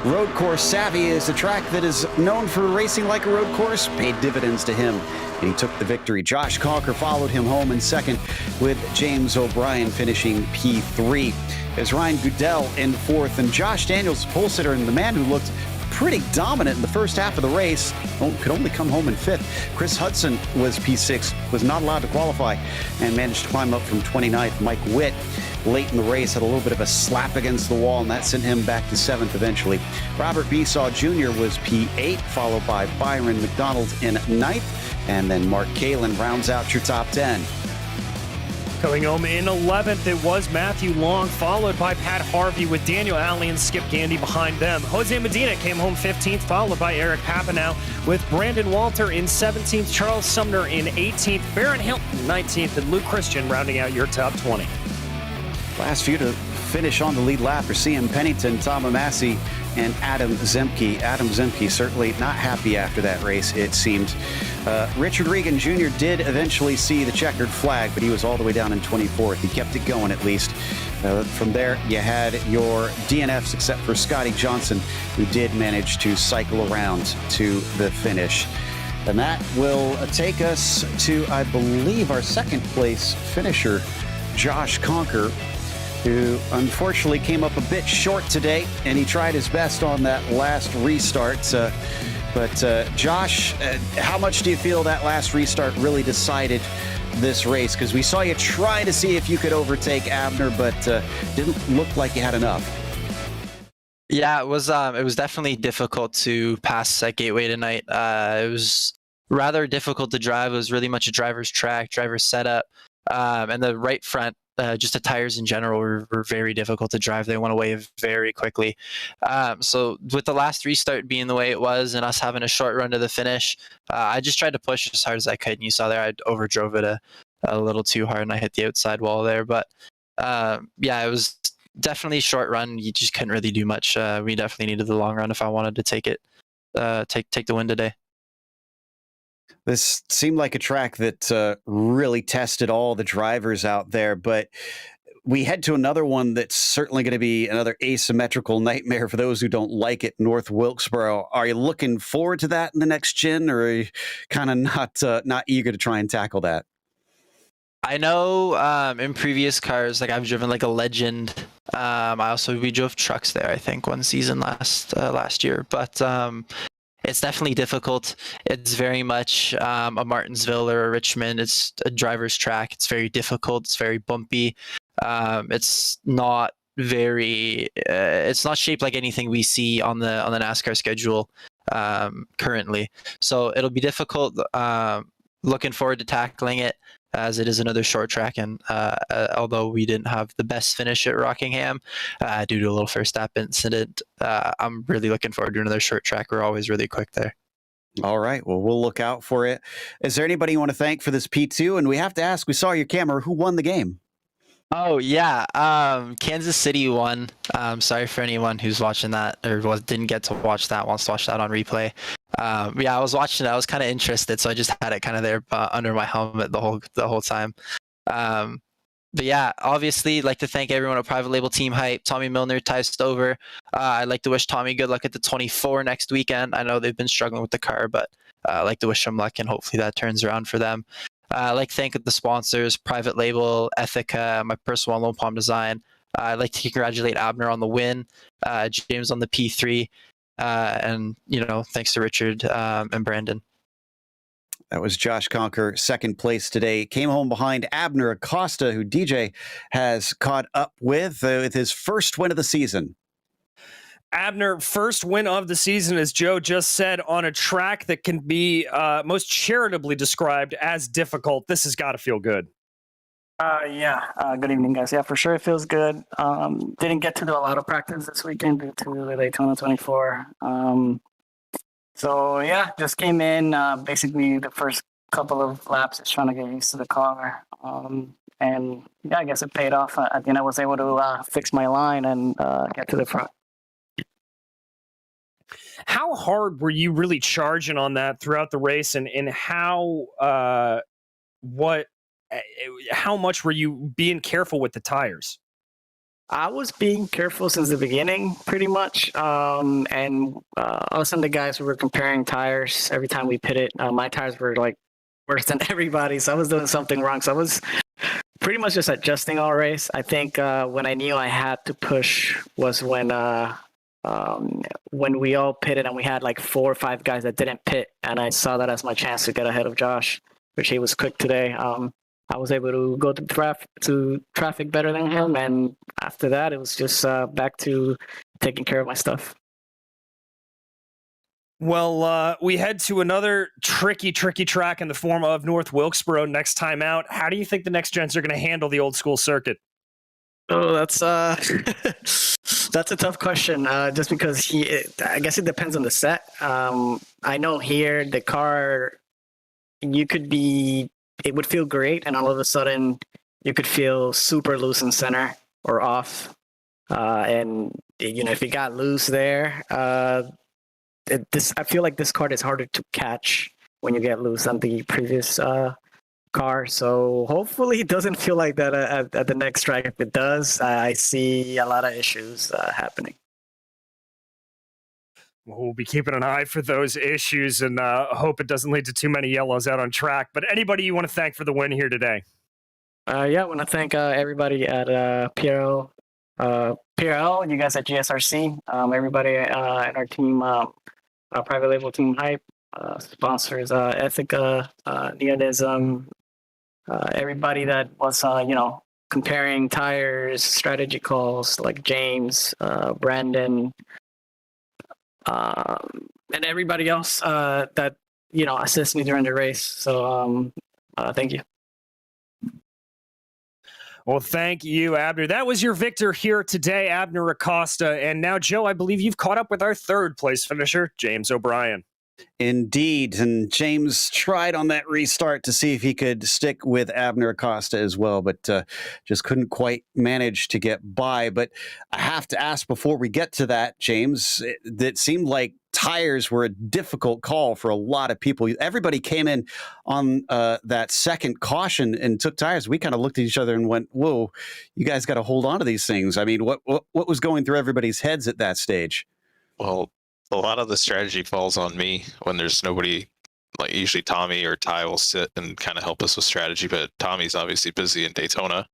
Speaker 2: road course savvy is a track that is known for racing like a road course, paid dividends to him, and he took the victory. Josh Conker followed him home in second, with James O'Brien finishing P3. As Ryan Goodell in fourth, and Josh Daniels, pole sitter, and the man who looked pretty dominant in the first half of the race, could only come home in fifth. Chris Hudson was P6, was not allowed to qualify, and managed to climb up from 29th. Mike Witt, late in the race, had a little bit of a slap against the wall, and that sent him back to seventh eventually. Robert Besaw Jr. was P8, followed by Byron McDonald in ninth, and then Mark Kalin rounds out your top 10.
Speaker 4: Coming home in 11th, it was Matthew Long, followed by Pat Harvey, with Daniel Alley and Skip Gandy behind them. Jose Medina came home 15th, followed by Eric Papanow, with Brandon Walter in 17th, Charles Sumner in 18th, Barron Hilton 19th, and Luke Christian rounding out your top 20.
Speaker 2: Last few to finish on the lead lap are CM Pennington, Tom Amassi, and Adam Zemke. Adam Zemke certainly not happy after that race, it seemed. Richard Regan Jr. did eventually see the checkered flag, but he was all the way down in 24th. He kept it going at least. From there, you had your DNFs, except for Scotty Johnson, who did manage to cycle around to the finish. And that will take us to, I believe, our second place finisher, Josh Conker, who unfortunately came up a bit short today, and he tried his best on that last restart. But Josh, how much do you feel that last restart really decided this race? Because we saw you try to see if you could overtake Abner, but didn't look like you had enough.
Speaker 5: Yeah, it was definitely difficult to pass that Gateway tonight. It was rather difficult to drive. It was really much a driver's track, driver's setup, and the right front. Just the tires in general were very difficult to drive. They went away very quickly. So with the last restart being the way it was and us having a short run to the finish, I just tried to push as hard as I could. And you saw there I overdrove it a little too hard, and I hit the outside wall there. But yeah, it was definitely short run, you just couldn't really do much. We definitely needed the long run if I wanted to take the win today.
Speaker 2: This seemed like a track that really tested all the drivers out there, but we head to another one that's certainly going to be another asymmetrical nightmare for those who don't like it, North Wilkesboro. Are you looking forward to that in the next gen, or are you kind of not eager to try and tackle that?
Speaker 5: I know in previous cars, like I've driven like a Legend. We drove trucks there, I think, one season last year. But it's definitely difficult. It's very much a Martinsville or a Richmond. It's a driver's track. It's very difficult. It's very bumpy. It's not shaped like anything we see on the NASCAR schedule currently. So it'll be difficult. Looking forward to tackling it, as it is another short track, and although we didn't have the best finish at Rockingham due to a little first stop incident, I'm really looking forward to another short track. We're always really quick there.
Speaker 2: All right, well, we'll look out for it. Is there anybody you want to thank for this P2? And we have to ask, we saw your camera, who won the game?
Speaker 5: Oh yeah, Kansas City won. Sorry for anyone who's watching that or didn't get to watch that, wants to watch that on replay. I was watching it. I was kind of interested, so I just had it kind of there under my helmet the whole time. But yeah, obviously, like to thank everyone at Private Label Team Hype, Tommy Milner, Ty Stover. I'd like to wish Tommy good luck at the 24 next weekend. I know they've been struggling with the car, but I'd like to wish them luck, and hopefully that turns around for them. I'd like to thank the sponsors, Private Label, Ethica, my personal Lone Palm Design. I'd like to congratulate Abner on the win, James on the P3, and thanks to Richard and Brandon.
Speaker 2: That was Josh Conker, second place today. Came home behind Abner Acosta, who DJ has caught up with his first win of the season.
Speaker 4: Abner, first win of the season, as Joe just said, on a track that can be most charitably described as difficult. This has got to feel good.
Speaker 6: Good evening, guys. Yeah, for sure it feels good. Didn't get to do a lot of practice this weekend due to the Daytona 24. Just came in basically the first couple of laps just trying to get used to the car. I guess it paid off. At the end, I was able to fix my line and get to the front.
Speaker 4: How hard were you really charging on that throughout the race, and how much were you being careful with the tires?
Speaker 6: I was being careful since the beginning, pretty much. All of a sudden, the guys were comparing tires every time we pitted. My tires were like worse than everybody, so I was doing something wrong. So I was pretty much just adjusting all race. I think when I knew I had to push was when we all pitted and we had like 4 or 5 guys that didn't pit, and I saw that as my chance to get ahead of Josh, which he was quick today. I was able to go to traffic better than him, and after that, it was just back to taking care of my stuff.
Speaker 4: Well, we head to another tricky track in the form of North Wilkesboro next time out. How do you think the next gens are going to handle the old school circuit?
Speaker 6: Oh, that's that's a tough question. Just because I guess it depends on the set. I know here the car, it would feel great, and all of a sudden you could feel super loose in center or off. If you got loose there, I feel like this car is harder to catch when you get loose than the previous car. So hopefully it doesn't feel like that at the next track. If it does, I see a lot of issues happening.
Speaker 4: We'll be keeping an eye for those issues, and hope it doesn't lead to too many yellows out on track. But anybody you want to thank for the win here today?
Speaker 6: I want to thank everybody at PRL, you guys at GSRC, everybody in our team, Private Label Team Hype, sponsors Ethica, Realism, everybody that was comparing tires, strategy calls like James, Brandon, and everybody else that assist me during the race. So thank you.
Speaker 4: Well, thank you, Abner. That was your victor here today, Abner Acosta. And now, Joe, I believe you've caught up with our third place finisher, James O'Brien.
Speaker 2: Indeed. And James tried on that restart to see if he could stick with Abner Acosta as well, but just couldn't quite manage to get by. But I have to ask before we get to that, James, it seemed like tires were a difficult call for a lot of people. Everybody came in on that second caution and took tires. We kind of looked at each other and went, whoa, you guys got to hold on to these things. I mean, what was going through everybody's heads at that stage?
Speaker 7: Well, a lot of the strategy falls on me when there's nobody. Like usually Tommy or Ty will sit and kind of help us with strategy, but Tommy's obviously busy in Daytona,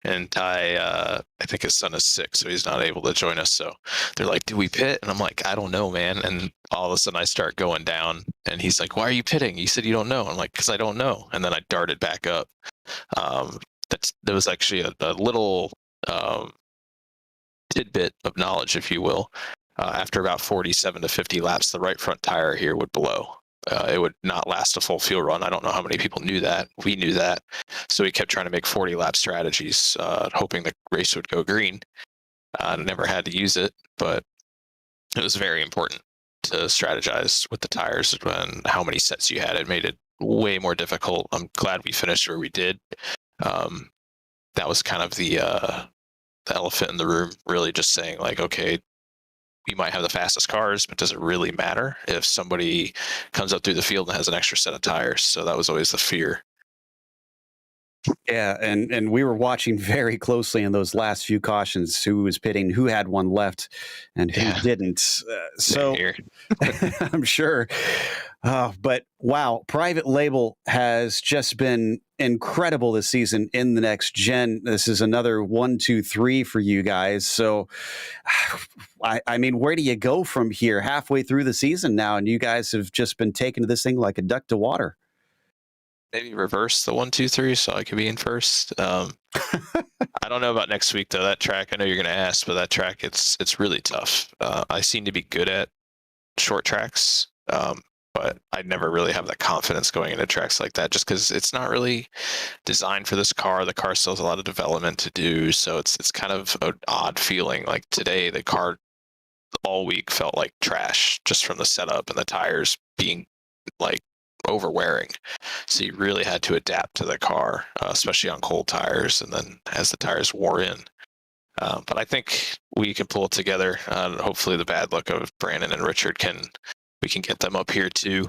Speaker 7: and Ty, I think his son is sick, so he's not able to join us. So they're like, "Do we pit?" And I'm like, "I don't know, man." And all of a sudden I start going down, and he's like, "Why are you pitting? You said you don't know." I'm like, "Because I don't know." And then I darted back up. There was actually a little tidbit of knowledge, if you will. After about 47 to 50 laps, the right front tire here would blow. It would not last a full field run. I don't know how many people knew that. We knew that. So we kept trying to make 40-lap strategies, hoping the race would go green. I never had to use it, but it was very important to strategize with the tires and how many sets you had. It made it way more difficult. I'm glad we finished where we did. That was kind of the elephant in the room, really just saying like, okay, we might have the fastest cars, but does it really matter if somebody comes up through the field and has an extra set of tires? So that was always the fear.
Speaker 2: Yeah, and we were watching very closely in those last few cautions who was pitting, who had one left, and who didn't. So I'm sure. But wow, Private Label has just been incredible this season in the next gen. This is another 1, 2, 3 for you guys. So, I mean, where do you go from here? Halfway through the season now, and you guys have just been taking to this thing like a duck to water.
Speaker 7: Maybe reverse the 1, 2, 3 so I could be in first. I don't know about next week though. That track, I know you're going to ask, but that track, it's really tough. I seem to be good at short tracks, but I never really have that confidence going into tracks like that, just because it's not really designed for this car. The car still has a lot of development to do, so it's kind of an odd feeling. Like today, the car all week felt like trash just from the setup and the tires being like overwearing. So you really had to adapt to the car, especially on cold tires, and then as the tires wore in. But I think we can pull it together. Hopefully the bad luck of Brandon and Richard we can get them up here too.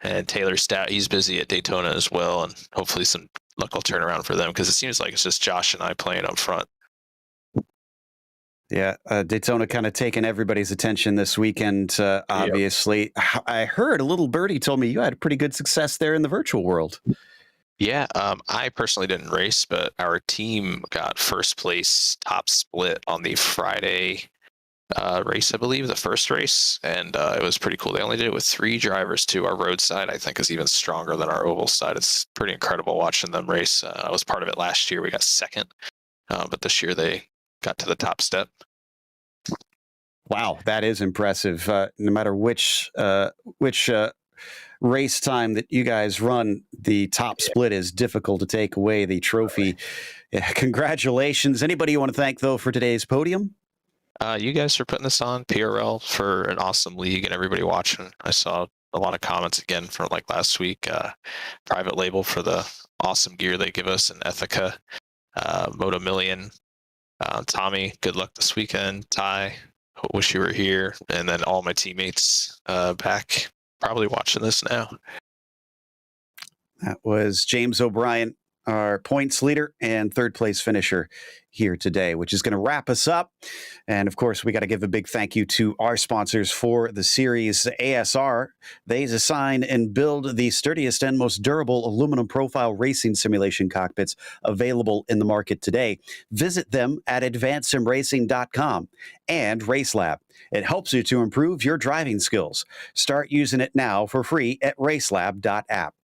Speaker 7: And Taylor Stout, he's busy at Daytona as well, and hopefully some luck will turn around for them, because it seems like it's just Josh and I playing up front.
Speaker 2: Yeah, Daytona kind of taking everybody's attention this weekend, obviously. Yep. I heard a little birdie told me you had pretty good success there in the virtual world.
Speaker 7: Yeah, I personally didn't race, but our team got first place top split on the Friday race, I believe, the first race, and it was pretty cool. They only did it with 3 drivers too. Our road side, I think, is even stronger than our oval side. It's pretty incredible watching them race. I was part of it last year. We got second, but this year they got to the top step.
Speaker 2: Wow, that is impressive. No matter which race time that you guys run, the top split is difficult to take away the trophy. Yeah, congratulations. Anybody you want to thank, though, for today's podium?
Speaker 7: You guys for putting this on, PRL for an awesome league, and everybody watching. I saw a lot of comments again from like last week. Private Label for the awesome gear they give us, and Ethica, Moto Million. Tommy, good luck this weekend. Ty, wish you were here. And then all my teammates back, probably watching this now.
Speaker 2: That was James O'Brien, our points leader and third place finisher here today, which is going to wrap us up. And of course, we got to give a big thank you to our sponsors for the series, ASR. They design and build the sturdiest and most durable aluminum profile racing simulation cockpits available in the market today. Visit them at advancedsimracing.com. And RaceLab. It helps you to improve your driving skills. Start using it now for free at racelab.app.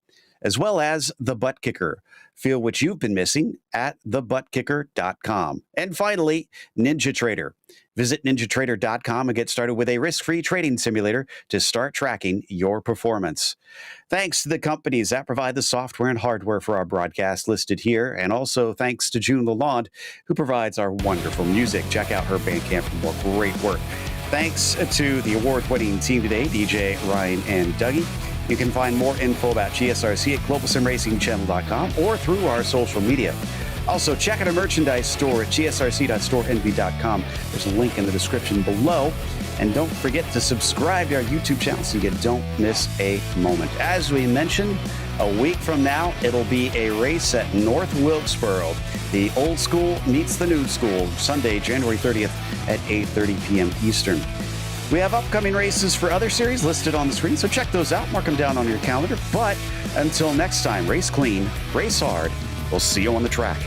Speaker 2: As well as the ButtKicker. Feel what you've been missing at thebuttkicker.com. And finally, NinjaTrader. Visit ninjatrader.com and get started with a risk-free trading simulator to start tracking your performance. Thanks to the companies that provide the software and hardware for our broadcast listed here, and also thanks to June Lalonde, who provides our wonderful music. Check out her Bandcamp for more great work. Thanks to the award-winning team today, DJ, Ryan, and Dougie. You can find more info about GSRC at globalsimracingchannel.com or through our social media. Also, check out our merchandise store at gsrc.storenv.com. There's a link in the description below. And don't forget to subscribe to our YouTube channel so you don't miss a moment. As we mentioned, a week from now, it'll be a race at North Wilkesboro. The old school meets the new school, Sunday, January 30th at 8:30 p.m. Eastern. We have upcoming races for other series listed on the screen, so check those out. Mark them down on your calendar. But until next time, race clean, race hard. We'll see you on the track.